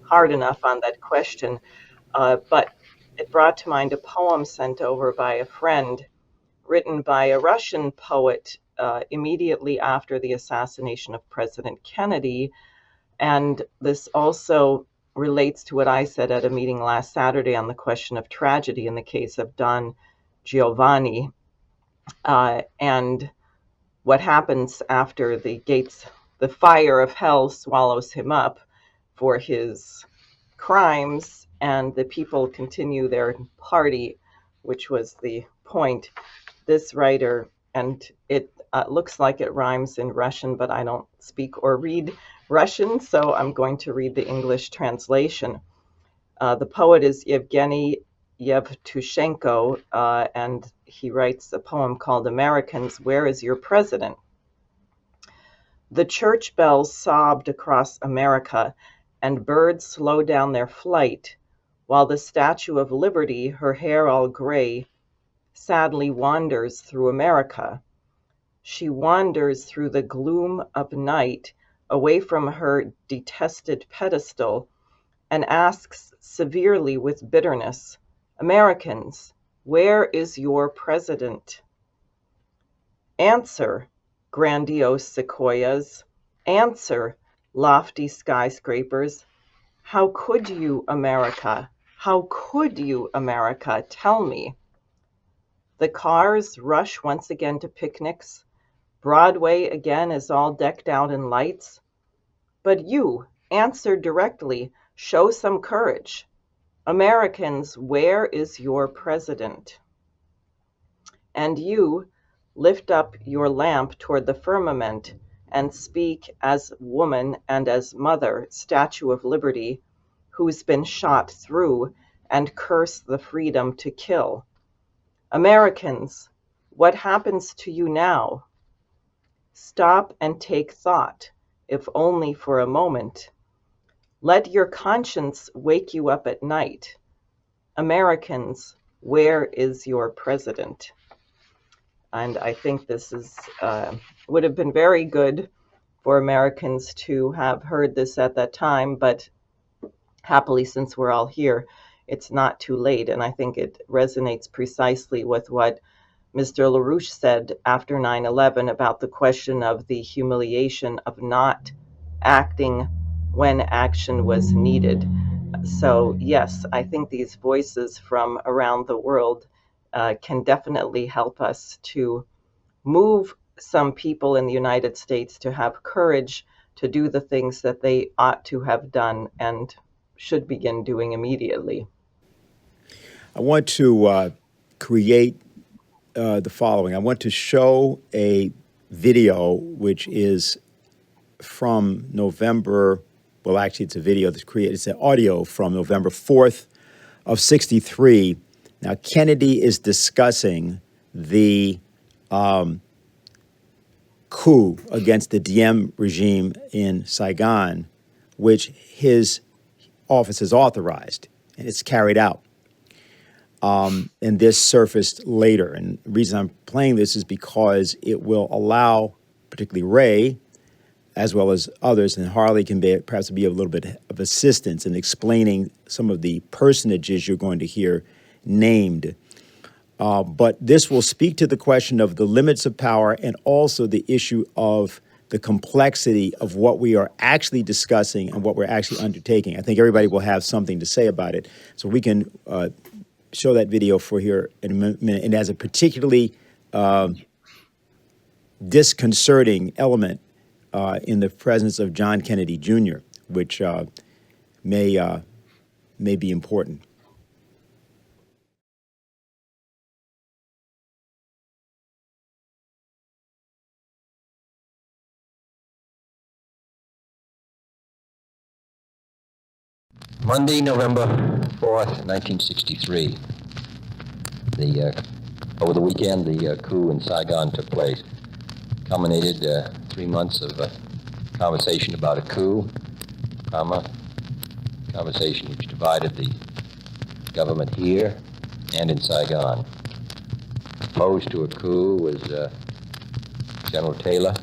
hard enough on that question. But it brought to mind a poem sent over by a friend, written by a Russian poet immediately after the assassination of President Kennedy. And this also relates to what I said at a meeting last Saturday on the question of tragedy in the case of Don Giovanni, and what happens after the fire of hell swallows him up for his crimes, and the people continue their party, which was the point. This writer, and it looks like it rhymes in Russian, but I don't speak or read Russian, so I'm going to read the English translation. The poet is Yevgeny Yevtushenko, and he writes a poem called Americans, Where is Your President? The church bells sobbed across America, and birds slowed down their flight, while the Statue of Liberty, her hair all gray, sadly wanders through America. She wanders through the gloom of night, away from her detested pedestal, and asks severely with bitterness, Americans, where is your president? Answer, grandiose sequoias. Answer, lofty skyscrapers. How could you, America? How could you, America? Tell me. The cars rush once again to picnics. Broadway again is all decked out in lights. But you, answer directly. Show some courage. Americans, where is your president? And you, lift up your lamp toward the firmament and speak as woman and as mother, Statue of Liberty, who's been shot through, and curse the freedom to kill. Americans, what happens to you now? Stop and take thought, if only for a moment. Let your conscience wake you up at night. Americans, where is your president? And I think this is would have been very good for Americans to have heard this at that time, but happily, since we're all here, it's not too late. And I think it resonates precisely with what Mr. LaRouche said after 9/11 about the question of the humiliation of not acting when action was needed. So yes, I think these voices from around the world can definitely help us to move some people in the United States to have courage to do the things that they ought to have done and should begin doing immediately. I want to create the following. I want to show a video which is from November. Well, actually, it's a video that's created. It's an audio from November 4th of 63. Now, Kennedy is discussing the coup against the Diem regime in Saigon, which his office has authorized, and it's carried out. And this surfaced later. And the reason I'm playing this is because it will allow, particularly Ray, as well as others, and Harley can perhaps be a little bit of assistance in explaining some of the personages you're going to hear named. But this will speak to the question of the limits of power and also the issue of the complexity of what we are actually discussing and what we're actually undertaking. I think everybody will have something to say about it. So we can show that video for here in a minute. And as a particularly disconcerting element in the presence of John Kennedy Jr., which may be important. Monday, November 4th, 1963. Over the weekend, the coup in Saigon took place. Culminated 3 months of conversation about a coup, conversation which divided the government here and in Saigon. Opposed to a coup was General Taylor,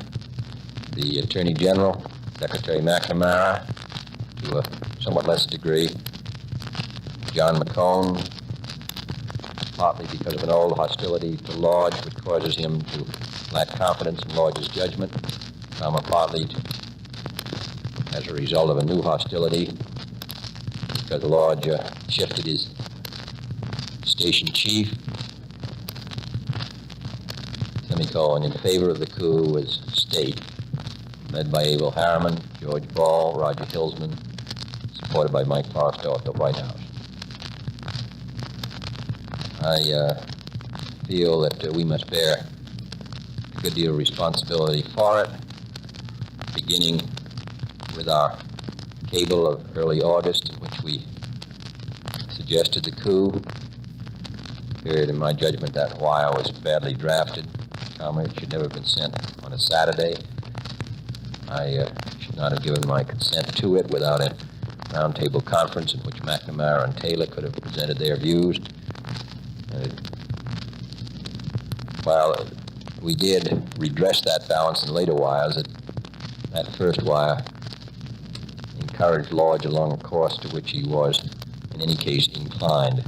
the Attorney General, Secretary McNamara, to a somewhat less degree, John McCone, partly because of an old hostility to Lodge, which causes him to lack confidence in Lodge's judgment, partly as a result of a new hostility, because Lodge shifted his station chief, in favor of the coup was State, led by Abel Harriman, George Ball, Roger Hillsman, supported by Mike Forstow at the White House. I feel that we must bear a good deal of responsibility for it, beginning with our cable of early August, in which we suggested the coup. Period, in my judgment, that wire was badly drafted. It should never have been sent on a Saturday. I should not have given my consent to it without a roundtable conference in which McNamara and Taylor could have presented their views. While we did redress that balance in later wires, that first wire encouraged Lodge along a course to which he was, in any case, inclined.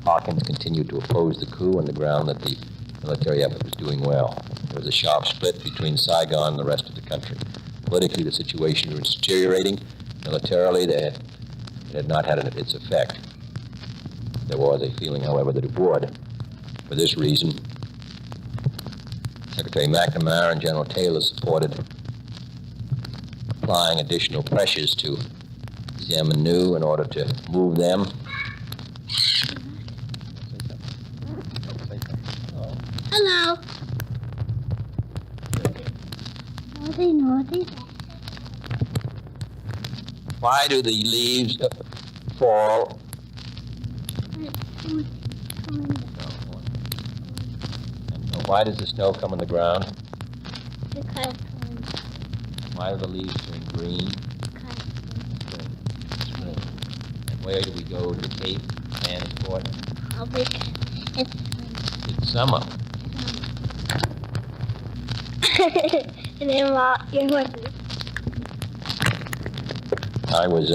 Hawkins continued to oppose the coup on the ground that the military effort was doing well. There was a sharp split between Saigon and the rest of the country. Politically, the situation was deteriorating. Militarily, it had not had its effect. There was a feeling, however, that it would. For this reason, Secretary McNamara and General Taylor supported applying additional pressures to Ziem and New in order to move them. Hello. Naughty, naughty. Why do the leaves fall? And why does the snow come on the ground? Because Why do the leaves turn green? Spring. And where do we go to the Cape, Mansport? It's summer. And then you're going I was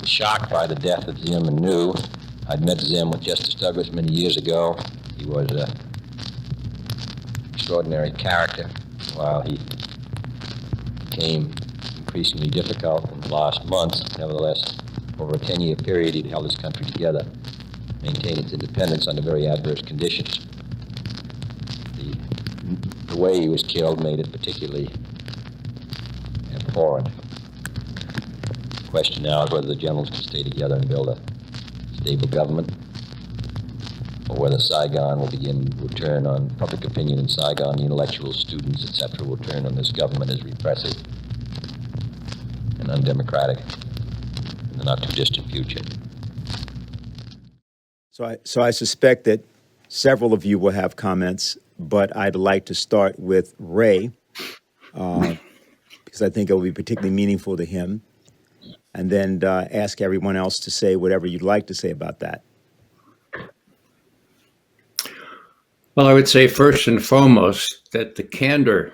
shocked by the death of Zim and knew. I'd met Zim with Justice Douglas many years ago. He was an extraordinary character, while he became increasingly difficult in the last months. Nevertheless, over a 10-year period, he'd held his country together, maintained its independence under very adverse conditions. The way he was killed made it particularly abhorrent. The question now is whether the generals can stay together and build a stable government, or whether Saigon will turn on public opinion in Saigon, the intellectuals, students, etc., will turn on this government as repressive and undemocratic in the not-too-distant future. So I suspect that several of you will have comments, but I'd like to start with Ray, because I think it will be particularly meaningful to him, and then ask everyone else to say whatever you'd like to say about that. Well, I would say first and foremost that the candor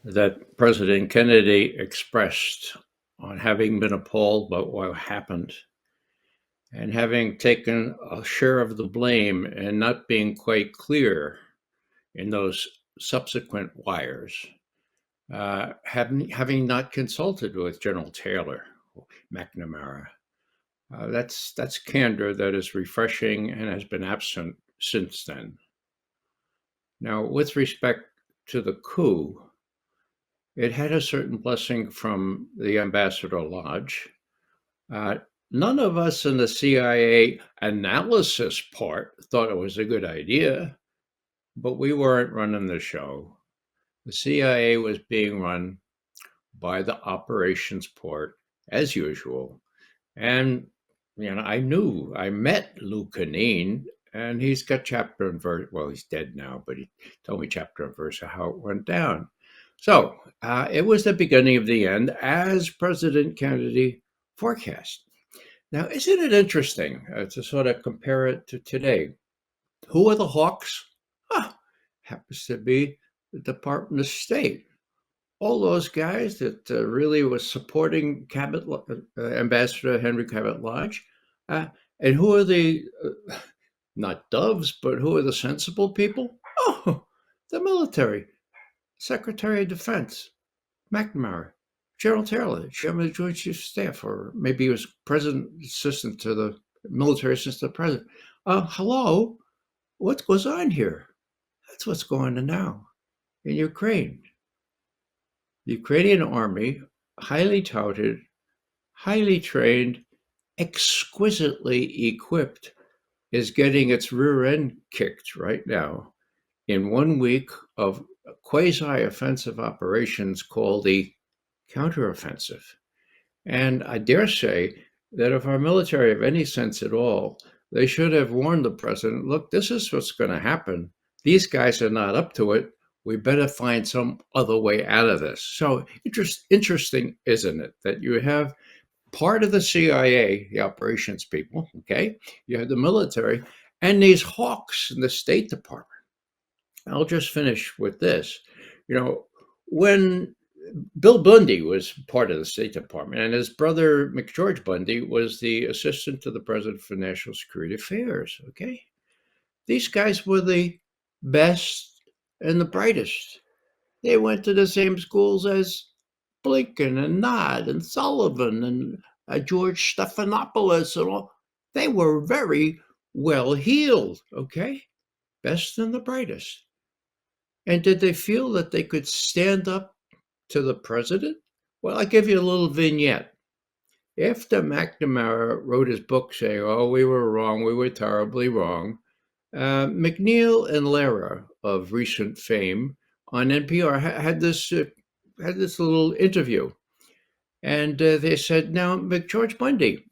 that President Kennedy expressed on having been appalled by what happened and having taken a share of the blame and not being quite clear in those subsequent wires, having not consulted with General Taylor, McNamara. That's candor that is refreshing and has been absent since then. Now, with respect to the coup, it had a certain blessing from the Ambassador Lodge. None of us in the CIA analysis part thought it was a good idea, but we weren't running the show. The CIA was being run by the operations part, as usual. And, I met Lou Canine, and he's got chapter and verse. Well, he's dead now, but he told me chapter and verse of how it went down. So it was the beginning of the end, as President Kennedy forecast. Now, isn't it interesting to sort of compare it to today? Who are the hawks? Happens to be the Department of State. All those guys that really was supporting Ambassador Henry Cabot Lodge. And who are the, not doves, but who are the sensible people? Oh, the military. Secretary of Defense, McNamara, General Taylor, Chairman of the Joint Chiefs of Staff, or maybe he was President Assistant to the Military Assistant to the President. Hello, what goes on here? That's what's going on now in Ukraine. The Ukrainian army, highly touted, highly trained, exquisitely equipped, is getting its rear end kicked right now in 1 week of quasi-offensive operations called the counteroffensive. And I dare say that if our military have any sense at all, they should have warned the president, look, this is what's going to happen. These guys are not up to it. We better find some other way out of this. So interesting, isn't it, that you have part of the CIA, the operations people, okay? You have the military, and these hawks in the State Department. I'll just finish with this. When Bill Bundy was part of the State Department, and his brother McGeorge Bundy was the assistant to the president for national security affairs, okay? These guys were the best and the brightest. They went to the same schools as Blinken and Nod and Sullivan and George Stephanopoulos and all. They were very well heeled, okay? Best and the brightest. And did they feel that they could stand up to the president? Well, I'll give you a little vignette. After McNamara wrote his book saying, oh, we were wrong, we were terribly wrong, McNeil and Lehrer of recent fame on NPR had this little interview. And they said, now, McGeorge Bundy,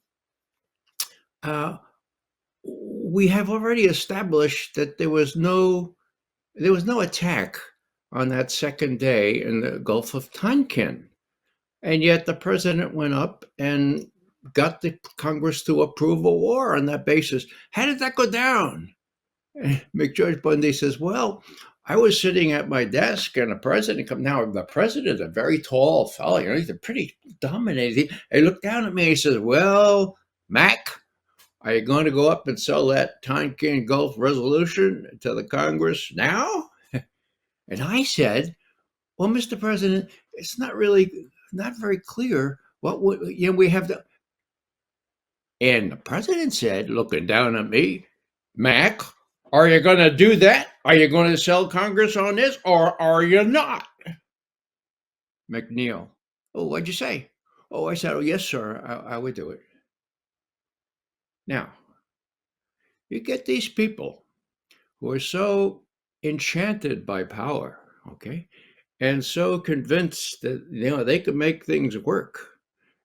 we have already established that there was no attack on that second day in the Gulf of Tonkin. And yet the president went up and got the Congress to approve a war on that basis. How did that go down? And McGeorge Bundy says, well, I was sitting at my desk and the president come. Now the president, a very tall fellow, he's a pretty dominating. He looked down at me. He says, "Well, Mac, are you going to go up and sell that Tonkin Gulf resolution to the Congress now?" And I said, "Well, Mr. President, it's not very clear what we have to." And the president said, looking down at me, "Mac, are you going to do that? Are you going to sell Congress on this, or are you not?" McNeil, "Oh, what'd you say?" "Oh, I said, oh, yes, sir, I would do it." Now, you get these people who are so enchanted by power, okay, and so convinced that they can make things work.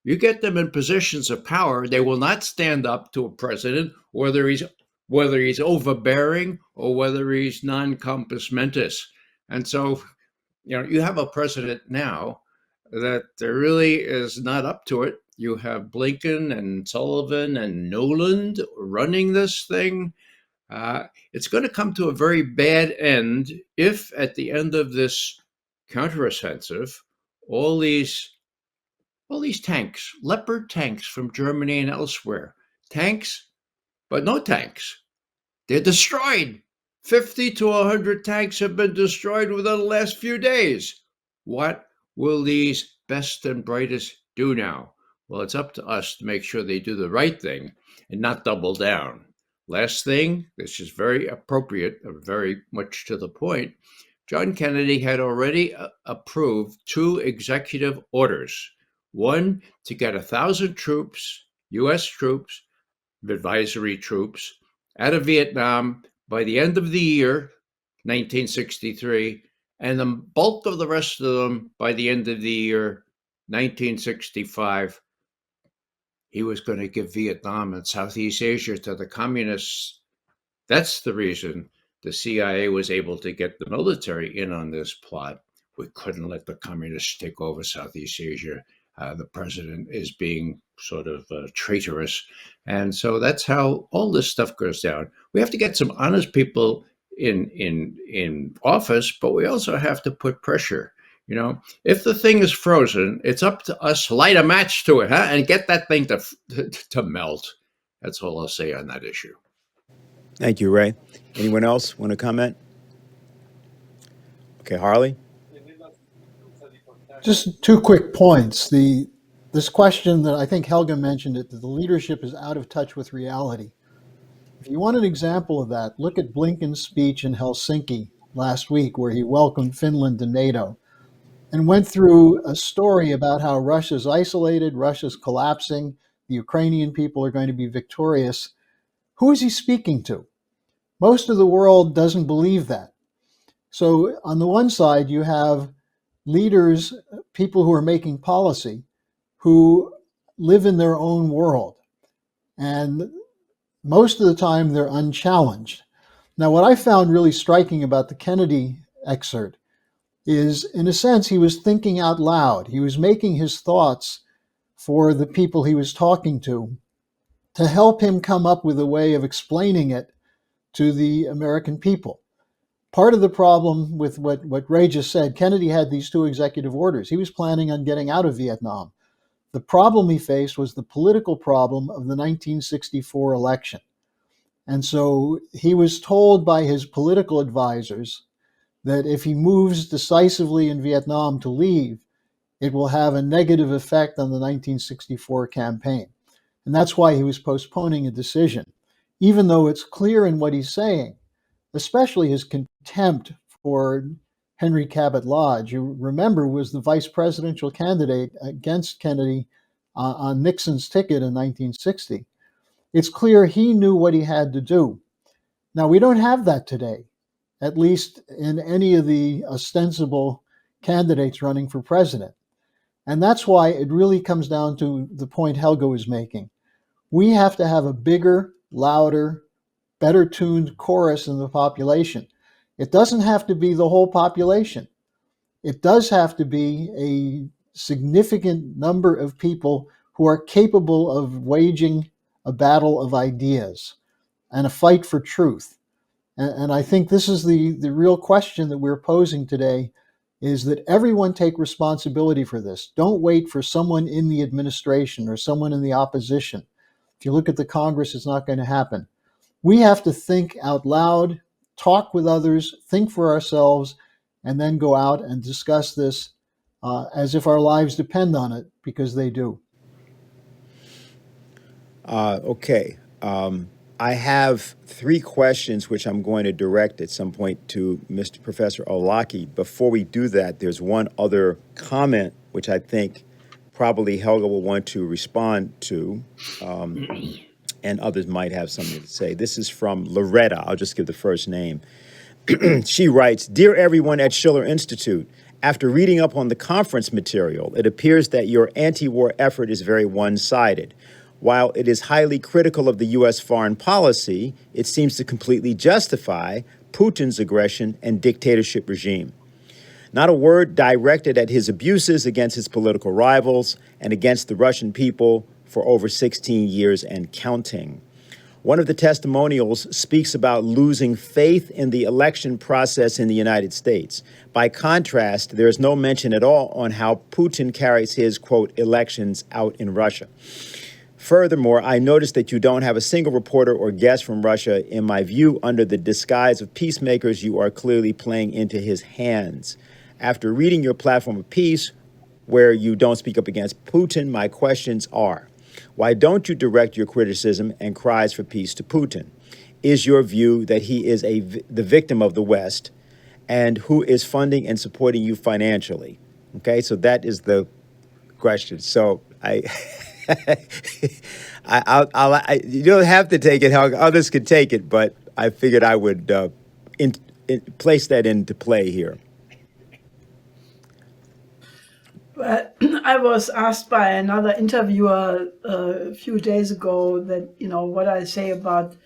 You get them in positions of power, they will not stand up to a president, whether he's overbearing or whether he's non compos mentis. And so, you have a president now that really is not up to it. You have Blinken and Sullivan and Noland running this thing. It's going to come to a very bad end if at the end of this counteroffensive, all these tanks, Leopard tanks from Germany and elsewhere, tanks, but no tanks. They're destroyed. 50 to 100 tanks have been destroyed within the last few days. What will these best and brightest do now? Well, it's up to us to make sure they do the right thing and not double down. Last thing, this is very appropriate, very much to the point. John Kennedy had already approved 2 executive orders. One, to get 1,000 troops, U.S. troops, advisory troops, out of Vietnam by the end of the year, 1963, and the bulk of the rest of them by the end of the year, 1965. He was going to give Vietnam and Southeast Asia to the communists. That's the reason the CIA was able to get the military in on this plot. We couldn't let the communists take over Southeast Asia. The president is being sort of traitorous. And so that's how all this stuff goes down. We have to get some honest people in office, but we also have to put pressure. If the thing is frozen, it's up to us to light a match to it, and get that thing to melt. That's all I'll say on that issue. Thank you, Ray. Anyone else want to comment? Okay, Harley? Just 2 quick points. This question that I think Helga mentioned it, that the leadership is out of touch with reality. If you want an example of that, look at Blinken's speech in Helsinki last week, where he welcomed Finland to NATO and went through a story about how Russia's isolated, Russia's collapsing, the Ukrainian people are going to be victorious. Who is he speaking to? Most of the world doesn't believe that. So on the one side, you have leaders, people who are making policy, who live in their own world. And most of the time, they're unchallenged. Now, what I found really striking about the Kennedy excerpt is, in a sense, he was thinking out loud. He was making his thoughts for the people he was talking to help him come up with a way of explaining it to the American people. Part of the problem with what Ray just said, Kennedy had these 2 executive orders. He was planning on getting out of Vietnam. The problem he faced was the political problem of the 1964 election. And so he was told by his political advisors that if he moves decisively in Vietnam to leave, it will have a negative effect on the 1964 campaign. And that's why he was postponing a decision, even though it's clear in what he's saying, especially his contempt for Henry Cabot Lodge, who, remember, was the vice presidential candidate against Kennedy on Nixon's ticket in 1960. It's clear he knew what he had to do. Now, we don't have that today, at least in any of the ostensible candidates running for president. And that's why it really comes down to the point Helga was making. We have to have a bigger, louder, better tuned chorus in the population. It doesn't have to be the whole population. It does have to be a significant number of people who are capable of waging a battle of ideas and a fight for truth. And I think this is the real question that we're posing today, is that everyone take responsibility for this. Don't wait for someone in the administration or someone in the opposition. If you look at the Congress, it's not going to happen. We have to think out loud, talk with others, think for ourselves, and then go out and discuss this as if our lives depend on it, because they do. Okay. I have 3 questions which I'm going to direct at some point to Mr. Professor Arlacchi. Before we do that, there's one other comment which I think probably Helga will want to respond to, and others might have something to say. This is from Loretta. I'll just give the first name. She writes, "Dear everyone at Schiller Institute, after reading up on the conference material, it appears that your anti-war effort is very one-sided. While it is highly critical of the U.S. foreign policy, it seems to completely justify Putin's aggression and dictatorship regime. Not a word directed at his abuses against his political rivals and against the Russian people for over 16 years and counting. One of the testimonials speaks about losing faith in the election process in the United States. By contrast, there is no mention at all on how Putin carries his, quote, elections out in Russia. Furthermore, I noticed that you don't have a single reporter or guest from Russia. In my view, under the disguise of peacemakers, you are clearly playing into his hands. After reading your platform of peace, where you don't speak up against Putin, my questions are, why don't you direct your criticism and cries for peace to Putin? Is your view that he is the victim of the West, and who is funding and supporting you financially? Okay, so that is the question. So you don't have to take it, Helga. Others could take it, but I figured I would place that into play here. Well, I was asked by another interviewer a few days ago that, what I say about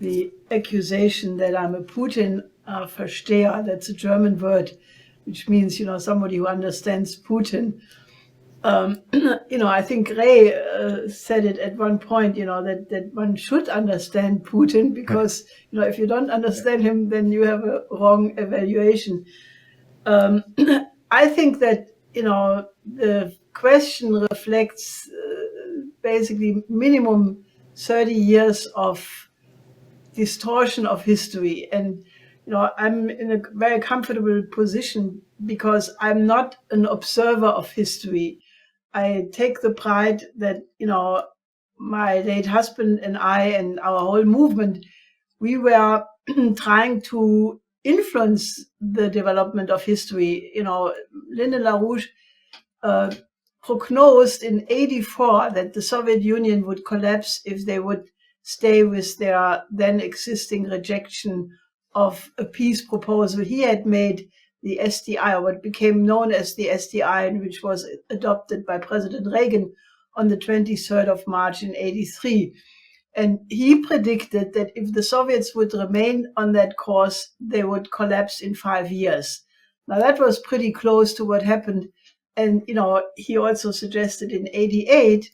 the accusation that I'm a Putin Versteher. That's a German word, which means, somebody who understands Putin. I think Ray said it at one point, that one should understand Putin, because, if you don't understand him, then you have a wrong evaluation. I think that, the question reflects basically minimum 30 years of distortion of history. And, I'm in a very comfortable position because I'm not an observer of history. I take the pride that, my late husband and I and our whole movement, we were trying to influence the development of history. Lyndon LaRouche prognosed in 1984 that the Soviet Union would collapse if they would stay with their then existing rejection of a peace proposal. He had made the SDI, or what became known as the SDI, which was adopted by President Reagan on the 23rd of March in 1983. And he predicted that if the Soviets would remain on that course, they would collapse in 5 years. Now, that was pretty close to what happened. And, he also suggested in 1988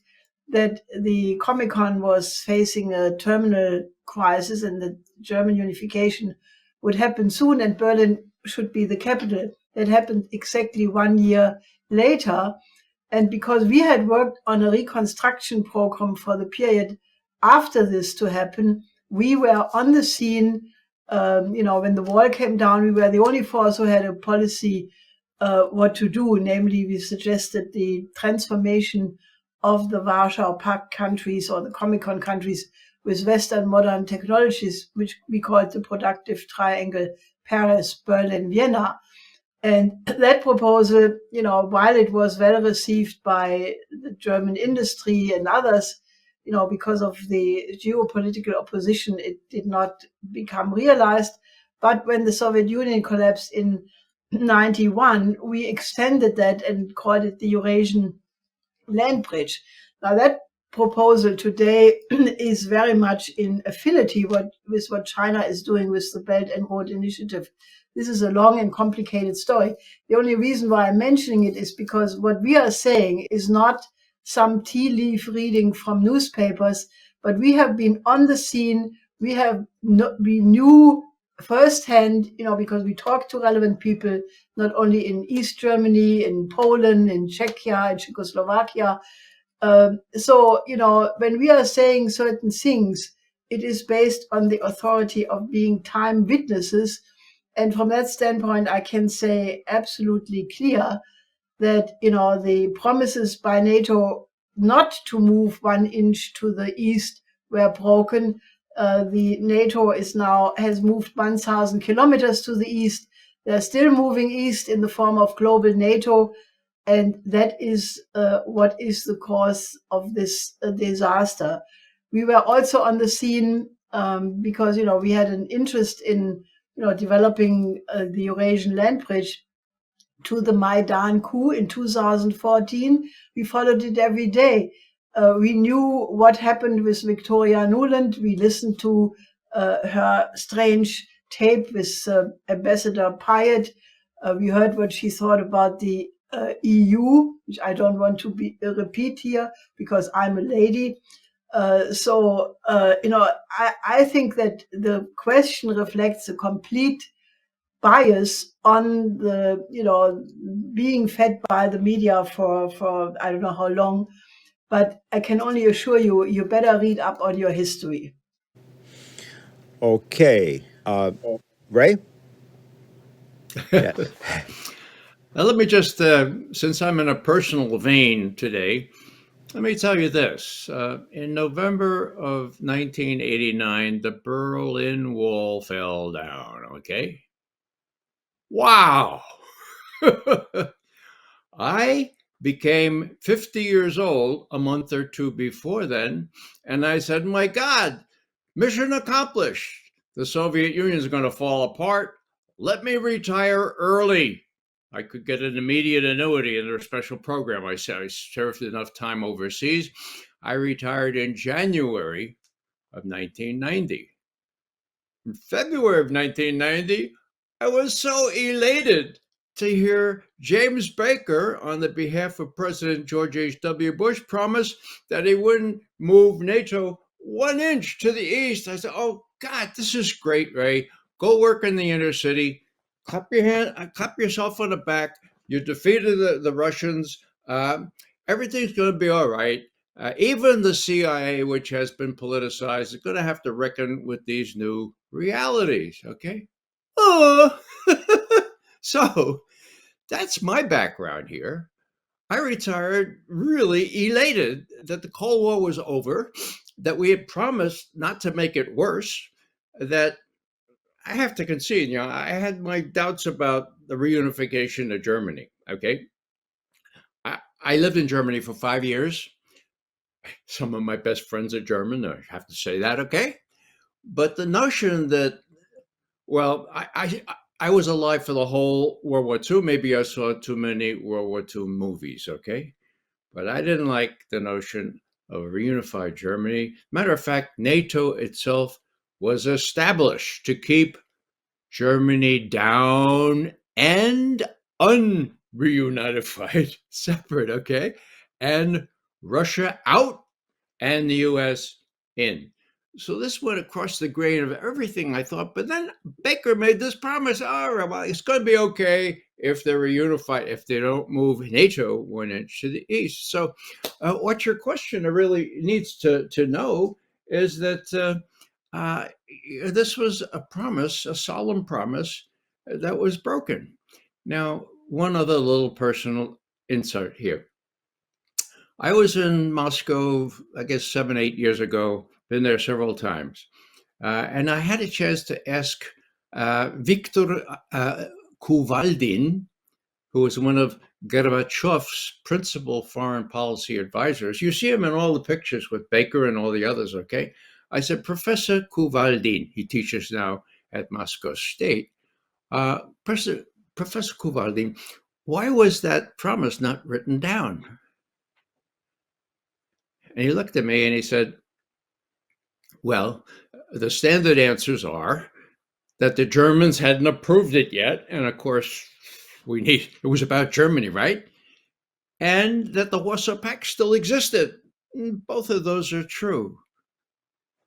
that the Comecon was facing a terminal crisis and that German unification would happen soon and Berlin should be the capital. That happened exactly 1 year later. And because we had worked on a reconstruction program for the period after this to happen, we were on the scene. When the wall came down, we were the only force who had a policy what to do. Namely, we suggested the transformation of the Warsaw Pact countries or the Comecon countries with Western modern technologies, which we called the productive triangle, Paris, Berlin, Vienna. And that proposal, while it was well received by the German industry and others, because of the geopolitical opposition, it did not become realized. But when the Soviet Union collapsed in 1991, we extended that and called it the Eurasian Land Bridge. Now, that proposal today is very much in affinity with what China is doing with the Belt and Road Initiative. This is a long and complicated story. The only reason why I'm mentioning it is because what we are saying is not some tea leaf reading from newspapers, but we have been on the scene. We knew firsthand, because we talked to relevant people, not only in East Germany, in Poland, in Czechia, in Czechoslovakia. So, when we are saying certain things, it is based on the authority of being time witnesses. And from that standpoint, I can say absolutely clear that, the promises by NATO not to move 1 inch to the east were broken. The NATO has moved 1,000 kilometers to the east. They're still moving east in the form of global NATO. And that is what is the cause of this disaster. We were also on the scene because, we had an interest in, developing the Eurasian land bridge to the Maidan coup in 2014. We followed it every day. We knew what happened with Victoria Nuland. We listened to her strange tape with Ambassador Pyatt. We heard what she thought about the EU, which I don't want to repeat here because I'm a lady. I think that the question reflects a complete bias on the, being fed by the media for I don't know how long. But I can only assure you, you better read up on your history. Okay. Ray? Yes. Now, let me just, since I'm in a personal vein today, let me tell you this. In November of 1989, the Berlin Wall fell down, okay? Wow! I became 50 years old a month or two before then, and I said, my God, mission accomplished. The Soviet Union is going to fall apart. Let me retire early. I could get an immediate annuity in their special program. I said I served enough time overseas. I retired in January of 1990. In February of 1990, I was so elated to hear James Baker, on the behalf of President George H.W. Bush, promise that he wouldn't move NATO 1 inch to the east. I said, oh, God, this is great, Ray. Go work in the inner city. Clap yourself on the back. You defeated the Russians. Everything's going to be all right. Even the CIA, which has been politicized, is going to have to reckon with these new realities, okay? Oh, so that's my background here. I retired really elated that the Cold War was over, that we had promised not to make it worse, that I have to concede, I had my doubts about the reunification of Germany, okay? I lived in Germany for 5 years. Some of my best friends are German, I have to say that, okay? But the notion that, well, I was alive for the whole World War II. Maybe I saw too many World War II movies, okay? But I didn't like the notion of a reunified Germany. Matter of fact, NATO itself was established to keep Germany down and unreunified, separate, okay? And Russia out and the US in. So this went across the grain of everything I thought. But then Baker made this promise. All right, well, it's going to be okay if they're reunified, if they don't move NATO 1 inch to the east. So what your questioner really needs to know is that this was a promise, a solemn promise that was broken. Now, one other little personal insert here. I was in Moscow, I guess 7, 8 years ago, been there several times. And I had a chance to ask Viktor Kuvaldin, who was one of Gorbachev's principal foreign policy advisors. You see him in all the pictures with Baker and all the others, okay? I said, Professor Kuvaldin, he teaches now at Moscow State. Professor Kuvaldin, why was that promise not written down? And he looked at me and he said, well, the standard answers are that the Germans hadn't approved it yet. And of course, it was about Germany, right? And that the Warsaw Pact still existed. Both of those are true.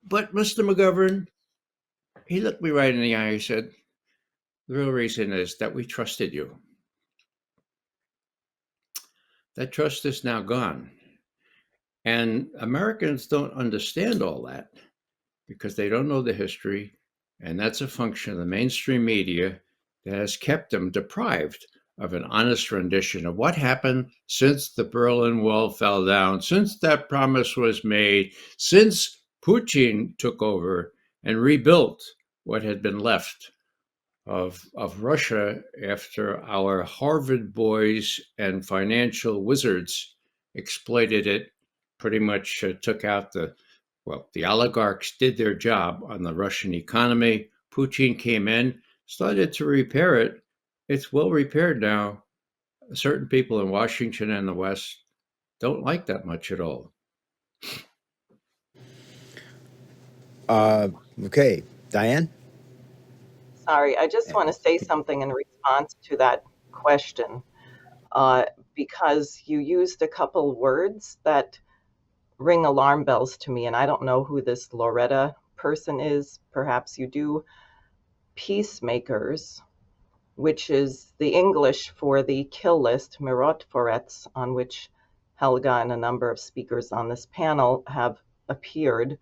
But Mr. McGovern, He looked me right in the eye. He said, "The real reason is that we trusted you. That trust is now gone." And Americans don't understand all that because they don't know the history. And that's a function of the mainstream media that has kept them deprived of an honest rendition of what happened since the Berlin Wall fell down, since that promise was made, since Putin took over and rebuilt what had been left of Russia after our Harvard boys and financial wizards exploited it, pretty much took out the oligarchs did their job on the Russian economy. Putin came in, started to repair it. It's well repaired now. Certain people in Washington and the West don't like that much at all. Okay, Diane? Sorry, I just want to say something in response to that question, because you used a couple words that ring alarm bells to me, and I don't know who this Loretta person is. Perhaps you do. Peacemakers, which is the English for the kill list, Mirotvorets, on which Helga and a number of speakers on this panel have appeared.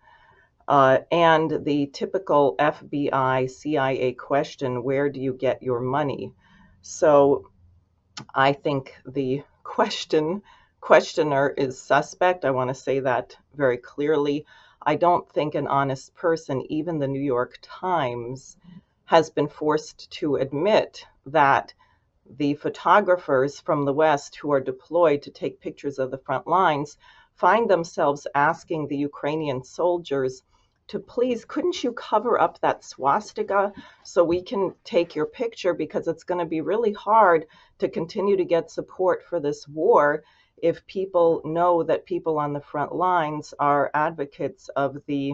And the typical FBI, CIA question, where do you get your money? So I think the questioner is suspect. I want to say that very clearly. I don't think an honest person, even the New York Times, has been forced to admit that the photographers from the West who are deployed to take pictures of the front lines find themselves asking the Ukrainian soldiers to please, couldn't you cover up that swastika so we can take your picture, because it's going to be really hard to continue to get support for this war if people know that people on the front lines are advocates of the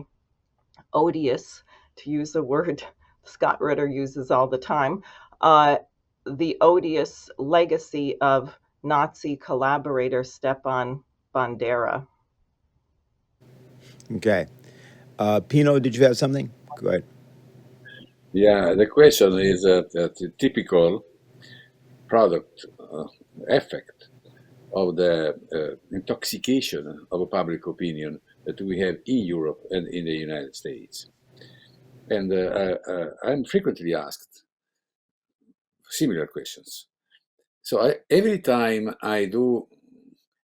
odious, to use a word Scott Ritter uses all the time, the odious legacy of Nazi collaborator Stepan Bandera. Okay. Pino, did you have something? Go ahead. Yeah, the question is that the typical product effect of the intoxication of public opinion that we have in Europe and in the United States. And I'm frequently asked similar questions. So every time I do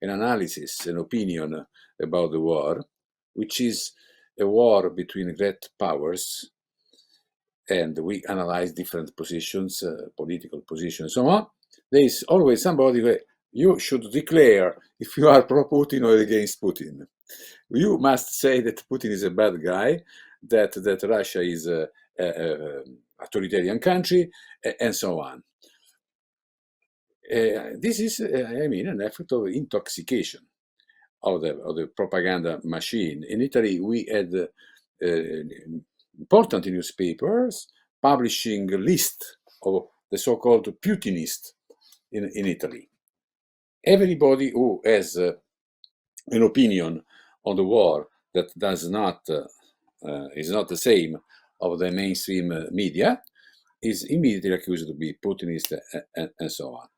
an analysis, an opinion about the war, which is a war between great powers, and we analyze different positions, political positions, and so on, there is always somebody who you should declare if you are pro-Putin or against Putin. You must say that Putin is a bad guy, that Russia is an authoritarian country, and so on. This is, an effect of intoxication of the propaganda machine. In Italy, we had important newspapers publishing a list of the so-called Putinists in Italy. Everybody who has an opinion on the war that does not is not the same of the mainstream media is immediately accused to be Putinist and so on.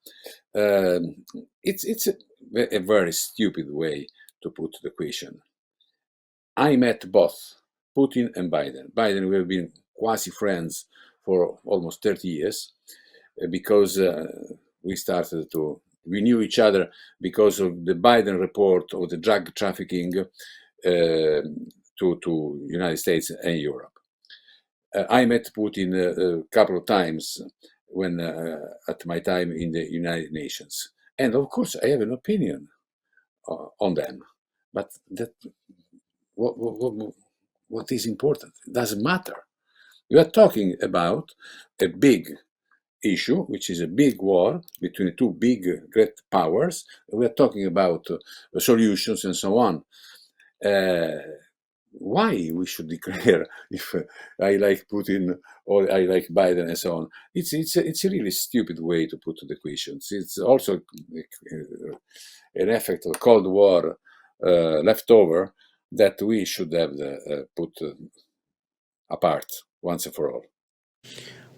It's a very stupid way to put the question. I met both Putin and Biden. Biden, we have been quasi friends for almost 30 years because we knew each other because of the Biden report of the drug trafficking to United States and Europe. I met Putin a couple of times when at my time in the United Nations. And of course, I have an opinion on them. But what is important? It doesn't matter. We are talking about a big issue, which is a big war between two big, great powers. We are talking about solutions and so on. Why we should declare if I like Putin or I like Biden and so on? It's a really stupid way to put the questions. It's also an effect of the Cold War left over that we should have put apart. once and for all.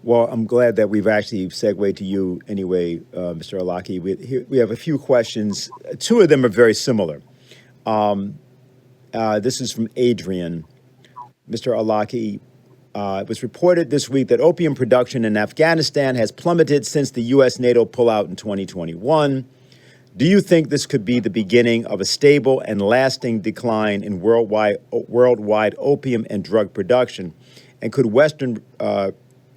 Well, I'm glad that we've actually segued to you anyway, Mr. Arlacchi. We have a few questions. Two of them are very similar. This is from Adrian. Mr. Arlacchi, it was reported this week that opium production in Afghanistan has plummeted since the U.S. NATO pullout in 2021. Do you think this could be the beginning of a stable and lasting decline in worldwide opium and drug production? And could the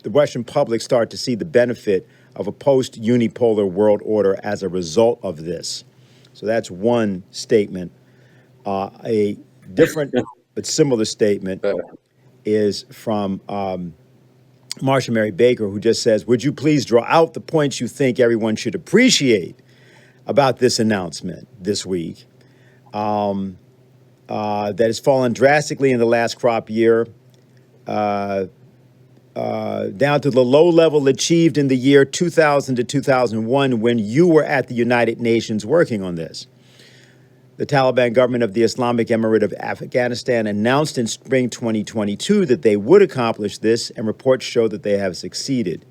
Western public start to see the benefit of a post-unipolar world order as a result of this? So that's one statement. A different but similar statement is from Marsha Mary Baker, who just says, would you please draw out the points you think everyone should appreciate about this announcement this week that has fallen drastically in the last crop year, down to the low level achieved in the year 2000 to 2001 when you were at the United Nations working on this. The Taliban government of the Islamic Emirate of Afghanistan announced in spring 2022 that they would accomplish this, and reports show that they have succeeded.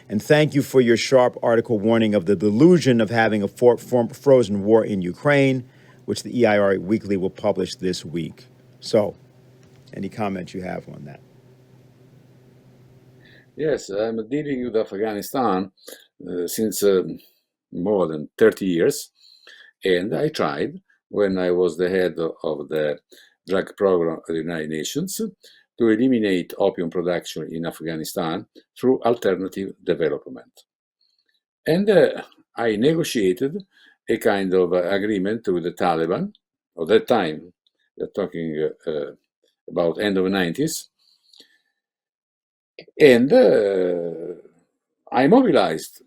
And thank you for your sharp article warning of the delusion of having a frozen war in Ukraine, which the EIR Weekly will publish this week. So, any comments you have on that? Yes, I'm dealing with Afghanistan since more than 30 years, and I tried, when I was the head of the drug program of the United Nations, to eliminate opium production in Afghanistan through alternative development. And I negotiated a kind of agreement with the Taliban. At that time, we're talking about end of the 90s, and I mobilized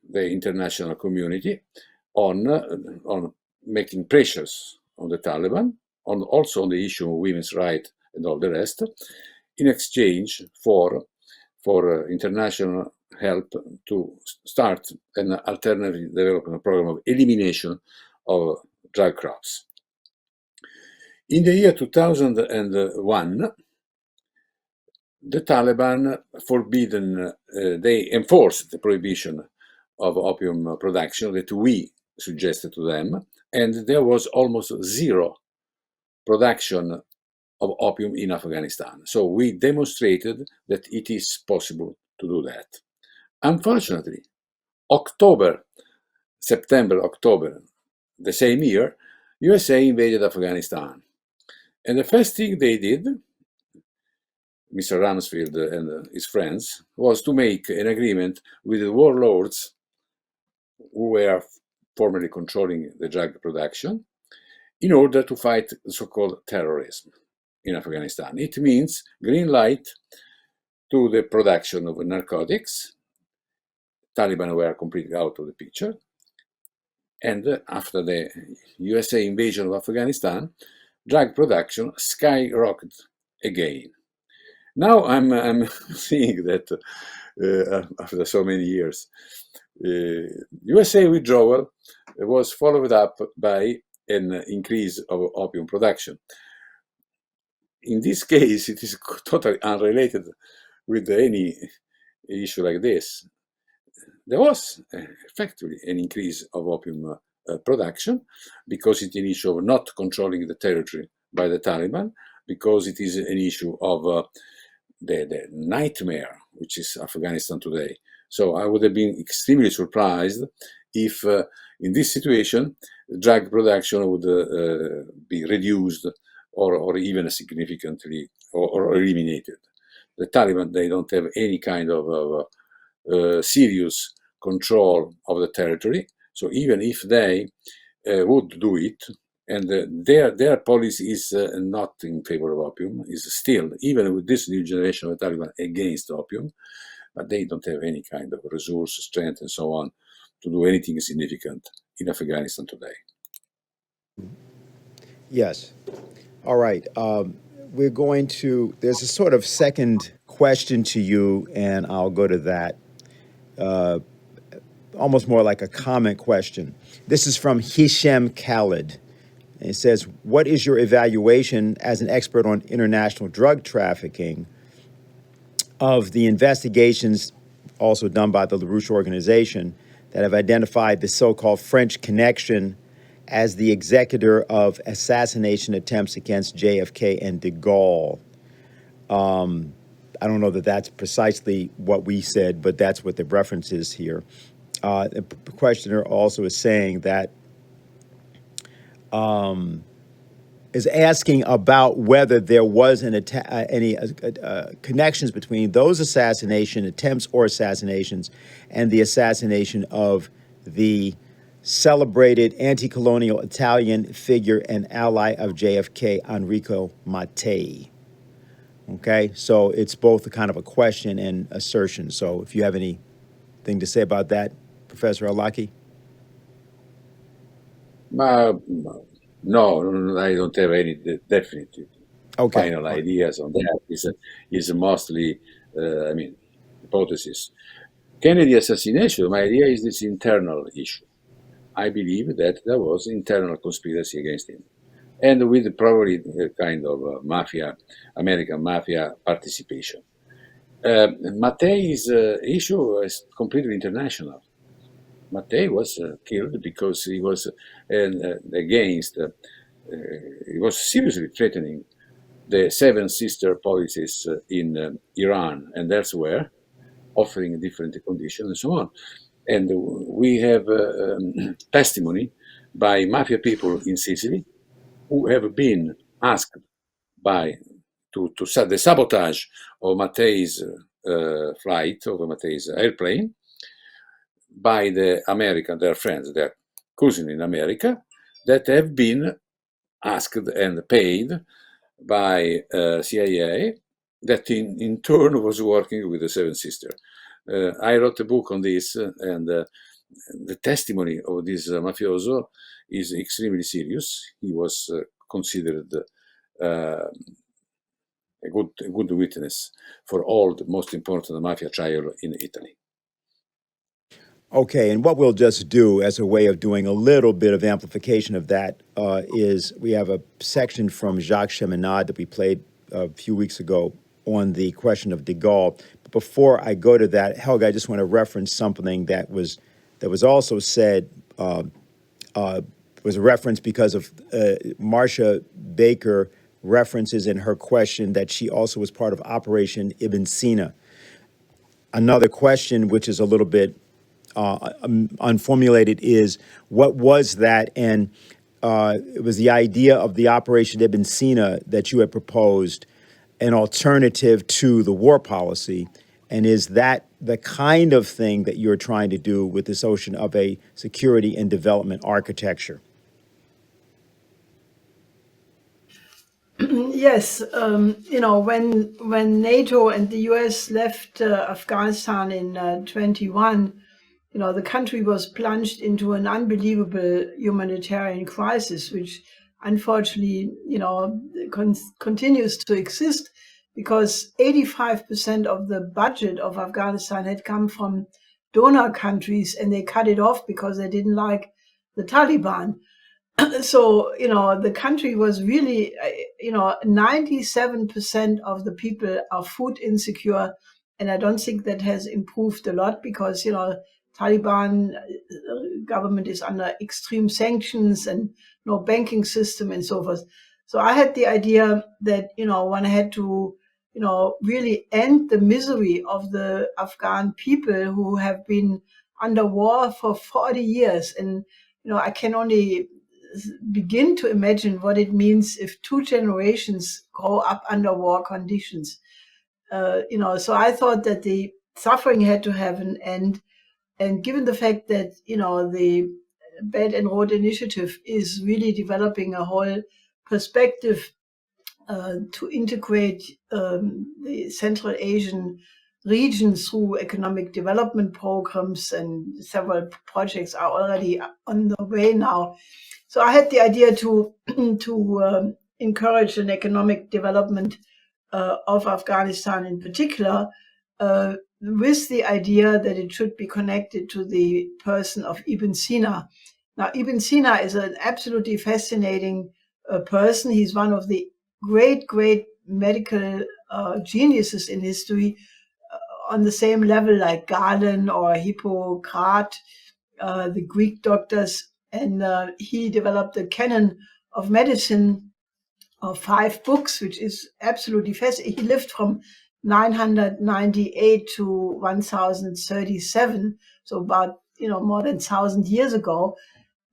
the international community on making pressures on the Taliban, also on the issue of women's rights and all the rest, in exchange for international help to start an alternative development program of elimination of drug crops. In the year 2001, the Taliban they enforced the prohibition of opium production that we suggested to them, and there was almost zero production of opium in Afghanistan. So we demonstrated that it is possible to do that. Unfortunately, September, October, the same year, USA invaded Afghanistan. And the first thing they did, Mr. Rumsfeld and his friends, was to make an agreement with the warlords who were formerly controlling the drug production in order to fight so-called terrorism in Afghanistan. It means green light to the production of narcotics. Taliban were completely out of the picture. And after the USA invasion of Afghanistan, drug production skyrocketed again. Now I'm seeing that after so many years, USA withdrawal was followed up by an increase of opium production. In this case, it is totally unrelated with any issue like this. There was effectively an increase of opium production because it's an issue of not controlling the territory by the Taliban, because it is an issue of the nightmare which is Afghanistan today. So I would have been extremely surprised if in this situation drug production would be reduced or even significantly or eliminated. The Taliban, they don't have any kind of serious control of the territory. So even if they would do it, and their policy is not in favor of opium, is still, even with this new generation of the Taliban, against opium, but they don't have any kind of resource, strength, and so on to do anything significant in Afghanistan today. Yes. All right. We're going to, there's a sort of second question to you, and I'll go to that. Almost more like a comment question. This is from Hisham Khalid. And it says, what is your evaluation as an expert on international drug trafficking of the investigations also done by the LaRouche organization that have identified the so-called French connection as the executor of assassination attempts against JFK and de Gaulle. I don't know that that's precisely what we said, but that's what the reference is here. The questioner also is saying that is asking about whether there was any connections between those assassination attempts or assassinations and the assassination of the celebrated anti-colonial Italian figure and ally of JFK, Enrico Mattei. Okay, so it's both a kind of a question and assertion. So if you have anything to say about that, Professor Arlacchi? No, I don't have any definitive final Okay. ideas on that. It's mostly, hypothesis. Kennedy assassination, my idea is this internal issue. I believe that there was internal conspiracy against him, and with probably a kind of mafia, American mafia participation. Mattei's issue is completely international. Mattei was killed because he was he was seriously threatening the Seven Sister policies in Iran and elsewhere, offering different conditions and so on. And we have testimony by mafia people in Sicily who have been asked to the sabotage of Mattei's flight, of Mattei's airplane, by their friends, their cousin in America, that have been asked and paid by CIA, that in turn was working with the Seven Sisters. I wrote a book on this, and the testimony of this mafioso is extremely serious. He was considered a good witness for all the most important mafia trial in Italy. Okay, and what we'll just do as a way of doing a little bit of amplification of that is we have a section from Jacques Cheminade that we played a few weeks ago on the question of de Gaulle. But before I go to that, Helga, I just want to reference something that was also said, was a reference because of Marcia Baker references in her question that she also was part of Operation Ibn Sina. Another question, which is a little bit unformulated, is what was that? And it was the idea of the Operation Ibn Sina that you had proposed, an alternative to the war policy. And is that the kind of thing that you're trying to do with this notion of a security and development architecture? Yes, when NATO and the US left Afghanistan in 21, the country was plunged into an unbelievable humanitarian crisis, which unfortunately, continues to exist because 85% of the budget of Afghanistan had come from donor countries, and they cut it off because they didn't like the Taliban. So, the country was really, 97% of the people are food insecure. And I don't think that has improved a lot because, Taliban government is under extreme sanctions and no banking system and so forth. So I had the idea that, one had to, really end the misery of the Afghan people who have been under war for 40 years. And, I can only begin to imagine what it means if 2 generations grow up under war conditions. So I thought that the suffering had to have an end. And given the fact that, the Belt and Road Initiative is really developing a whole perspective to integrate the Central Asian region through economic development programs, and several projects are already on the way now. So I had the idea to encourage an economic development of Afghanistan in particular, with the idea that it should be connected to the person of Ibn Sina. Now, Ibn Sina is an absolutely fascinating person. He's one of the great medical geniuses in history, on the same level like Galen or Hippocrates, the Greek doctors. And he developed a canon of medicine of 5 books, which is absolutely fascinating. He lived from 998 to 1037, so about more than 1,000 years ago.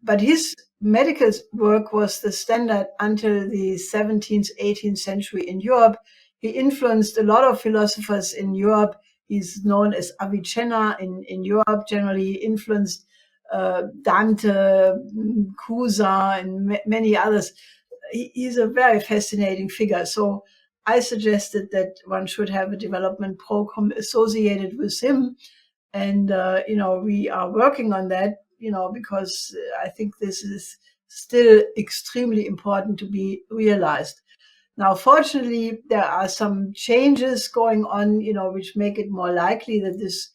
But his medical work was the standard until the 17th, 18th century in Europe. He influenced a lot of philosophers in Europe. He's known as Avicenna in Europe, generally influenced Dante, Cusa, and many others. He's a very fascinating figure. So I suggested that one should have a development program associated with him. And, we are working on that, because I think this is still extremely important to be realized. Now, fortunately, there are some changes going on, which make it more likely that this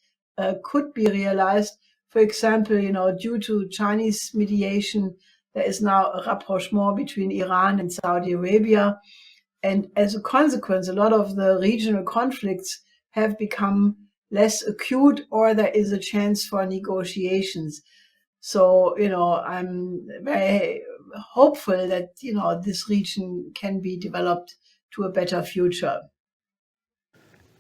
could be realized. For example, due to Chinese mediation, there is now a rapprochement between Iran and Saudi Arabia. And as a consequence, a lot of the regional conflicts have become less acute, or there is a chance for negotiations. So, I'm very hopeful that, this region can be developed to a better future.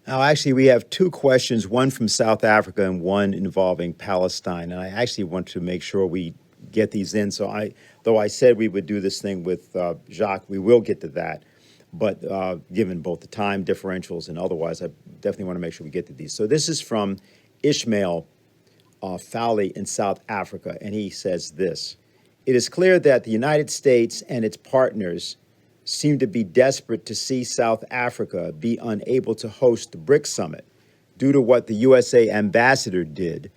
Now, actually, we have 2 questions, one from South Africa and one involving Palestine. And I actually want to make sure we get these in. So though I said we would do this thing with Jacques, we will get to that. But given both the time differentials and otherwise, I definitely want to make sure we get to these. So this is from Ishmael Fowley in South Africa, and he says this: "It is clear that the United States and its partners seem to be desperate to see South Africa be unable to host the BRICS summit due to what the USA ambassador did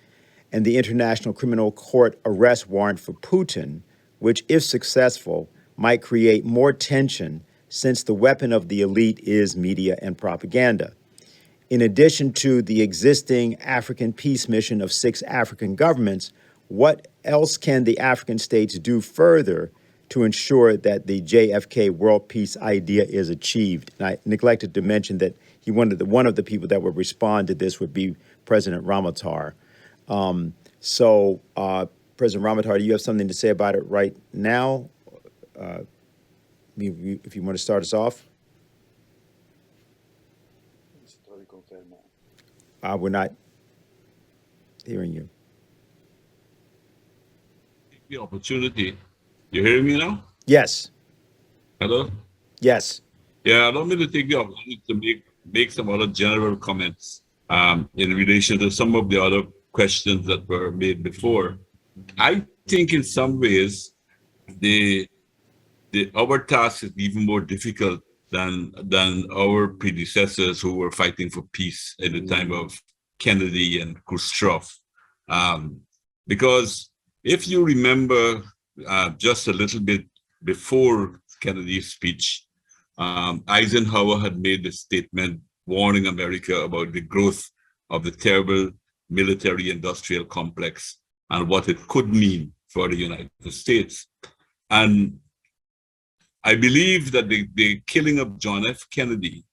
and the International Criminal Court arrest warrant for Putin, which, if successful, might create more tension since the weapon of the elite is media and propaganda. In addition to the existing African peace mission of 6 African governments, what else can the African states do further to ensure that the JFK world peace idea is achieved?" And I neglected to mention that one of the people that would respond to this would be President Ramotar. President Ramotar, do you have something to say about it right now? If you want to start us off. We're not hearing you. The opportunity. You hearing me now? Yes. Hello? Yes. Yeah, allow me to take the opportunity to make some other general comments in relation to some of the other questions that were made before. I think in some ways our task is even more difficult than our predecessors who were fighting for peace at the time of Kennedy and Khrushchev. Because if you remember just a little bit before Kennedy's speech, Eisenhower had made a statement warning America about the growth of the terrible military-industrial complex and what it could mean for the United States. And I believe that the killing of John F. Kennedy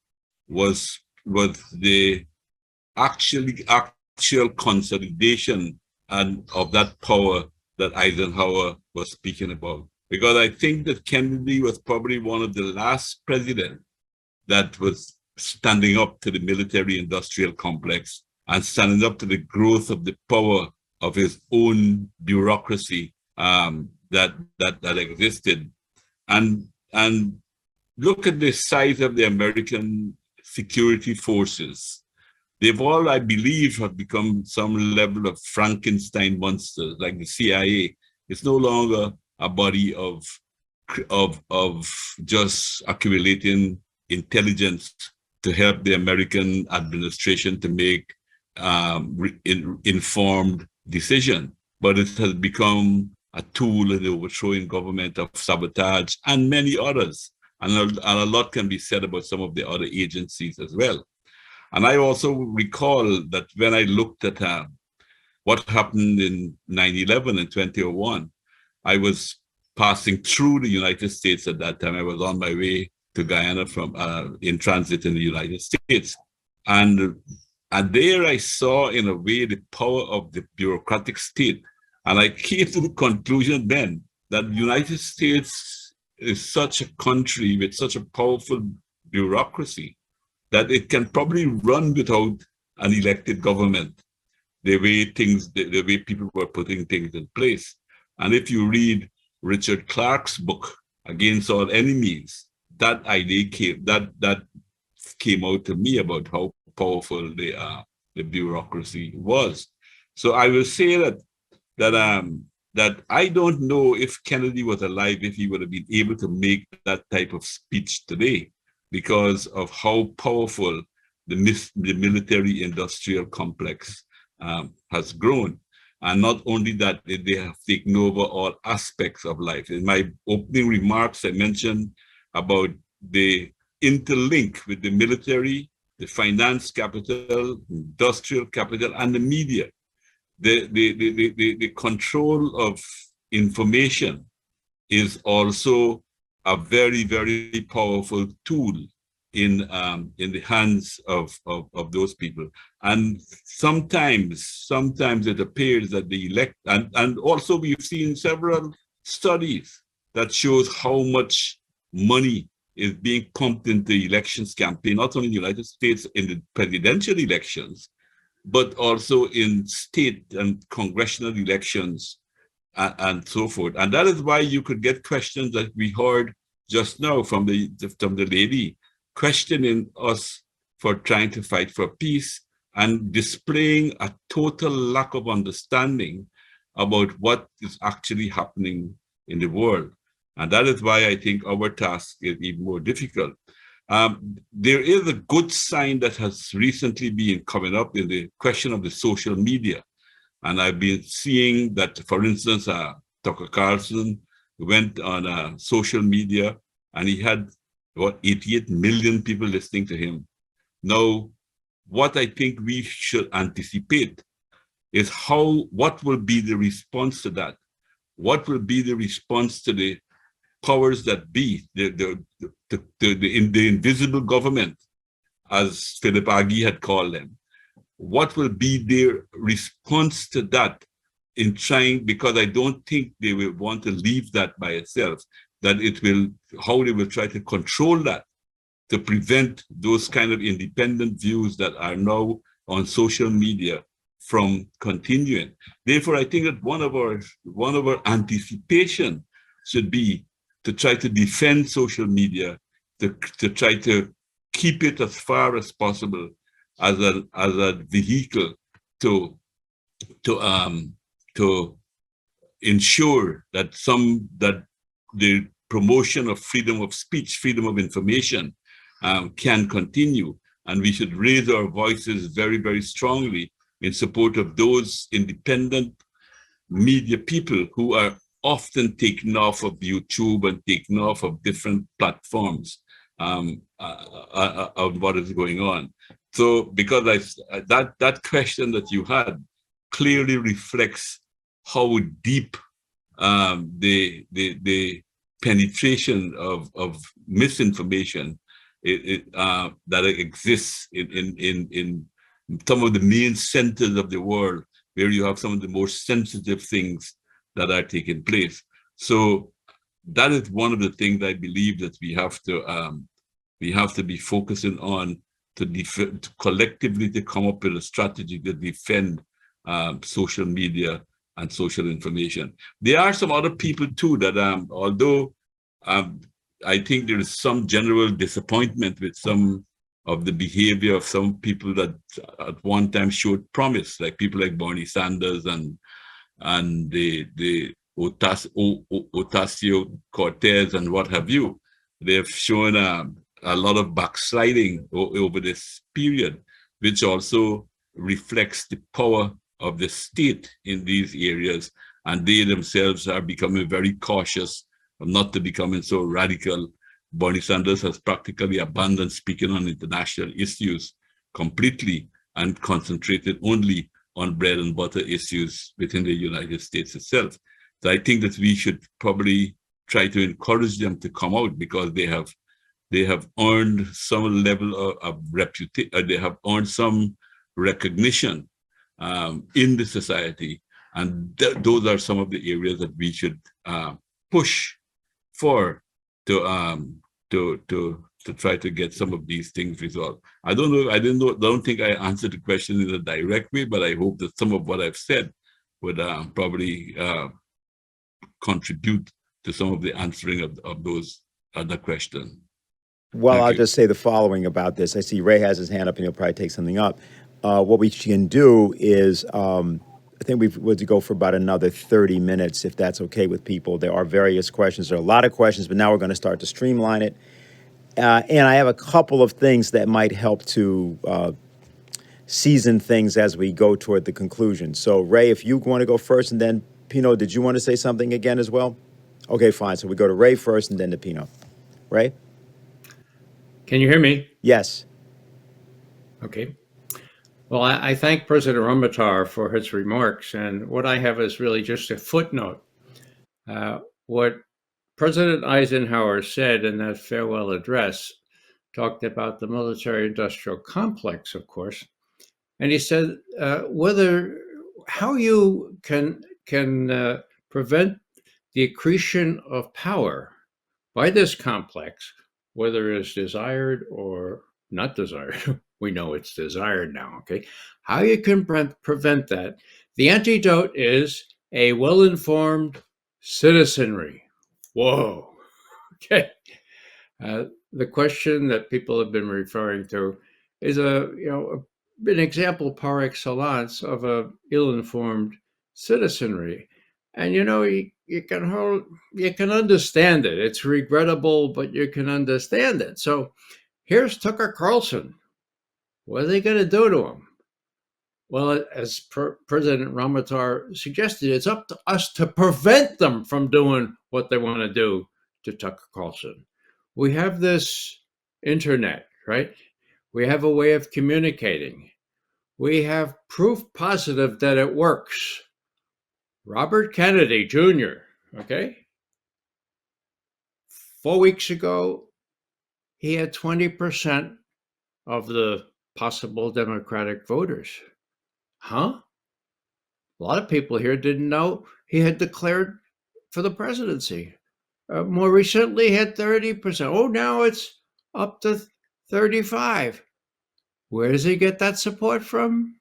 was the actual consolidation of that power that Eisenhower was speaking about. Because I think that Kennedy was probably one of the last presidents that was standing up to the military-industrial complex and standing up to the growth of the power of his own bureaucracy that existed. And look at the size of the American security forces. They've all, I believe, have become some level of Frankenstein monsters, like the CIA. It's no longer a body of just accumulating intelligence to help the American administration to make informed decision, but it has become a tool in the overthrowing government, of sabotage, and many others. And a lot can be said about some of the other agencies as well. And I also recall that when I looked at what happened in 9/11 and 2001, I was passing through the United States at that time. I was on my way to Guyana from in transit in the United States. And And there I saw, in a way, the power of the bureaucratic state. And I came to the conclusion then that the United States is such a country with such a powerful bureaucracy that it can probably run without an elected government, the way people were putting things in place. And if you read Richard Clarke's book, Against All Enemies, that idea came out to me about how powerful the bureaucracy was. So I will say that I don't know if Kennedy was alive, if he would have been able to make that type of speech today, because of how powerful the military industrial complex has grown. And not only that, they have taken over all aspects of life. In my opening remarks, I mentioned about the interlink with the military, the finance capital, industrial capital, and the media. The control of information is also a very, very powerful tool in the hands of those people. And sometimes it appears that the elect, and also we've seen several studies that shows how much money is being pumped into elections campaign, not only in the United States in the presidential elections, but also in state and congressional elections and so forth. And that is why you could get questions that we heard just now from the lady, questioning us for trying to fight for peace and displaying a total lack of understanding about what is actually happening in the world. And that is why I think our task is even more difficult. There is a good sign that has recently been coming up in the question of the social media. And I've been seeing that, for instance, Tucker Carlson went on social media and he had, 88 million people listening to him. Now, what I think we should anticipate is what will be the response to that? What will be the response to the powers that be, the invisible government, as Philip Agee had called them? What will be their response to that in trying, because I don't think they will want to leave that by itself, that how they will try to control that to prevent those kind of independent views that are now on social media from continuing. Therefore, I think that one of our anticipation should be to try to defend social media, to try to keep it as far as possible as a vehicle to ensure that the promotion of freedom of speech, freedom of information can continue. And we should raise our voices very, very strongly in support of those independent media people who are often taken off of YouTube and taken off of different platforms of what is going on. So because that question that you had clearly reflects how deep the penetration of misinformation that exists in some of the main centers of the world, where you have some of the most sensitive things that are taking place. So that is one of the things I believe that we have to be focusing on, to collectively to come up with a strategy to defend social media and social information. There are some other people too that although I think there is some general disappointment with some of the behavior of some people that at one time showed promise, like people like Bernie Sanders and the Ocasio-Cortez and what have you. They've shown a lot of backsliding over this period, which also reflects the power of the state in these areas. And they themselves are becoming very cautious of not to becoming so radical. Bernie Sanders has practically abandoned speaking on international issues completely and concentrated only on bread and butter issues within the United States itself. So I think that we should probably try to encourage them to come out, because they have earned some level of reputation. They have earned some recognition in the society. And those are some of the areas that we should push for to try to get some of these things resolved. I don't know. Don't think I answered the question in a direct way, but I hope that some of what I've said would probably contribute to some of the answering of those other questions. Well, I'll just say the following about this. I see Ray has his hand up, and he'll probably take something up. What we can do is, I think we would go for about another 30 minutes, if that's okay with people. There are various questions. There are a lot of questions, but now we're going to start to streamline it. And I have a couple of things that might help to season things as we go toward the conclusion. So, Ray, if you want to go first, and then Pino, did you want to say something again as well? Okay, fine. So we go to Ray first, and then to Pino. Ray? Can you hear me? Yes. Okay. Well, I thank President Ramotar for his remarks, and what I have is really just a footnote. What President Eisenhower said in that farewell address talked about the military-industrial complex, of course, and he said how you can prevent the accretion of power by this complex, whether it's desired or not desired. We know it's desired now, okay? How you can prevent that. The antidote is a well-informed citizenry. Whoa, okay. The question that people have been referring to is an example par excellence of a ill-informed citizenry. And you can understand it. It's regrettable, but you can understand it. So here's Tucker Carlson. What are they going to do to him? Well, as President Ramotar suggested, it's up to us to prevent them from doing what they want to do to Tucker Carlson. We have this internet, right? We have a way of communicating. We have proof positive that it works. Robert Kennedy Jr., okay? 4 weeks ago, he had 20% of the possible Democratic voters. Huh? A lot of people here didn't know he had declared for the presidency. More recently, he had 30%. Oh, now it's up to 35. Where does he get that support from?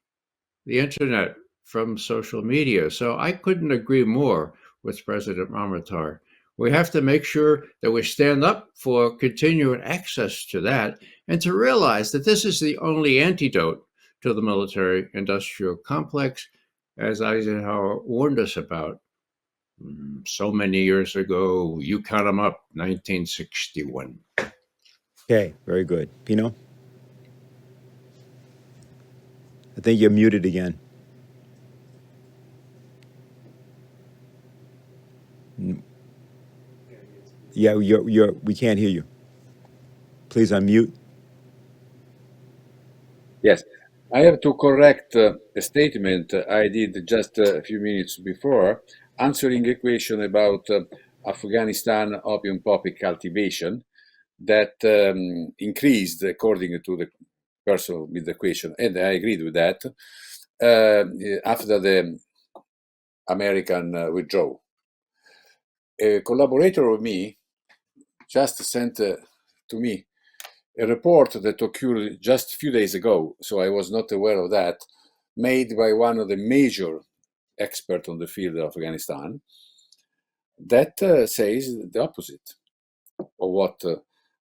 The internet, from social media. So I couldn't agree more with President Ramotar. We have to make sure that we stand up for continued access to that and to realize that this is the only antidote to the military-industrial complex, as Eisenhower warned us about so many years ago. You count them up, 1961. Okay, very good. Pino? I think you're muted again. Yeah, we can't hear you. Please unmute. Yes, I have to correct a statement I did just a few minutes before, answering a question about Afghanistan opium poppy cultivation that increased according to the person with the question, and I agreed with that, after the American withdrawal. A collaborator of me just sent to me a report that occurred just a few days ago, so I was not aware of that, made by one of the major experts on the field of Afghanistan, that says the opposite of what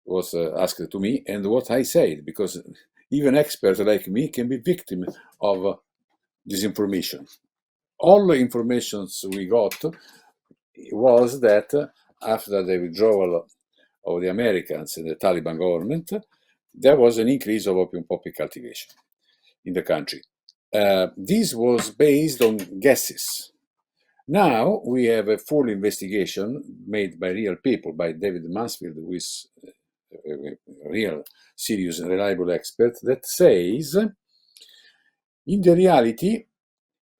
was asked to me and what I said, because even experts like me can be victim of disinformation. All the information we got was that after the withdrawal of the Americans and the Taliban government, there was an increase of opium poppy cultivation in the country. This was based on guesses. Now we have a full investigation made by real people, by David Mansfield, who is a real, serious and reliable expert, that says, in the reality,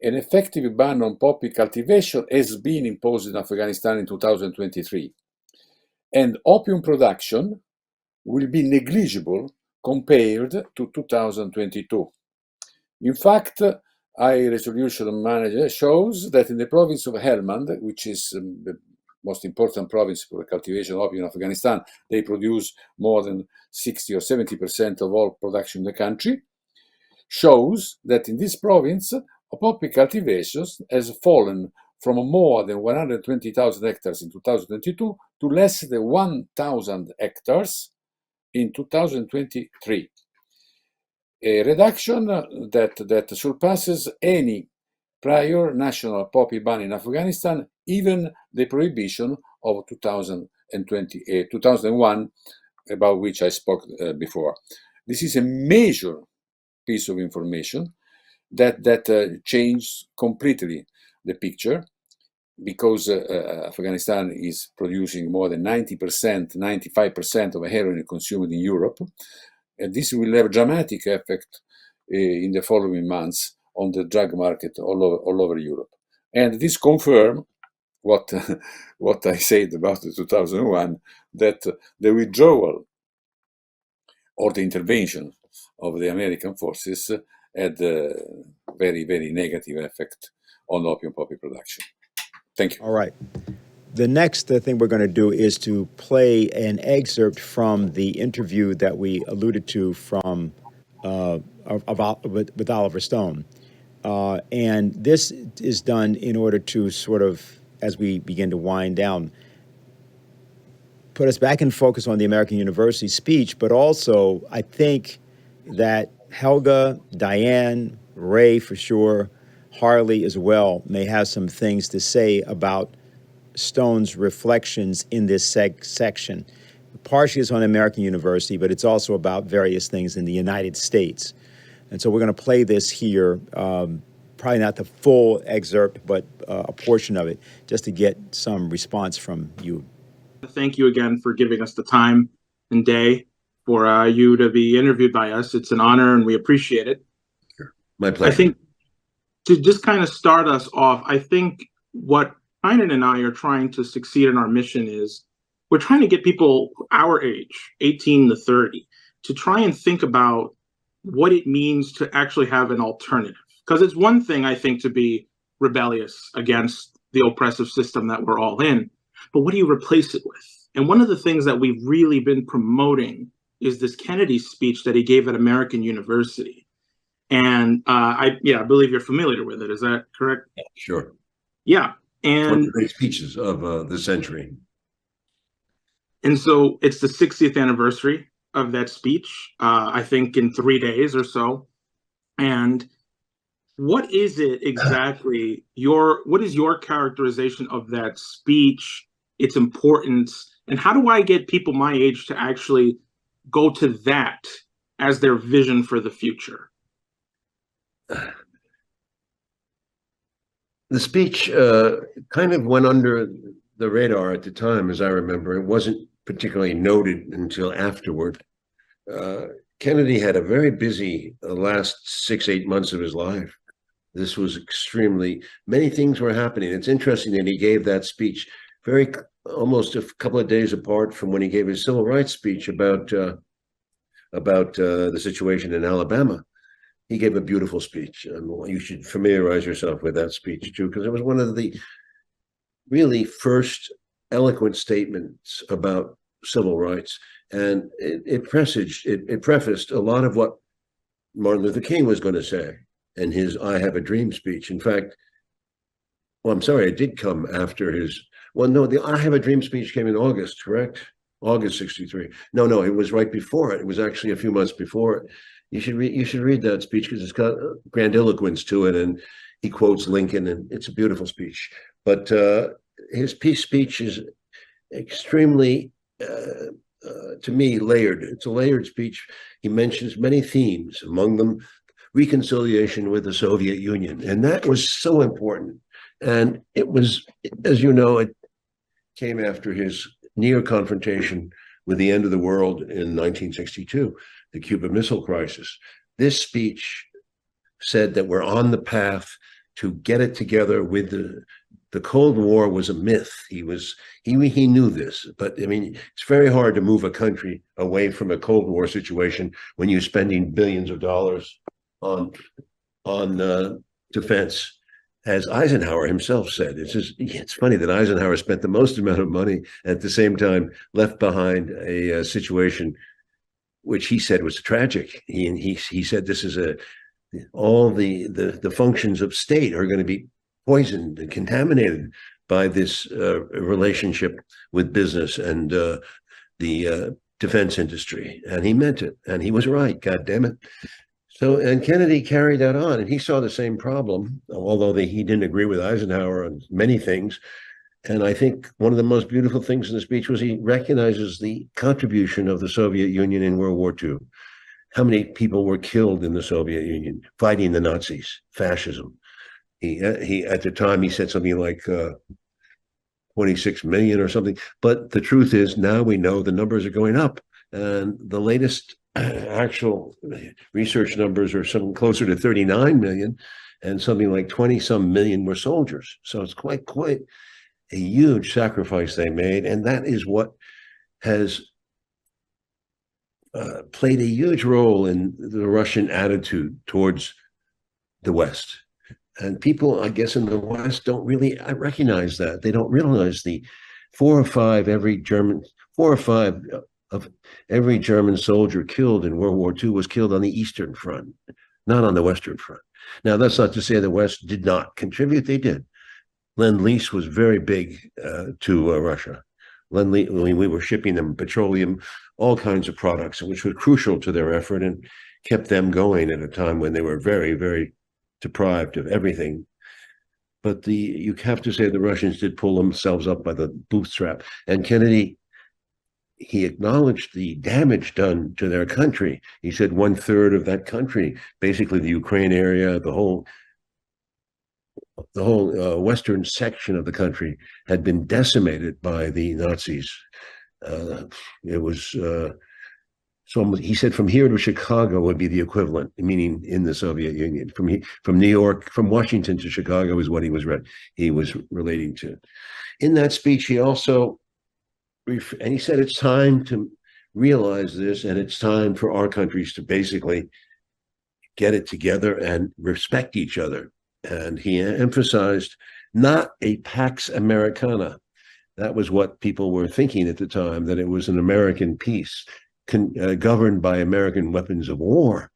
an effective ban on poppy cultivation has been imposed in Afghanistan in 2023. And opium production will be negligible compared to 2022. In fact, High Resolution Manager shows that in the province of Helmand, which is the most important province for the cultivation of opium in Afghanistan, they produce more than 60 or 70% of all production in the country, shows that in this province, opium cultivation has fallen from more than 120,000 hectares in 2022 to less than 1,000 hectares in 2023. A reduction that surpasses any prior national poppy ban in Afghanistan, even the prohibition of 2001, about which I spoke before. This is a major piece of information that changed completely the picture, because Afghanistan is producing more than 90%, 95% of heroin consumed in Europe. And this will have a dramatic effect in the following months on the drug market all over Europe. And this confirms what I said about the 2001, that the withdrawal or the intervention of the American forces had a very, very negative effect on opium poppy production. Thank you. All right. The next thing we're going to do is to play an excerpt from the interview that we alluded to from with Oiver Stone. And this is done in order to sort of, as we begin to wind down, put us back in focus on the American University speech, but also I think that Helga, Diane, Ray for sure, Harley as well, may have some things to say about Stone's reflections in this section. Partially it's on American University, but it's also about various things in the United States. And so we're going to play this here, probably not the full excerpt, but a portion of it, just to get some response from you. Thank you again for giving us the time and day for you to be interviewed by us. It's an honor and we appreciate it. Sure. My pleasure. I think to just kind of start us off, I think what Tynan and I are trying to succeed in our mission is we're trying to get people our age, 18 to 30, to try and think about what it means to actually have an alternative. Because it's one thing, I think, to be rebellious against the oppressive system that we're all in, but what do you replace it with? And one of the things that we've really been promoting is this Kennedy speech that he gave at American University. And I believe you're familiar with it. Is that correct? Yeah, sure. Yeah. And one of the great speeches of the century. And so it's the 60th anniversary of that speech, I think in 3 days or so. And what is it exactly, what is your characterization of that speech, its importance, and how do I get people my age to actually go to that as their vision for the future? The speech kind of went under the radar at the time, as I remember. It wasn't particularly noted until afterward. Kennedy had a very busy last 6-8 months of his life. This was many things were happening. It's interesting that he gave that speech almost a couple of days apart from when he gave his civil rights speech about the situation in Alabama. He gave a beautiful speech. You should familiarize yourself with that speech too, because it was one of the really first eloquent statements about civil rights, and it prefaced a lot of what Martin Luther King was going to say in his "I Have a Dream" speech. In fact, well, I'm sorry, it did come after his. Well, no, the "I Have a Dream" speech came in August, correct? August '63. No, it was right before it. It was actually a few months before it. You should read that speech because it's got grandiloquence to it, and he quotes Lincoln, and it's a beautiful speech. But his peace speech is extremely, to me, layered. It's a layered speech. He mentions many themes, among them reconciliation with the Soviet Union, and that was so important. And it was, as you know, it came after his near confrontation with the end of the world in 1962. The Cuban Missile Crisis. This speech said that we're on the path to get it together with the Cold War was a myth. He knew this, but I mean, it's very hard to move a country away from a Cold War situation when you're spending billions of dollars on on defense, as Eisenhower himself said. It's funny that Eisenhower spent the most amount of money, at the same time left behind a situation which he said was tragic. He said this is all the functions of state are going to be poisoned and contaminated by this relationship with business and the defense industry. And he meant it, and he was right, God damn it. So, and Kennedy carried that on, and he saw the same problem, although he didn't agree with Eisenhower on many things. And I think one of the most beautiful things in the speech was he recognizes the contribution of the Soviet Union in World War II. How many people were killed in the Soviet Union fighting the Nazis, fascism? He at the time, he said something like 26 million or something. But the truth is, now we know the numbers are going up. And the latest actual research numbers are something closer to 39 million, and something like 20-some million were soldiers. So it's quite a huge sacrifice they made. And that is what has played a huge role in the Russian attitude towards the West. And people, I guess, in the West don't really recognize that. They don't realize the 4 or 5 of every German soldier killed in World War II was killed on the Eastern Front, not on the Western Front. Now, that's not to say the West did not contribute. They did. Lend-Lease was very big to Russia. Lend-Lease, we were shipping them petroleum, all kinds of products, which was crucial to their effort and kept them going at a time when they were very, very deprived of everything. But you have to say the Russians did pull themselves up by the bootstrap. And Kennedy, he acknowledged the damage done to their country. He said 1/3 of that country, basically the Ukraine area, the whole western section of the country, had been decimated by the Nazis. It was so he said from here to Chicago would be the equivalent, meaning in the Soviet Union. From New York, from Washington to Chicago is what he was relating to. In that speech, he also, and he said it's time to realize this, and it's time for our countries to basically get it together and respect each other. And he emphasized not a Pax Americana. That was what people were thinking at the time, that it was an American peace governed by American weapons of war,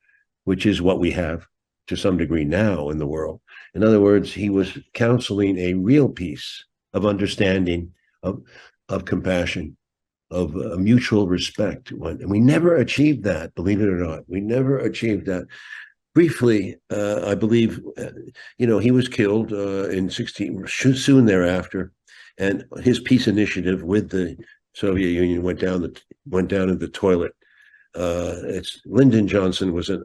which is what we have to some degree now in the world. In other words, he was counseling a real peace of understanding, of compassion, of mutual respect. And we never achieved that, believe it or not. We never achieved that. Briefly, I believe, he was killed soon thereafter, and his peace initiative with the Soviet Union went down in the toilet. Lyndon Johnson was a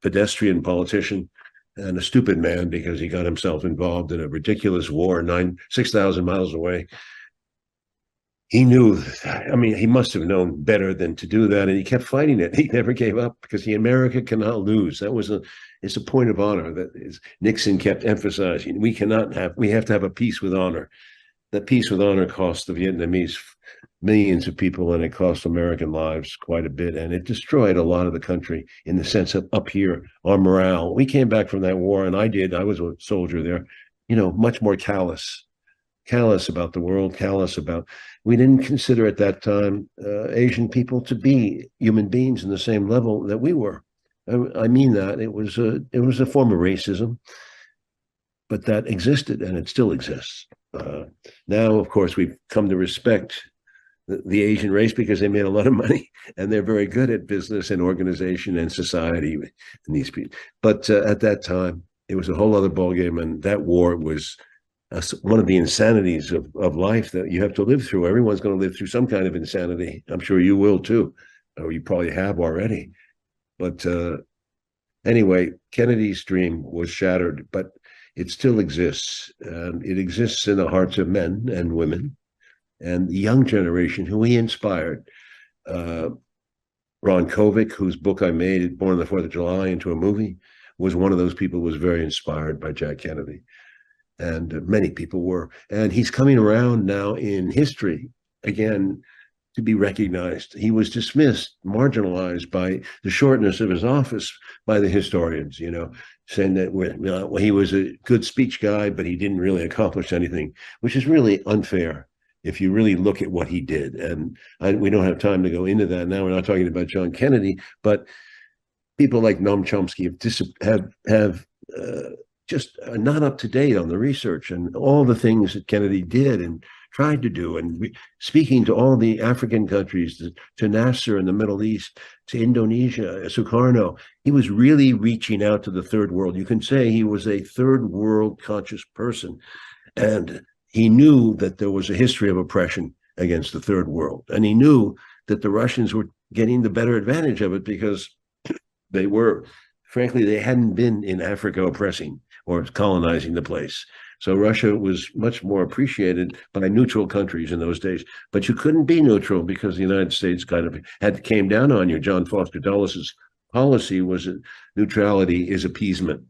pedestrian politician and a stupid man because he got himself involved in a ridiculous war 6,000 miles away. He knew, he must have known better than to do that, and he kept fighting it. He never gave up because America cannot lose. It's a point of honor that Nixon kept emphasizing. We have to have a peace with honor. That peace with honor cost the Vietnamese millions of people, and it cost American lives quite a bit, and it destroyed a lot of the country in the sense of up here, our morale. We came back from that war, and I was a soldier there, much more callous about the world, we didn't consider at that time Asian people to be human beings in the same level that we were. I mean that it was a form of racism, but that existed, and it still exists. Now, of course, we've come to respect the Asian race because they made a lot of money, and they're very good at business and organization and society. And these people, but at that time, it was a whole other ballgame, and that war was one of the insanities of life that you have to live through. Everyone's going to live through some kind of insanity. I'm sure you will too, or you probably have already. But anyway, Kennedy's dream was shattered, but it still exists. It exists in the hearts of men and women and the young generation who he inspired. Ron Kovic, whose book I made, Born on the 4th of July, into a movie, was one of those people who was very inspired by Jack Kennedy. And many people were. And he's coming around now in history. Again, to be recognized. He was dismissed, marginalized by the shortness of his office by the historians, saying that he was a good speech guy, but he didn't really accomplish anything, which is really unfair if you really look at what he did. And we don't have time to go into that now. We're not talking about John Kennedy, but people like Noam Chomsky have just are not up to date on the research and all the things that Kennedy did and tried to do. And speaking to all the African countries, to Nasser in the Middle East, to Indonesia, Sukarno, he was really reaching out to the third world. You can say he was a third world conscious person. And he knew that there was a history of oppression against the third world. And he knew that the Russians were getting the better advantage of it because they hadn't been in Africa oppressing or colonizing the place. So Russia was much more appreciated by neutral countries in those days. But you couldn't be neutral because the United States kind of came down on you. John Foster Dulles' policy was that neutrality is appeasement.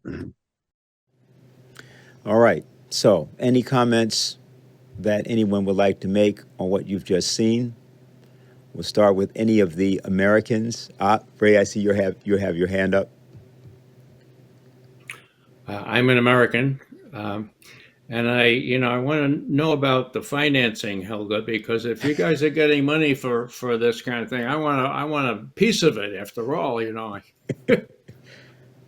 All right. So any comments that anyone would like to make on what you've just seen? We'll start with any of the Americans. Ray, I see you have your hand up. I'm an American, and I want to know about the financing, Helga, because if you guys are getting money for this kind of thing, I want a piece of it. After all,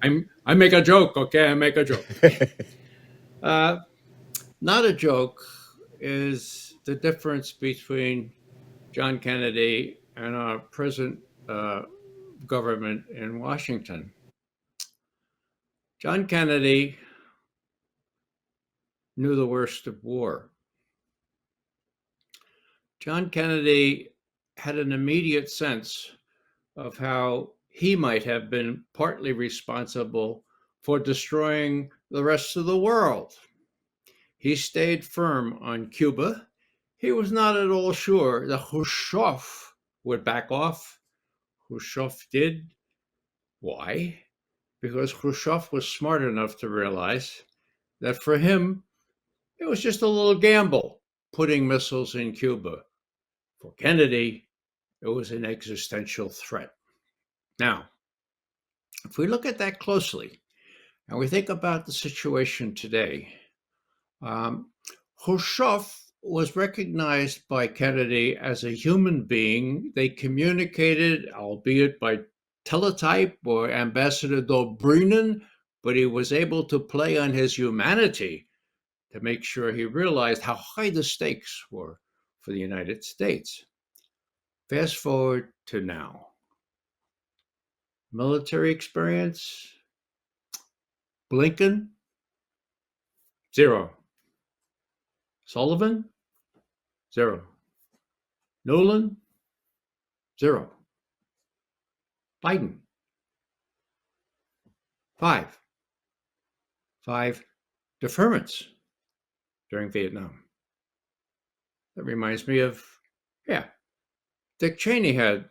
I make a joke, okay? I make a joke. Not a joke is the difference between John Kennedy and our present government in Washington. John Kennedy knew the worst of war. John Kennedy had an immediate sense of how he might have been partly responsible for destroying the rest of the world. He stayed firm on Cuba. He was not at all sure that Khrushchev would back off. Khrushchev did. Why? Because Khrushchev was smart enough to realize that for him, it was just a little gamble putting missiles in Cuba. For Kennedy, it was an existential threat. Now, if we look at that closely and we think about the situation today, Khrushchev was recognized by Kennedy as a human being. They communicated, albeit by teletype or Ambassador Dobrynin, but he was able to play on his humanity to make sure he realized how high the stakes were for the United States. Fast forward to now. Military experience, Blinken, 0. Sullivan, 0. Nolan, 0. Biden, 5. 5 deferments during Vietnam. That reminds me of, Dick Cheney had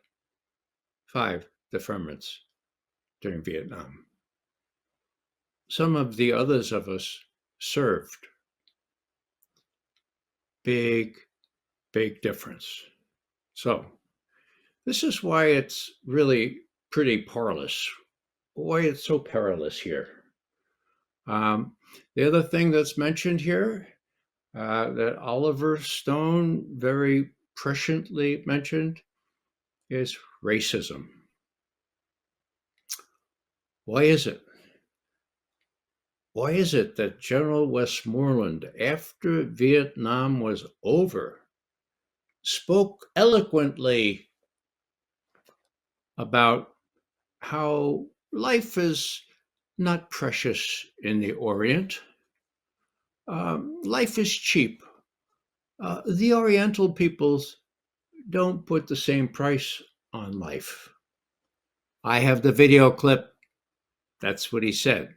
5 deferments during Vietnam. Some of the others of us served. Big, big difference. So this is why it's really pretty perilous. Why it's so perilous here. The other thing that's mentioned here, that Oiver Stone very presciently mentioned, is racism. Why is it? Why is it that General Westmoreland, after Vietnam was over, spoke eloquently about how life is not precious in the Orient? Life is cheap. The Oriental peoples don't put the same price on life. I have the video clip. That's what he said.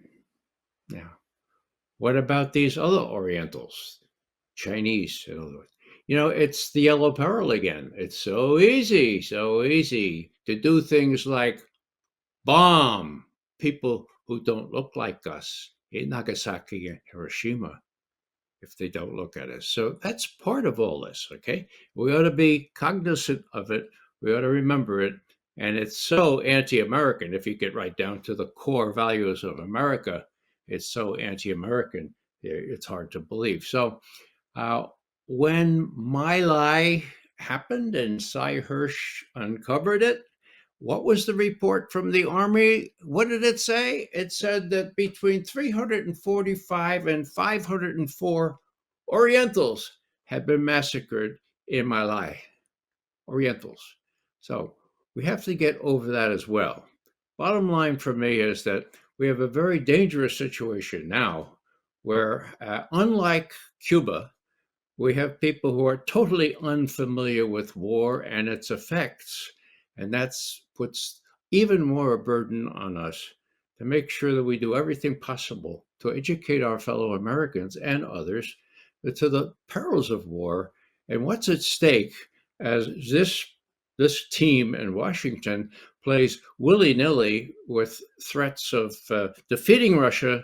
Now, what about these other Orientals, Chinese? It's the yellow peril again. It's so easy to do things like bomb people who don't look like us in Nagasaki and Hiroshima. if they don't look at us. So that's part of all this, okay? We ought to be cognizant of it. We ought to remember it. And it's so anti-American. If you get right down to the core values of America, it's so anti-American, it's hard to believe. So when My Lai happened and Cy Hirsch uncovered it, what was the report from the Army? What did it say? It said that between 345 and 504 Orientals had been massacred in My Lai. Orientals. So we have to get over that as well. Bottom line for me is that we have a very dangerous situation now where, unlike Cuba, we have people who are totally unfamiliar with war and its effects. And that puts even more a burden on us to make sure that we do everything possible to educate our fellow Americans and others to the perils of war and what's at stake as this team in Washington plays willy-nilly with threats of defeating Russia,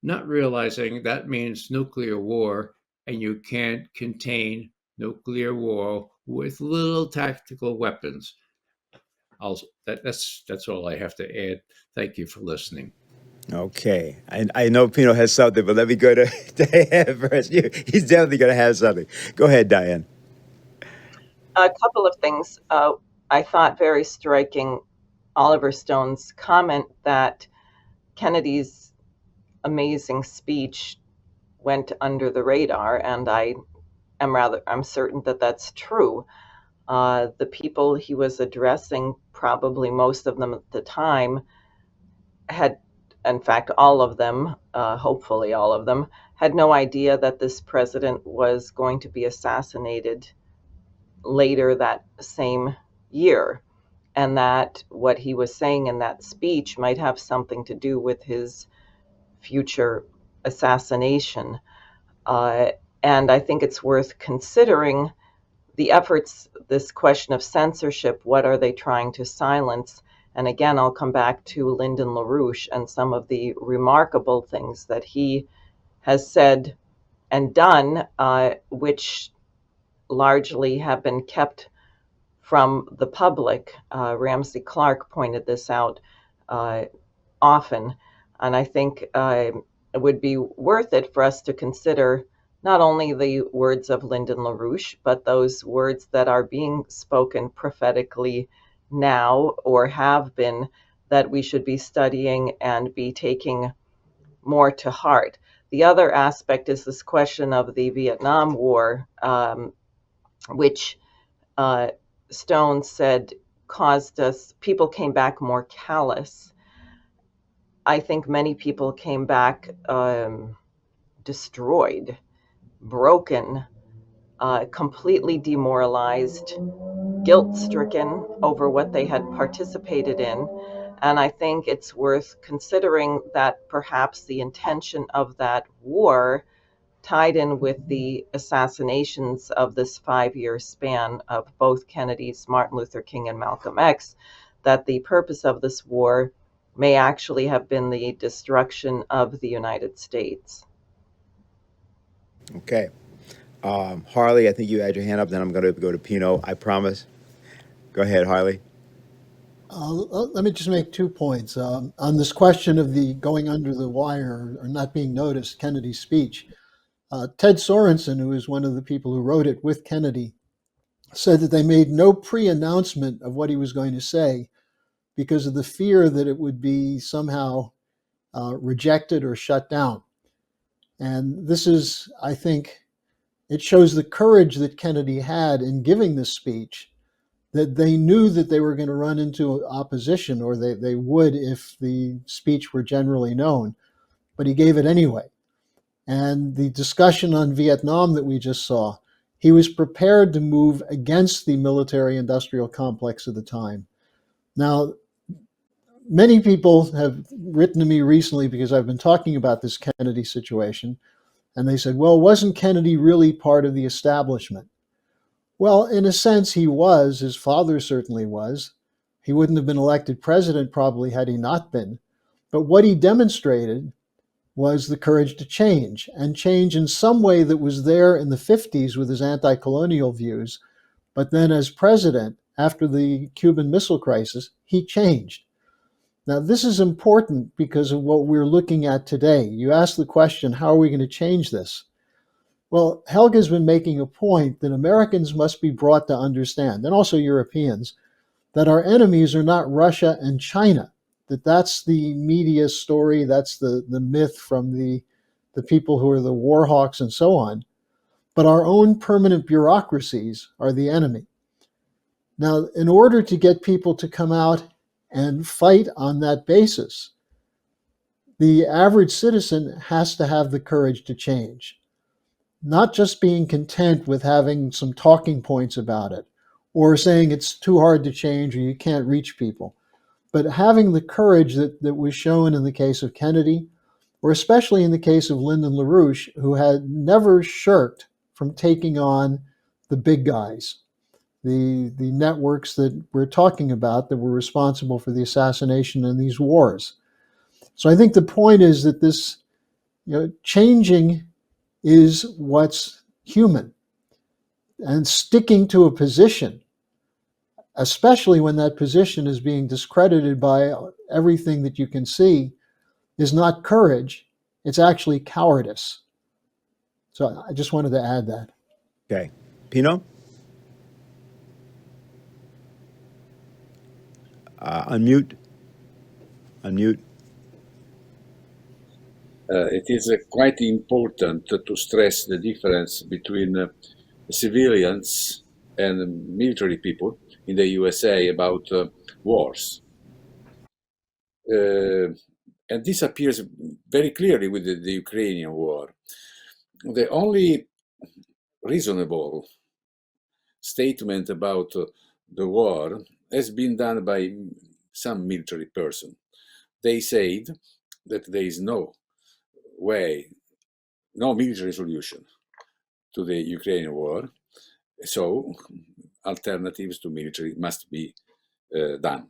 not realizing that means nuclear war, and you can't contain nuclear war with little tactical weapons. That's all I have to add. Thank you for listening. Okay. I know Pino has something, but let me go to Diane first. He's definitely going to have something. Go ahead, Diane. A couple of things. I thought very striking Oiver Stone's comment that Kennedy's amazing speech went under the radar, and I'm certain that that's true. The people he was addressing, probably most of them at the time, had, in fact, all of them, hopefully all of them, had no idea that this president was going to be assassinated later that same year, and that what he was saying in that speech might have something to do with his future assassination. And I think it's worth considering the efforts, this question of censorship, what are they trying to silence? And again, I'll come back to Lyndon LaRouche and some of the remarkable things that he has said and done, which largely have been kept from the public. Ramsey Clark pointed this out often, and I think it would be worth it for us to consider not only the words of Lyndon LaRouche, but those words that are being spoken prophetically now or have been, that we should be studying and be taking more to heart. The other aspect is this question of the Vietnam War, which Stone said caused us, people came back more callous. I think many people came back destroyed, broken, completely demoralized, guilt-stricken over what they had participated in. And I think it's worth considering that perhaps the intention of that war tied in with the assassinations of this 5-year span of both Kennedys, Martin Luther King, and Malcolm X, that the purpose of this war may actually have been the destruction of the United States. Okay. Harley, I think you had your hand up, then I'm going to go to Pino, I promise. Go ahead, Harley. Let me just make 2 points. On this question of the going under the wire or not being noticed, Kennedy's speech, Ted Sorensen, who is one of the people who wrote it with Kennedy, said that they made no pre-announcement of what he was going to say because of the fear that it would be somehow rejected or shut down. And this is, I think, it shows the courage that Kennedy had in giving this speech, that they knew that they were going to run into opposition, or they would if the speech were generally known, but he gave it anyway. And the discussion on Vietnam that we just saw, he was prepared to move against the military-industrial complex of the time. Now, many people have written to me recently because I've been talking about this Kennedy situation, and they said, well, wasn't Kennedy really part of the establishment? Well, in a sense, he was. His father certainly was. He wouldn't have been elected president probably had he not been. But what he demonstrated was the courage to change, and change in some way that was there in the 50s with his anti-colonial views. But then as president, after the Cuban Missile Crisis, he changed. Now, this is important because of what we're looking at today. You asked the question, how are we going to change this? Well, Helga's been making a point that Americans must be brought to understand, and also Europeans, that our enemies are not Russia and China, that's the media story, that's the myth from the people who are the war hawks and so on, but our own permanent bureaucracies are the enemy. Now, in order to get people to come out and fight on that basis, the average citizen has to have the courage to change. Not just being content with having some talking points about it, or saying it's too hard to change or you can't reach people, but having the courage that was shown in the case of Kennedy, or especially in the case of Lyndon LaRouche, who had never shirked from taking on the big guys, the networks that we're talking about that were responsible for the assassination in these wars. So I think the point is that this, changing is what's human, and sticking to a position, especially when that position is being discredited by everything that you can see, is not courage, it's actually cowardice. So I just wanted to add that. Okay. Pino? Unmute. It is quite important to stress the difference between civilians and military people in the USA about wars. And this appears very clearly with the Ukrainian war. The only reasonable statement about the war has been done by some military person. They said that there is no way, no military solution to the Ukrainian war, so alternatives to military must be done.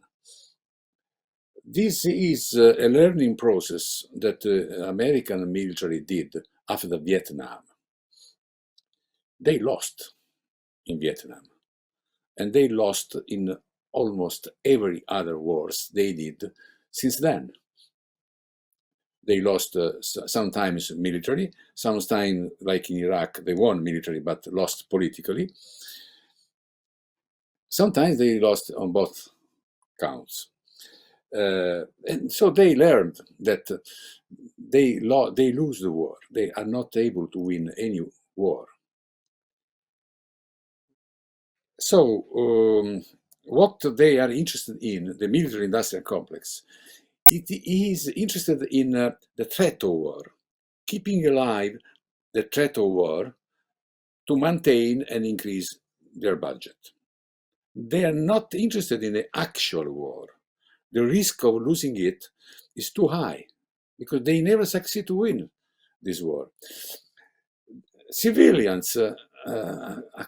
This is a learning process that the American military did after Vietnam. They lost in Vietnam, and they lost in almost every other wars they did since then. They lost sometimes militarily, sometimes like in Iraq, they won military but lost politically. Sometimes they lost on both counts. And so they learned that they lose the war. They are not able to win any war. So what they are interested in, the military-industrial complex, it is interested in the threat of war, keeping alive the threat of war to maintain and increase their budget. They are not interested in the actual war. The risk of losing it is too high because they never succeed to win this war. Civilians are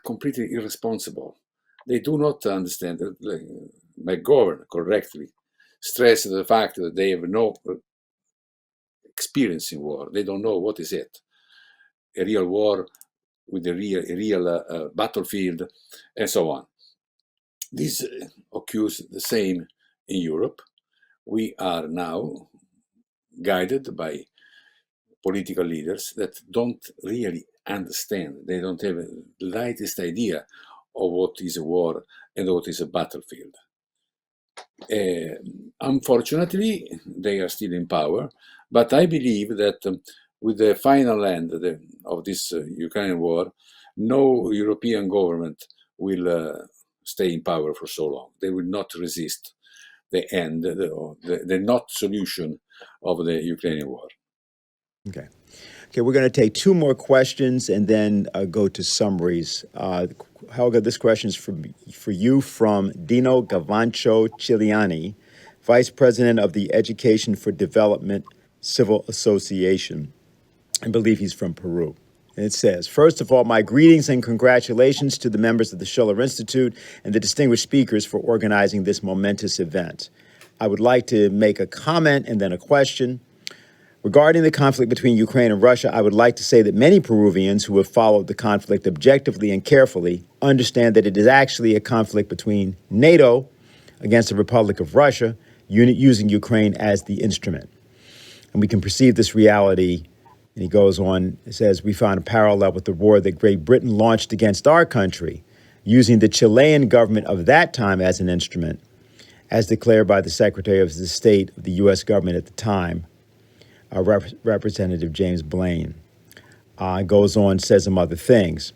completely irresponsible. They do not understand. McGovern correctly stressed the fact that they have no experience in war. They don't know what is it. A real war with a real battlefield and so on. This occurs the same in Europe. We are now guided by political leaders that don't really understand. They don't have the lightest idea of what is a war and what is a battlefield. Unfortunately, they are still in power, but I believe that with the final end of this Ukrainian war, no European government will stay in power for so long. They will not resist the end, the not solution of the Ukrainian war. Okay. Okay, we're going to take two more questions and then go to summaries. Helga, this question is for you from Dino Gavancho Ciliani, Vice President of the Education for Development Civil Association. I believe he's from Peru. And it says, first of all, my greetings and congratulations to the members of the Schiller Institute and the distinguished speakers for organizing this momentous event. I would like to make a comment and then a question. Regarding the conflict between Ukraine and Russia, I would like to say that many Peruvians who have followed the conflict objectively and carefully understand that it is actually a conflict between NATO against the Republic of Russia, using Ukraine as the instrument. And we can perceive this reality, and he goes on, it says, we find a parallel with the war that Great Britain launched against our country, using the Chilean government of that time as an instrument, as declared by the Secretary of the State of the U.S. government at the time, Representative James Blaine. Goes on, says some other things.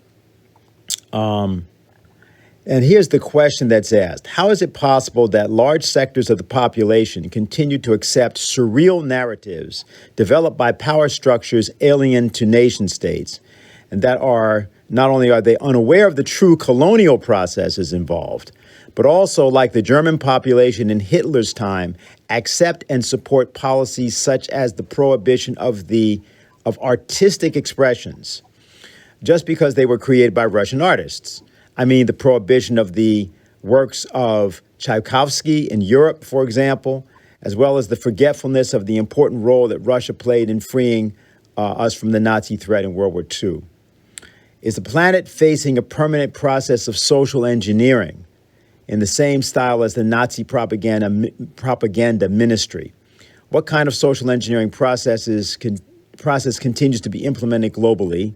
And here's the question that's asked. How is it possible that large sectors of the population continue to accept surreal narratives developed by power structures alien to nation states, and that are not only are they unaware of the true colonial processes involved, but also, like the German population in Hitler's time, accept and support policies such as the prohibition of artistic expressions just because they were created by Russian artists? I mean, the prohibition of the works of Tchaikovsky in Europe, for example, as well as the forgetfulness of the important role that Russia played in freeing us from the Nazi threat in World War II. Is the planet facing a permanent process of social engineering in the same style as the Nazi propaganda ministry? What kind of social engineering process continues to be implemented globally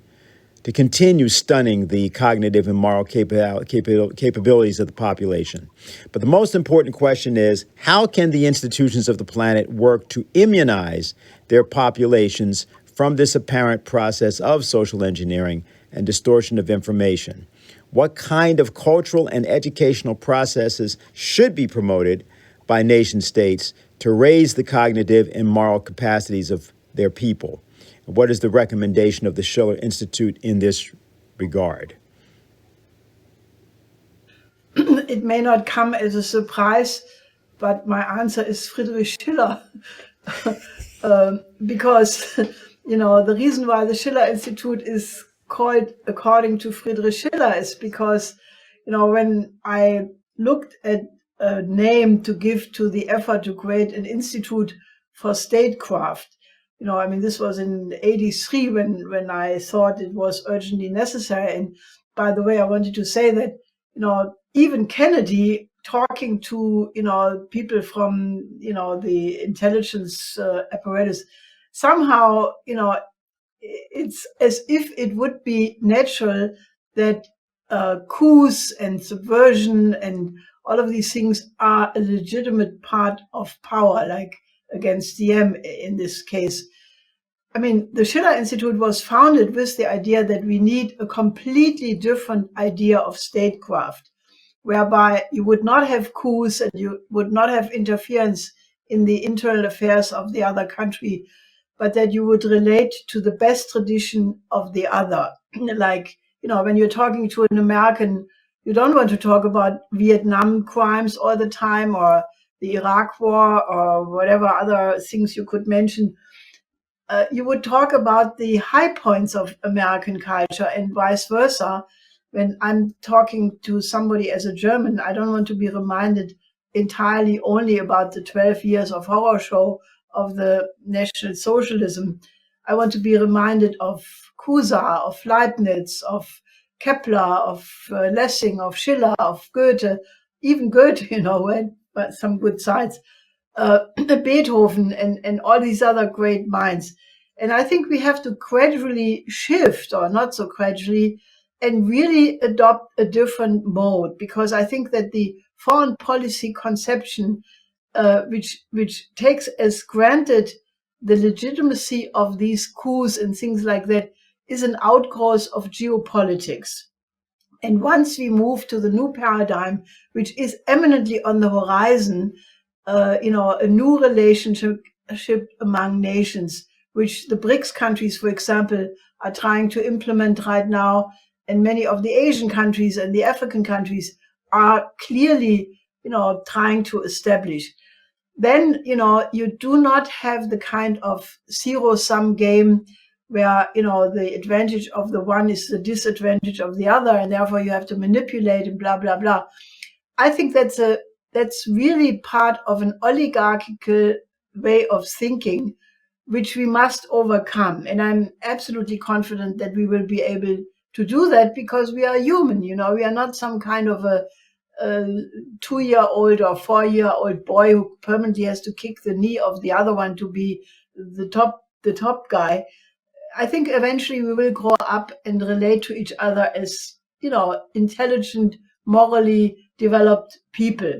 to continue stunning the cognitive and moral capabilities of the population? But the most important question is, how can the institutions of the planet work to immunize their populations from this apparent process of social engineering and distortion of information? What kind of cultural and educational processes should be promoted by nation states to raise the cognitive and moral capacities of their people? What is the recommendation of the Schiller Institute in this regard? It may not come as a surprise, but my answer is Friedrich Schiller. Because, the reason why the Schiller Institute is called according to Friedrich Schiller is because, when I looked at a name to give to the effort to create an institute for statecraft, this was in '83 when I thought it was urgently necessary. And by the way, I wanted to say that, even Kennedy talking to, people from, the intelligence apparatus, somehow, it's as if it would be natural that coups and subversion and all of these things are a legitimate part of power, like against Diem in this case. The Schiller Institute was founded with the idea that we need a completely different idea of statecraft, whereby you would not have coups and you would not have interference in the internal affairs of the other country, but that you would relate to the best tradition of the other. Like, when you're talking to an American, you don't want to talk about Vietnam crimes all the time, or the Iraq War, or whatever other things you could mention. You would talk about the high points of American culture, and vice versa. When I'm talking to somebody as a German, I don't want to be reminded entirely only about the 12 years of horror show of the National Socialism. I want to be reminded of Cusa, of Leibniz, of Kepler, of Lessing, of Schiller, of Goethe, even Goethe, but some good sides, Beethoven, and all these other great minds. And I think we have to gradually shift, or not so gradually, and really adopt a different mode, because I think that the foreign policy conception, which takes as granted the legitimacy of these coups and things like that, is an outgrowth of geopolitics. And once we move to the new paradigm, which is eminently on the horizon, a new relationship among nations, which the BRICS countries, for example, are trying to implement right now, and many of the Asian countries and the African countries are clearly, trying to establish. Then, you do not have the kind of zero-sum game where, the advantage of the one is the disadvantage of the other, and therefore you have to manipulate and blah, blah, blah. I think that's really part of an oligarchical way of thinking, which we must overcome. And I'm absolutely confident that we will be able to do that because we are human. We are not some kind of a 2-year-old or 4-year-old boy who permanently has to kick the knee of the other one to be the top guy. I think eventually we will grow up and relate to each other as, intelligent, morally developed people.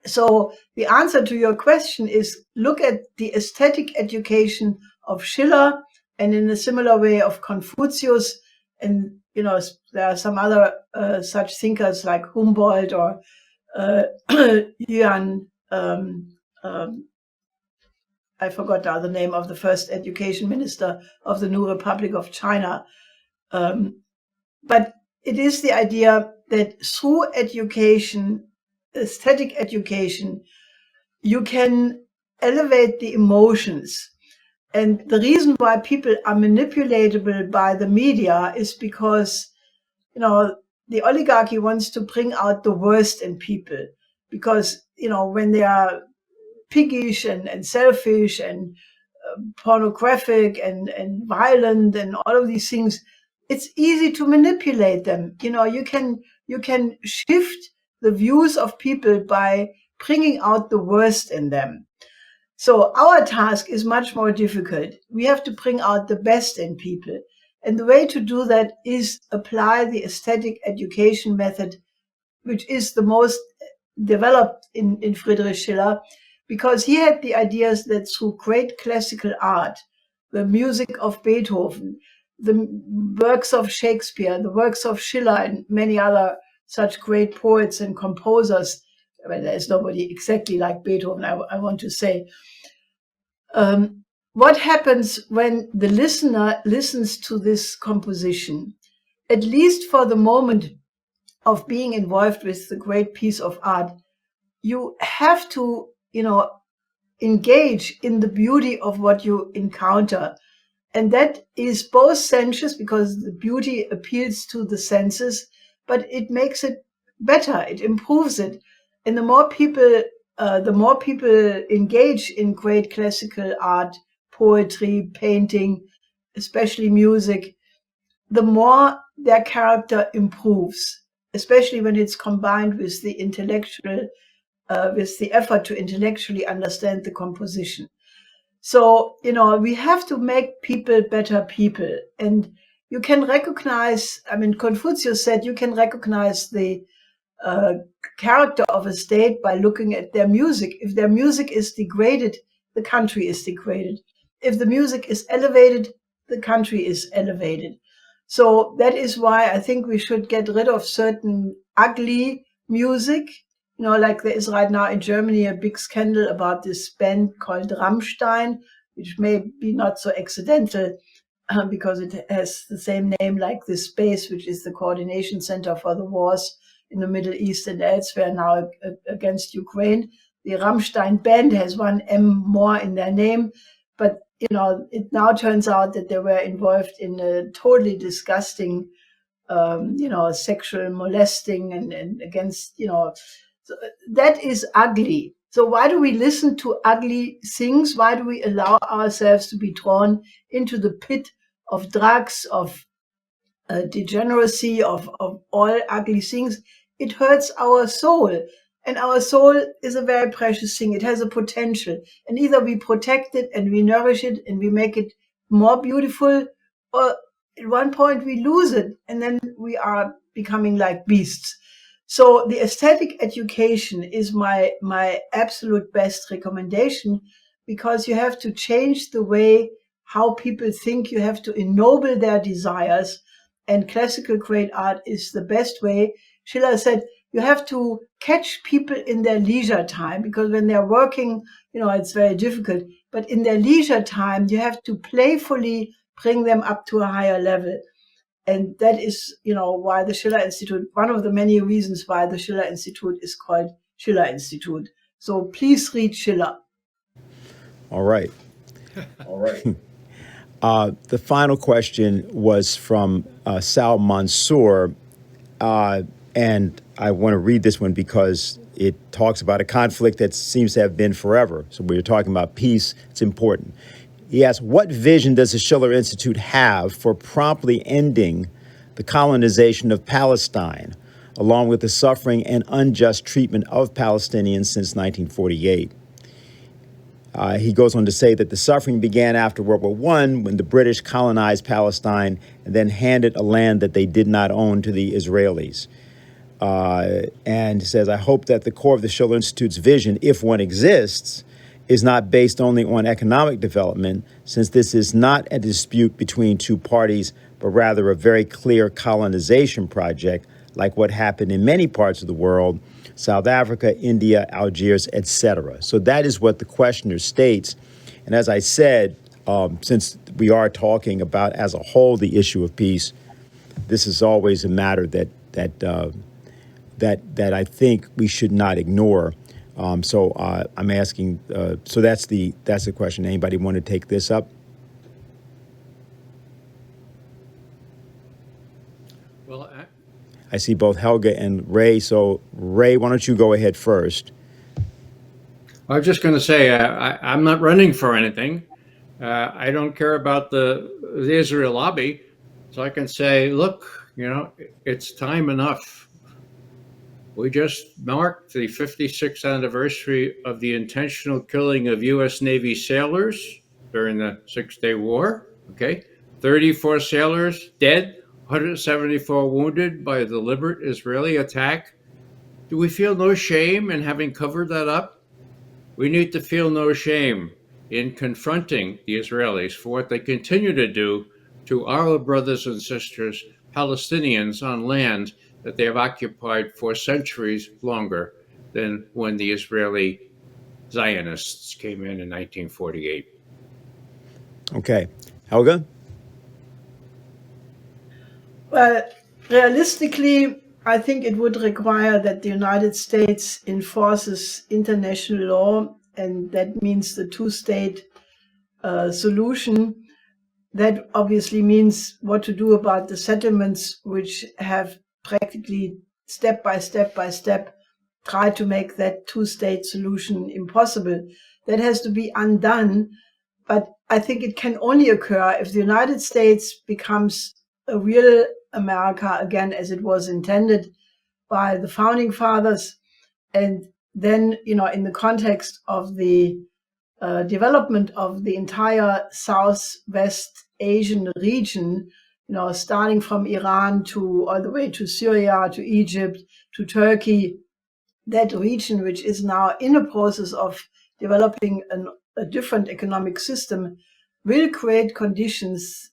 So the answer to your question is look at the aesthetic education of Schiller and in a similar way of Confucius. And, there are some other such thinkers like Humboldt or Yuan, I forgot now the name of the first education minister of the new Republic of China. But it is the idea that through education, aesthetic education, you can elevate the emotions. And the reason why people are manipulatable by the media is because, the oligarchy wants to bring out the worst in people. Because, when they are piggish and selfish and pornographic and violent and all of these things, it's easy to manipulate them. You can shift the views of people by bringing out the worst in them. So our task is much more difficult. We have to bring out the best in people. And the way to do that is apply the aesthetic education method, which is the most developed in Friedrich Schiller, because he had the ideas that through great classical art, the music of Beethoven, the works of Shakespeare, the works of Schiller, and many other such great poets and composers, there is nobody exactly like Beethoven, I want to say. What happens when the listener listens to this composition, at least for the moment of being involved with the great piece of art, you have to, engage in the beauty of what you encounter. And that is both sensuous because the beauty appeals to the senses, but it makes it better, it improves it. And the more people engage in great classical art, poetry, painting, especially music, the more their character improves, especially when it's combined with the intellectual, with the effort to intellectually understand the composition. So, we have to make people better people. And you can recognize, Confucius said you can recognize the character of a state by looking at their music. If their music is degraded, the country is degraded. If the music is elevated, the country is elevated. So that is why I think we should get rid of certain ugly music. Like there is right now in Germany a big scandal about this band called Rammstein, which may be not so accidental because it has the same name like this base, which is the coordination center for the wars in the Middle East and elsewhere now against Ukraine. The Rammstein band has one M more in their name, but it now turns out that they were involved in a totally disgusting, sexual molesting and against, so that is ugly. So why do we listen to ugly things? Why do we allow ourselves to be drawn into the pit of drugs, of degeneracy, of all ugly things? It hurts our soul. And our soul is a very precious thing. It has a potential. And either we protect it and we nourish it and we make it more beautiful, or at one point we lose it and then we are becoming like beasts. So the aesthetic education is my absolute best recommendation, because you have to change the way how people think. You have to ennoble their desires. And classical great art is the best way. Schiller said, you have to catch people in their leisure time, because when they're working, it's very difficult. But in their leisure time, you have to playfully bring them up to a higher level. And that is, why the Schiller Institute, one of the many reasons why the Schiller Institute is called Schiller Institute. So please read Schiller. All right. The final question was from Sal Mansour. And I want to read this one because it talks about a conflict that seems to have been forever. So we're talking about peace. It's important. He asks, what vision does the Schiller Institute have for promptly ending the colonization of Palestine, along with the suffering and unjust treatment of Palestinians since 1948? He goes on to say that the suffering began after World War I, when the British colonized Palestine and then handed a land that they did not own to the Israelis. And he says, I hope that the core of the Schiller Institute's vision, if one exists, is not based only on economic development, since this is not a dispute between two parties, but rather a very clear colonization project, like what happened in many parts of the world, South Africa, India, Algiers, etc. So that is what the questioner states. And as I said, since we are talking about as a whole the issue of peace, this is always a matter that I think we should not ignore. So I'm asking. So that's the question. Anybody want to take this up? Well, I see both Helga and Ray. So Ray, why don't you go ahead first? I was just going to say I'm not running for anything. I don't care about the Israel lobby, so I can say, look, it's time enough. We just marked the 56th anniversary of the intentional killing of U.S. Navy sailors during the Six-Day War. Okay, 34 sailors dead, 174 wounded by a deliberate Israeli attack. Do we feel no shame in having covered that up? We need to feel no shame in confronting the Israelis for what they continue to do to our brothers and sisters, Palestinians, on land that they have occupied for centuries longer than when the Israeli Zionists came in 1948. Okay. Helga? Well, realistically, I think it would require that the United States enforces international law, and that means the two-state solution. That obviously means what to do about the settlements, which have practically step by step tried to make that two-state solution impossible. That has to be undone. But I think it can only occur if the United States becomes a real America again, as it was intended by the founding fathers. And then, in the context of the development of the entire Southwest Asian region, starting from Iran to all the way to Syria, to Egypt, to Turkey, that region, which is now in a process of developing a different economic system, will create conditions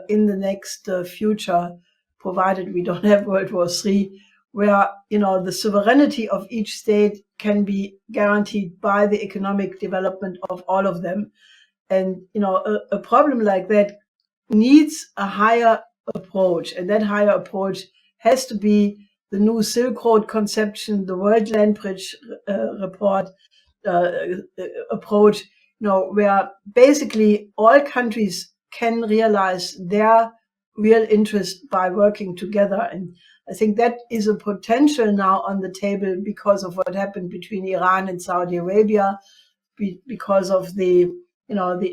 in the next future, provided we don't have World War III, where the sovereignty of each state can be guaranteed by the economic development of all of them. And a problem like that needs a higher approach, and that higher approach has to be the new Silk Road conception, the World Land Bridge report approach, where basically all countries can realize their real interest by working together. And I think that is a potential now on the table because of what happened between Iran and Saudi Arabia, because of the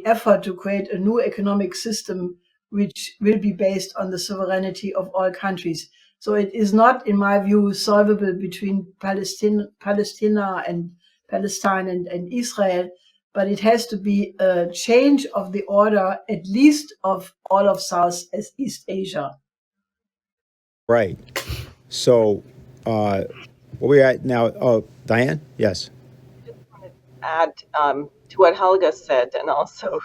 effort to create a new economic system which will be based on the sovereignty of all countries. So it is not, in my view, solvable between Palestine and Palestine and Israel, but it has to be a change of the order, at least of all of Southeast Asia. Right. So, where we're at now, Diane? Yes. I just wanted to add to what Helga said, and also,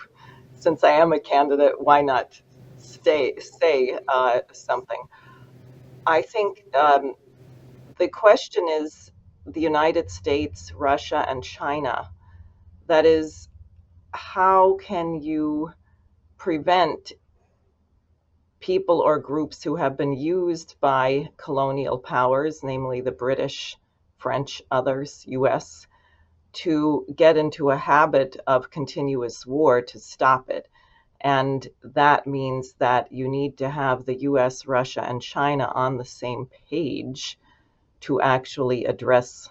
since I am a candidate, why not say something? I think the question is the United States, Russia, and China. That is, how can you prevent people or groups who have been used by colonial powers, namely the British, French, others, US, to get into a habit of continuous war to stop it? And that means that you need to have the US, Russia, and China on the same page to actually address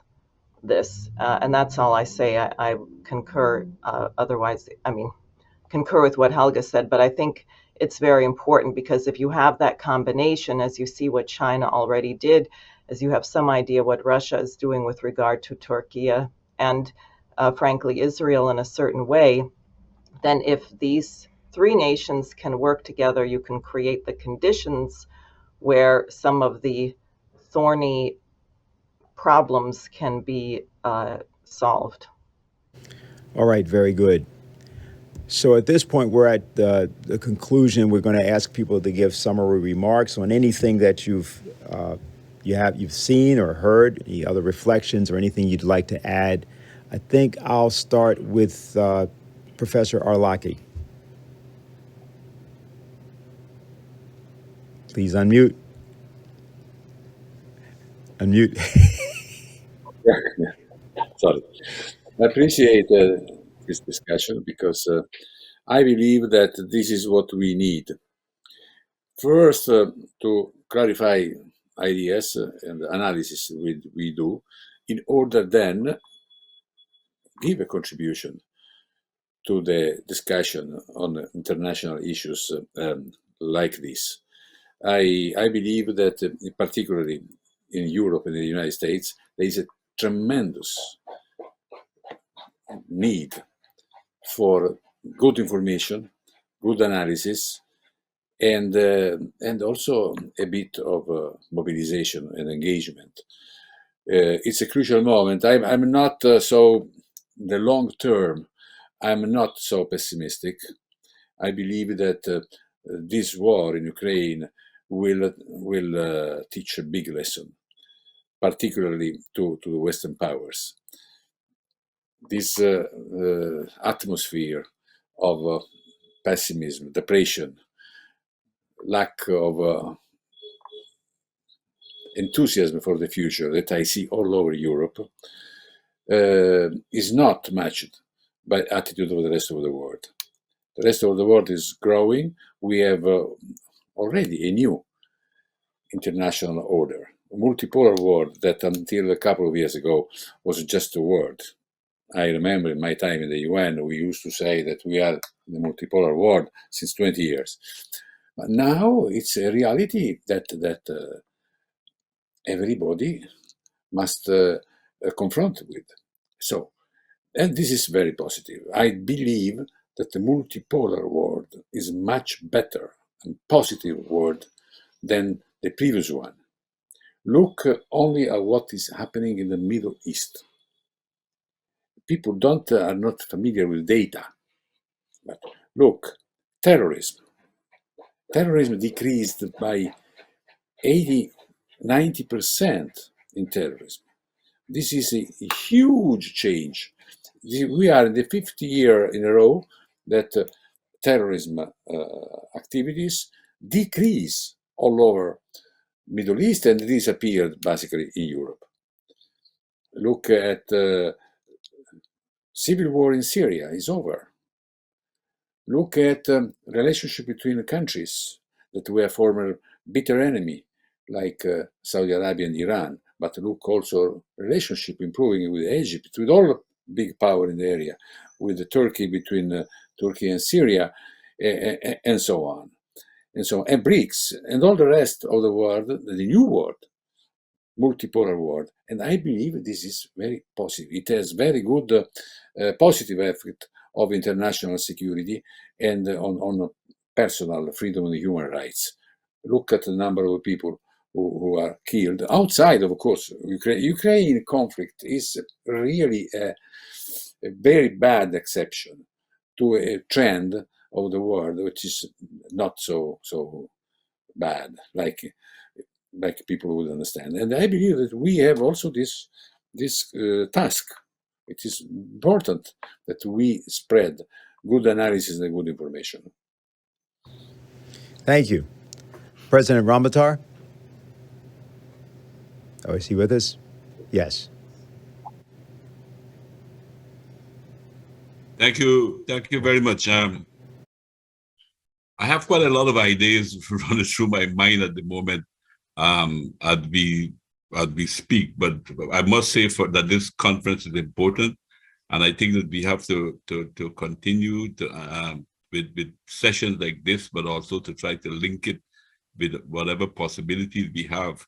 this. And that's all I say. I concur. Otherwise, concur with what Helga said, but I think it's very important because if you have that combination, as you see what China already did, as you have some idea what Russia is doing with regard to Turkey and frankly Israel in a certain way, then if these three nations can work together, you can create the conditions where some of the thorny problems can be solved. All right, very good. So at this point, we're at the conclusion. We're going to ask people to give summary remarks on anything that you've seen or heard, any other reflections or anything you'd like to add. I think I'll start with Professor Arlacchi. Please unmute. Unmute. Sorry. I appreciate this discussion because I believe that this is what we need. First, to clarify ideas and analysis we do, in order then give a contribution to the discussion on international issues like this. I believe that particularly in Europe and in the United States, there is a tremendous need for good information, good analysis, and also a bit of mobilization and engagement. It's a crucial moment. I'm not so, the long term, I'm not so pessimistic. I believe that this war in Ukraine will teach a big lesson, particularly to the Western powers. This atmosphere of pessimism, depression, lack of enthusiasm for the future that I see all over Europe is not matched by attitude of the rest of the world. The rest of the world is growing. We have already a new international order, a multipolar world that until a couple of years ago was just a word. I remember in my time in the UN, we used to say that we are in the multipolar world since 20 years. But now it's a reality that everybody must confront with. So, and this is very positive. I believe that the multipolar world is much better and positive world than the previous one. Look only at what is happening in the Middle East. People are not familiar with data. But look, terrorism. Terrorism decreased by 80-90% in terrorism. This is a huge change. We are in the 50th year in a row that terrorism activities decrease all over Middle East and disappeared basically in Europe. Look at civil war in Syria is over. Look at relationship between countries that were former bitter enemy, like Saudi Arabia and Iran. But look also relationship improving with Egypt, with all big power in the area, with Turkey, between Turkey and Syria, and so on. And so, and BRICS, and all the rest of the world, the new world, multipolar world. And I believe this is very positive. It has very good positive effect of international security and on personal freedom and human rights. Look at the number of people who are killed outside, of course. Ukraine conflict is really a very bad exception to a trend of the world, which is not so bad, like people would understand. And I believe that we have also this task. It is important that we spread good analysis and good information. Thank you. President Ramotar? Oh, is he with us? Yes. Thank you very much. I have quite a lot of ideas running through my mind at the moment as we speak, but I must say that this conference is important, and I think that we have to continue to with sessions like this, but also to try to link it with whatever possibilities we have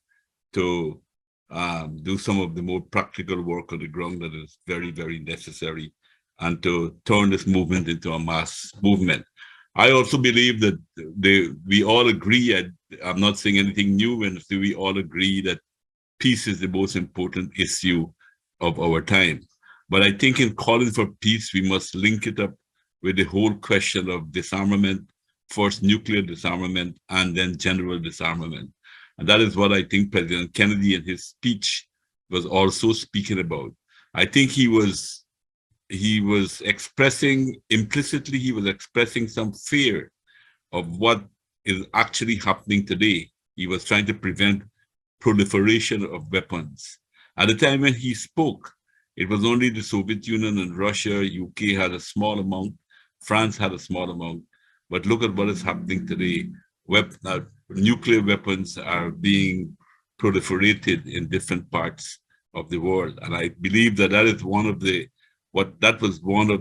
to do some of the more practical work on the ground that is very, very necessary, and to turn this movement into a mass movement. I also believe that we all agree, I'm not saying anything new, and we all agree that peace is the most important issue of our time. But I think in calling for peace, we must link it up with the whole question of disarmament, first nuclear disarmament, and then general disarmament. And that is what I think President Kennedy in his speech was also speaking about. I think he was expressing, implicitly, he was expressing some fear of what is actually happening today. He was trying to prevent proliferation of weapons. At the time when he spoke, it was only the Soviet Union and Russia, UK had a small amount, France had a small amount, but look at what is happening today. Nuclear weapons are being proliferated in different parts of the world. And I believe that that is one of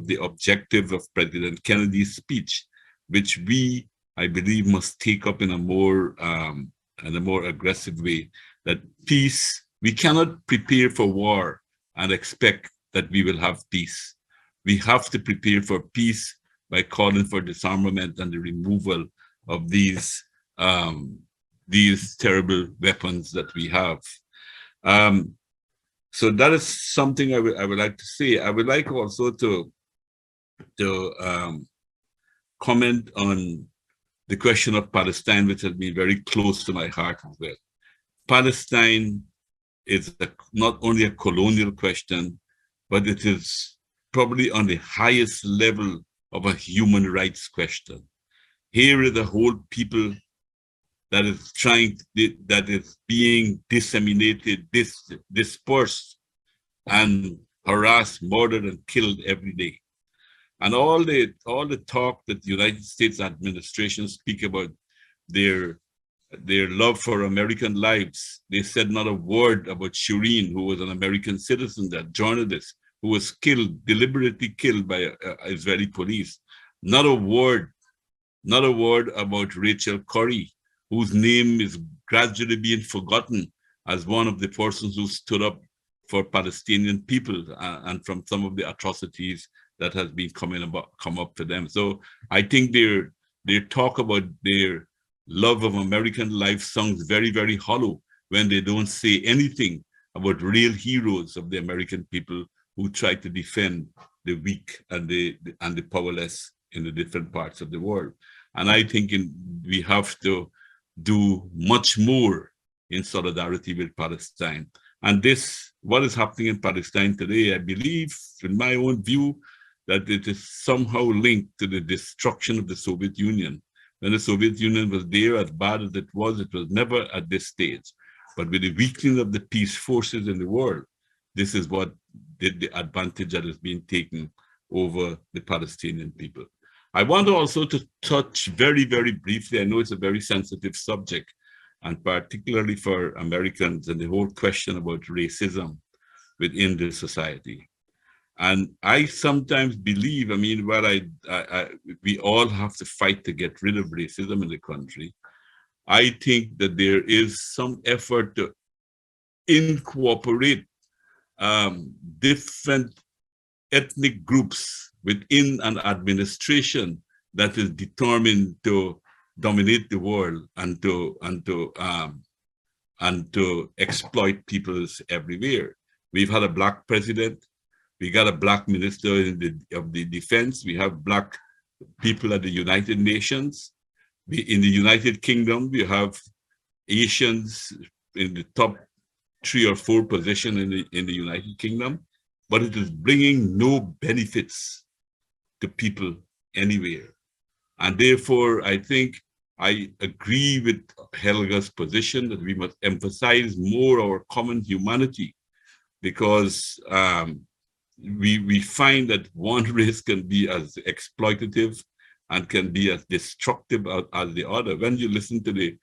the objectives of President Kennedy's speech, which we, I believe, must take up in a more aggressive way. That peace, we cannot prepare for war and expect that we will have peace. We have to prepare for peace by calling for disarmament and the removal of these terrible weapons that we have. So that is something I would like to say. I would like also to comment on the question of Palestine, which has been very close to my heart as well. Palestine is not only a colonial question, but it is probably on the highest level of a human rights question. Here is a whole people that is being disseminated, dispersed, and harassed, murdered, and killed every day. And all the talk that the United States administration speak about their love for American lives, they said not a word about Shireen, who was an American citizen, that journalist who was killed, deliberately killed by Israeli police. Not a word about Rachel Corrie, whose name is gradually being forgotten as one of the persons who stood up for Palestinian people and from some of the atrocities that has been come up for them. So I think their talk about their love of American life sounds very, very hollow when they don't say anything about real heroes of the American people who try to defend the weak and the powerless in the different parts of the world. And I think we have to do much more in solidarity with Palestine. And what is happening in Palestine today, I believe, in my own view, that it is somehow linked to the destruction of the Soviet Union. When the Soviet Union was there, as bad as it was never at this stage. But with the weakening of the peace forces in the world, this is what did the advantage that is being taken over the Palestinian people. I want also to touch very, very briefly, I know it's a very sensitive subject, and particularly for Americans, and the whole question about racism within the society. And I sometimes believe, I mean, we all have to fight to get rid of racism in the country. I think that there is some effort to incorporate different ethnic groups within an administration that is determined to dominate the world and to exploit peoples everywhere. We've had a Black president. We got a Black minister of the defense. We have Black people at the United Nations. In the United Kingdom, we have Asians in the top 3 or 4 position in the United Kingdom, but it is bringing no benefits to people anywhere. And therefore, I think I agree with Helga's position that we must emphasize more our common humanity, because we find that one race can be as exploitative and can be as destructive as the other. When you listen to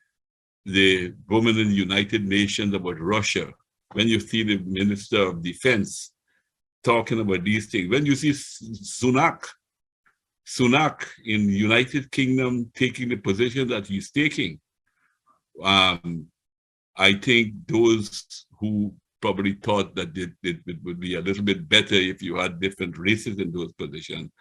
the woman in the United Nations about Russia, when you see the Minister of Defense talking about these things, when you see Sunak Sunak in the United Kingdom taking the position that he's taking, I think those who probably thought that it would be a little bit better if you had different races in those positions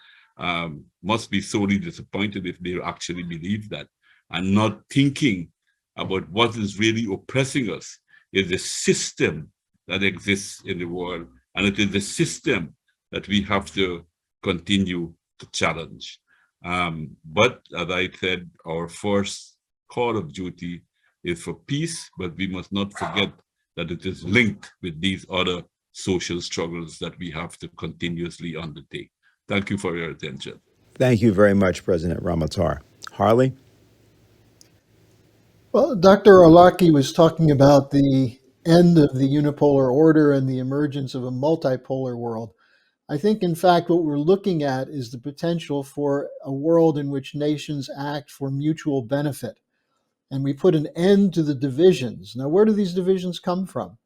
must be sorely disappointed if they actually believe that, and not thinking about what is really oppressing us is the system that exists in the world, and it is the system that we have to continue to challenge. But as I said, our first call of duty is for peace, but we must not forget that it is linked with these other social struggles that we have to continuously undertake. Thank you for your attention. Thank you very much, President Ramotar. Harley? Well, Dr. Arlacchi was talking about the end of the unipolar order and the emergence of a multipolar world. I think, in fact, what we're looking at is the potential for a world in which nations act for mutual benefit. And we put an end to the divisions. Now, where do these divisions come from?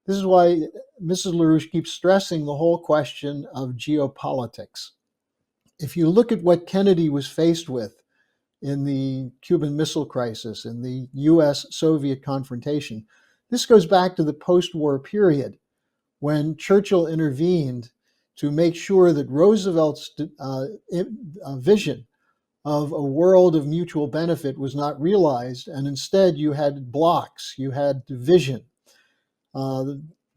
This is why Mrs. LaRouche keeps stressing the whole question of geopolitics. If you look at what Kennedy was faced with in the Cuban Missile Crisis, in the US-Soviet confrontation, this goes back to the post-war period when Churchill intervened to make sure that Roosevelt's vision of a world of mutual benefit was not realized, and instead you had blocks, you had division.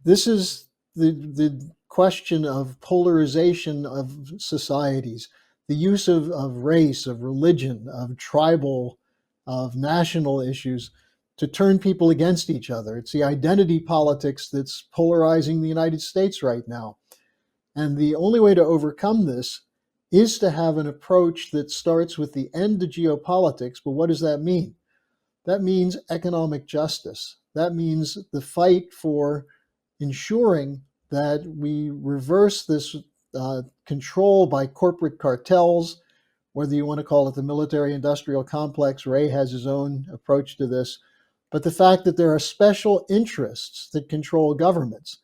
This is the question of polarization of societies, the use of race, of religion, of tribal, of national issues to turn people against each other. It's the identity politics that's polarizing the United States right now. And the only way to overcome this is to have an approach that starts with the end to geopolitics. But what does that mean? That means economic justice. That means the fight for ensuring that we reverse this control by corporate cartels, whether you want to call it the military-industrial complex. Ray has his own approach to this. But the fact that there are special interests that control governments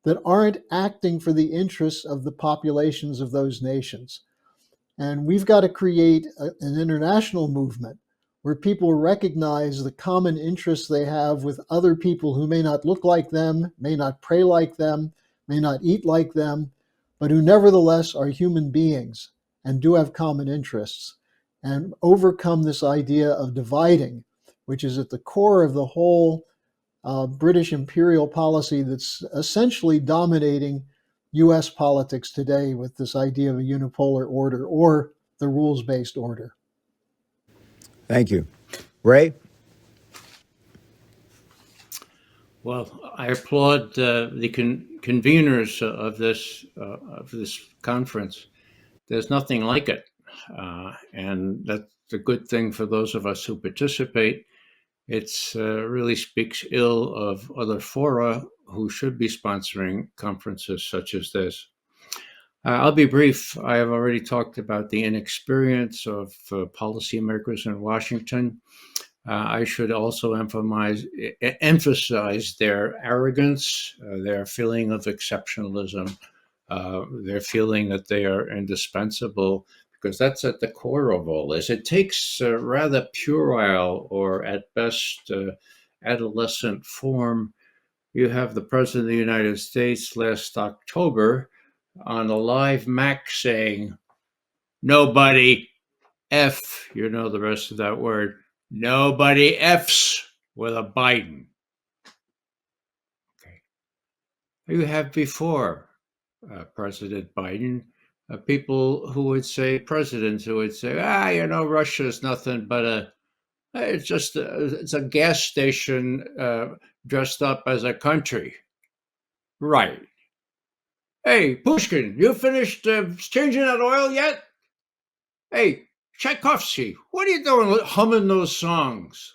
that aren't acting for the interests of the populations of those nations. And we've got to create an international movement where people recognize the common interests they have with other people who may not look like them, may not pray like them, may not eat like them, but who nevertheless are human beings and do have common interests, and overcome this idea of dividing, which is at the core of the whole British imperial policy that's essentially dominating US politics today with this idea of a unipolar order or the rules-based order. Thank you. Ray? Well, I applaud the conveners of this conference. There's nothing like it, and that's a good thing for those of us who participate. It really speaks ill of other fora who should be sponsoring conferences such as this. I'll be brief. I have already talked about the inexperience of policymakers in Washington. I should also emphasize their arrogance, their feeling of exceptionalism, their feeling that they are indispensable, because that's at the core of all this. It takes a rather puerile or at best adolescent form. You have the President of the United States last October on a live Mac saying, nobody F, you know the rest of that word, nobody F's with a Biden. Okay. You have before President Biden, people who would say, presidents who would say, Russia's nothing but it's a gas station dressed up as a country. Right. Hey, Pushkin, you finished changing that oil yet? Hey, Tchaikovsky, what are you doing humming those songs?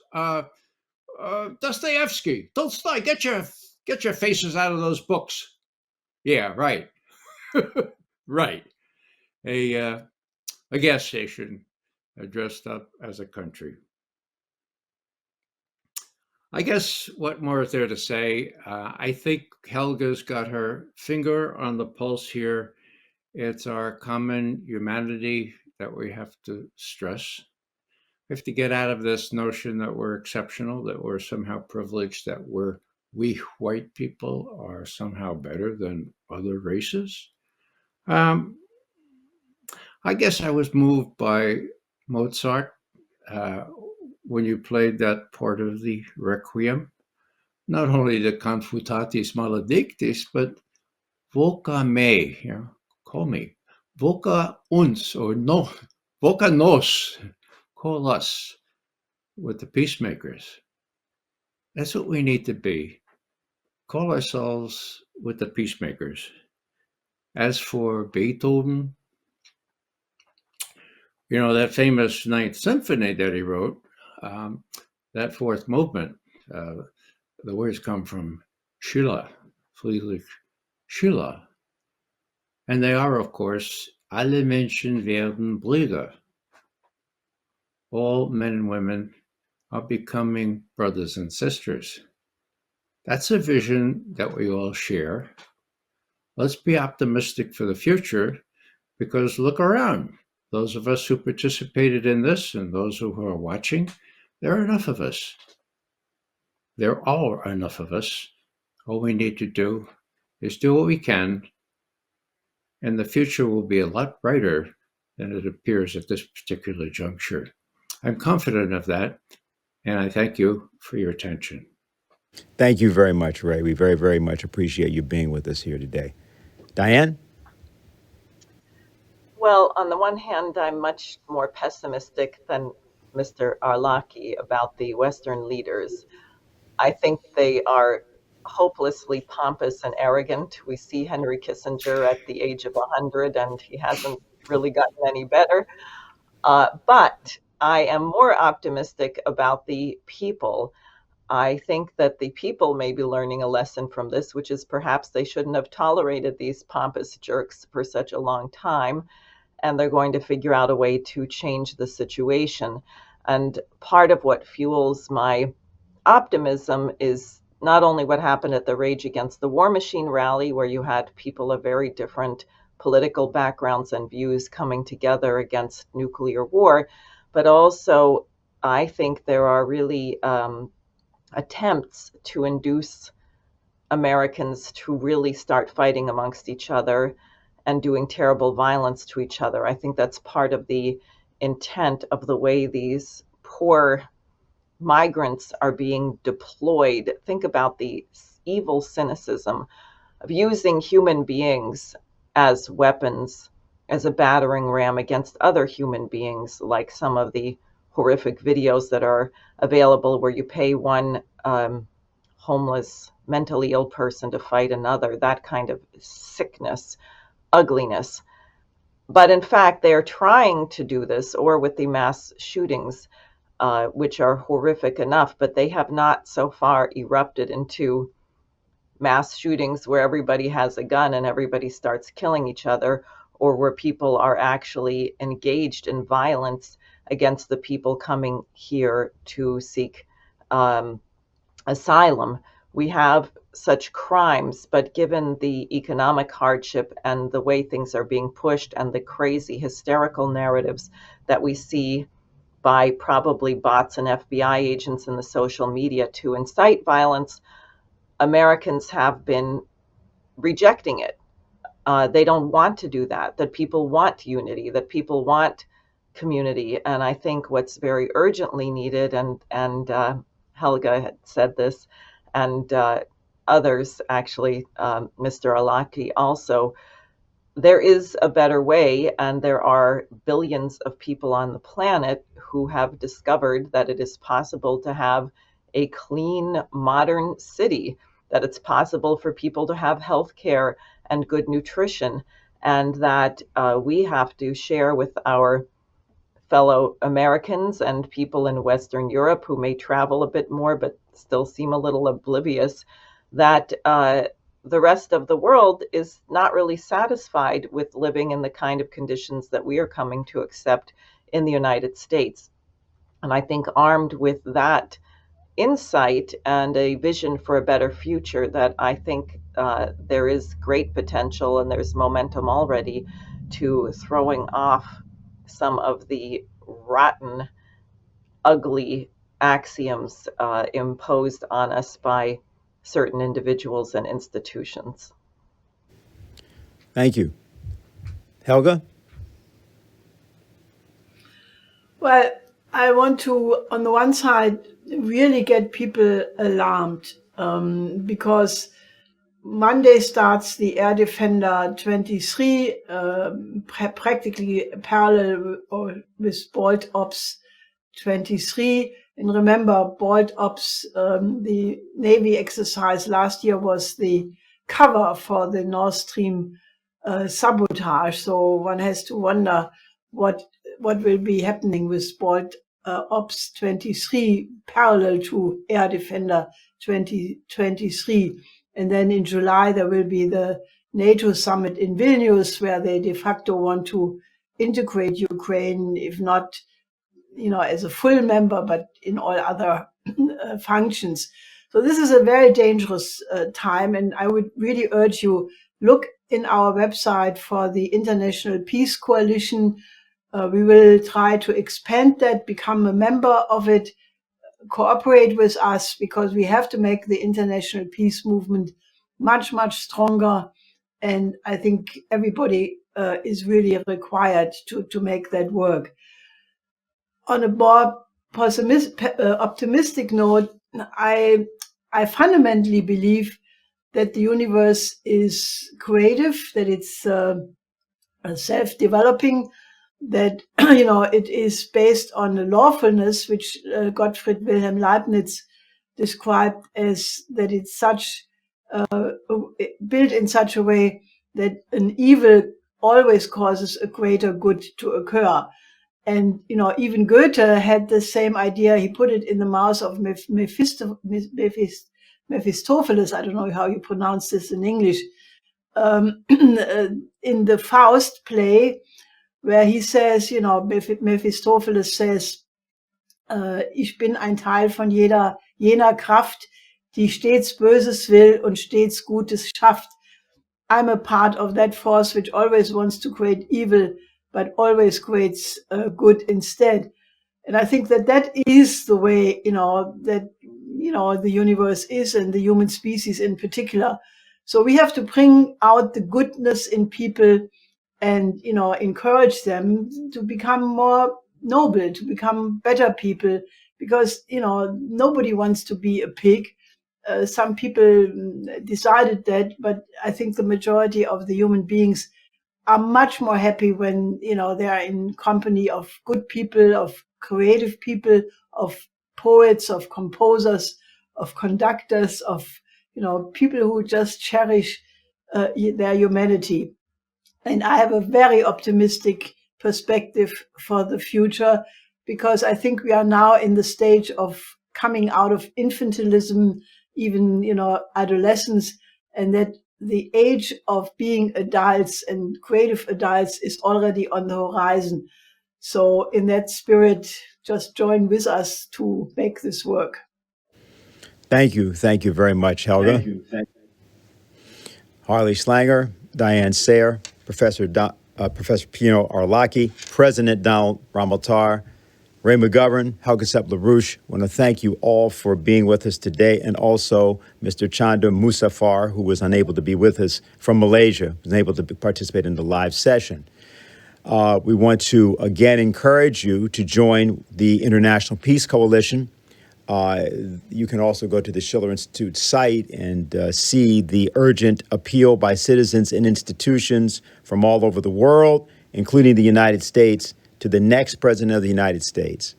Dostoevsky, don't stop. Get your faces out of those books. Yeah, right. Right. A gas station dressed up as a country. I guess what more is there to say? I think Helga's got her finger on the pulse here. It's our common humanity that we have to stress. We have to get out of this notion that we're exceptional, that we're somehow privileged, that we white people are somehow better than other races. I guess I was moved by Mozart when you played that part of the Requiem. Not only the Confutatis Maledictis, but Voca me, call me. Voca uns, or no, Voca nos, call us, with the peacemakers. That's what we need to be. Call ourselves with the peacemakers. As for Beethoven, that famous Ninth Symphony that he wrote, that fourth movement, the words come from Schiller, Friedrich Schiller. And they are, of course, alle Menschen werden Brüder. All men and women are becoming brothers and sisters. That's a vision that we all share. Let's be optimistic for the future, because look around. Those of us who participated in this and those who are watching, there are enough of us. There are enough of us. All we need to do is do what we can, and the future will be a lot brighter than it appears at this particular juncture. I'm confident of that, and I thank you for your attention. Thank you very much, Ray. We very, very much appreciate you being with us here today. Diane? Well, on the one hand, I'm much more pessimistic than Mr. Arlacchi about the Western leaders. I think they are hopelessly pompous and arrogant. We see Henry Kissinger at the age of 100, and he hasn't really gotten any better. But I am more optimistic about the people. I think that the people may be learning a lesson from this, which is perhaps they shouldn't have tolerated these pompous jerks for such a long time, and they're going to figure out a way to change the situation. And part of what fuels my optimism is not only what happened at the Rage Against the War Machine rally, where you had people of very different political backgrounds and views coming together against nuclear war, but also I think there are really attempts to induce Americans to really start fighting amongst each other and doing terrible violence to each other. I think that's part of the intent of the way these poor migrants are being deployed. Think about the evil cynicism of using human beings as weapons, as a battering ram against other human beings, like some of the horrific videos that are available where you pay one homeless, mentally ill person to fight another, that kind of sickness, ugliness. But in fact, they are trying to do this, or with the mass shootings, which are horrific enough, but they have not so far erupted into mass shootings where everybody has a gun and everybody starts killing each other, or where people are actually engaged in violence against the people coming here to seek asylum. We have such crimes, but given the economic hardship and the way things are being pushed and the crazy hysterical narratives that we see by probably bots and FBI agents in the social media to incite violence, Americans have been rejecting it. They don't want to do that, that people want unity, that people want community. And I think what's very urgently needed, and Helga had said this, and others actually, Mr. Arlacchi also, there is a better way, and there are billions of people on the planet who have discovered that it is possible to have a clean, modern city, that it's possible for people to have health care and good nutrition, and that we have to share with our fellow Americans and people in Western Europe who may travel a bit more but still seem a little oblivious, that the rest of the world is not really satisfied with living in the kind of conditions that we are coming to accept in the United States. And I think armed with that insight and a vision for a better future, that I think there is great potential and there's momentum already to throwing off some of the rotten, ugly axioms imposed on us by certain individuals and institutions. Thank you. Helga? Well, I want to, on the one side, really get people alarmed because Monday starts the Air Defender 23, practically parallel with Bolt Ops 23. And remember, Bolt Ops, the Navy exercise last year, was the cover for the Nord Stream sabotage. So one has to wonder what will be happening with Bolt Ops 23 parallel to Air Defender 2023. And then in July, there will be the NATO summit in Vilnius, where they de facto want to integrate Ukraine, if not, as a full member, but in all other functions. So this is a very dangerous time. And I would really urge you, look in our website for the International Peace Coalition. We will try to expand that, become a member of it, cooperate with us, because we have to make the international peace movement much, much stronger. And I think everybody is really required to make that work. On a more optimistic note, I fundamentally believe that the universe is creative, that it's self-developing, that it is based on the lawfulness, which Gottfried Wilhelm Leibniz described as that it's built in such a way that an evil always causes a greater good to occur. And even Goethe had the same idea. He put it in the mouth of Mephistopheles. I don't know how you pronounce this in English. In the Faust play, where he says, Mephistopheles says, ich bin ein Teil von jener Kraft, die stets Böses will und stets Gutes schafft. I'm a part of that force which always wants to create evil, but always creates good instead. And I think that is the way, the universe is, and the human species in particular. So we have to bring out the goodness in people and, encourage them to become more noble, to become better people, because, nobody wants to be a pig. Some people decided that, but I think the majority of the human beings are much more happy when, they are in company of good people, of creative people, of poets, of composers, of conductors, of, people who just cherish their humanity. And I have a very optimistic perspective for the future, because I think we are now in the stage of coming out of infantilism, even, adolescence, and that the age of being adults and creative adults is already on the horizon. So in that spirit, just join with us to make this work. Thank you. Thank you very much, Helga. Thank you. Harley Schlanger, Diane Sare, Professor Pino Arlacchi, President Donald Ramotar, Ray McGovern, Helga Zepp-LaRouche. I want to thank you all for being with us today, and also Mr. Chandra Muzaffar, who was unable to be with us from Malaysia, was unable to participate in the live session. We want to again encourage you to join the International Peace Coalition. You can also go to the Schiller Institute site and see the urgent appeal by citizens and institutions from all over the world, including the United States, to the next president of the United States.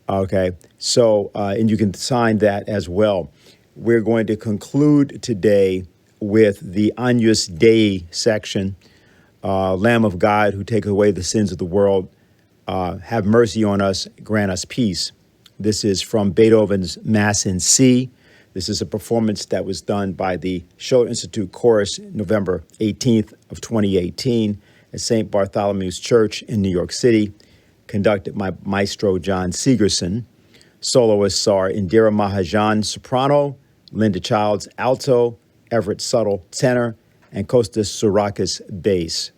Okay, so, and you can sign that as well. We're going to conclude today with the Agnus Dei section, Lamb of God, who take away the sins of the world, have mercy on us, grant us peace. This is from Beethoven's Mass in C. This is a performance that was done by the Schiller Institute Chorus November 18th of 2018 at St. Bartholomew's Church in New York City, conducted by Maestro John Segerson. Soloists are Indira Mahajan, soprano, Linda Childs, alto, Everett Subtle, tenor, and Kostas Sourakis, bass.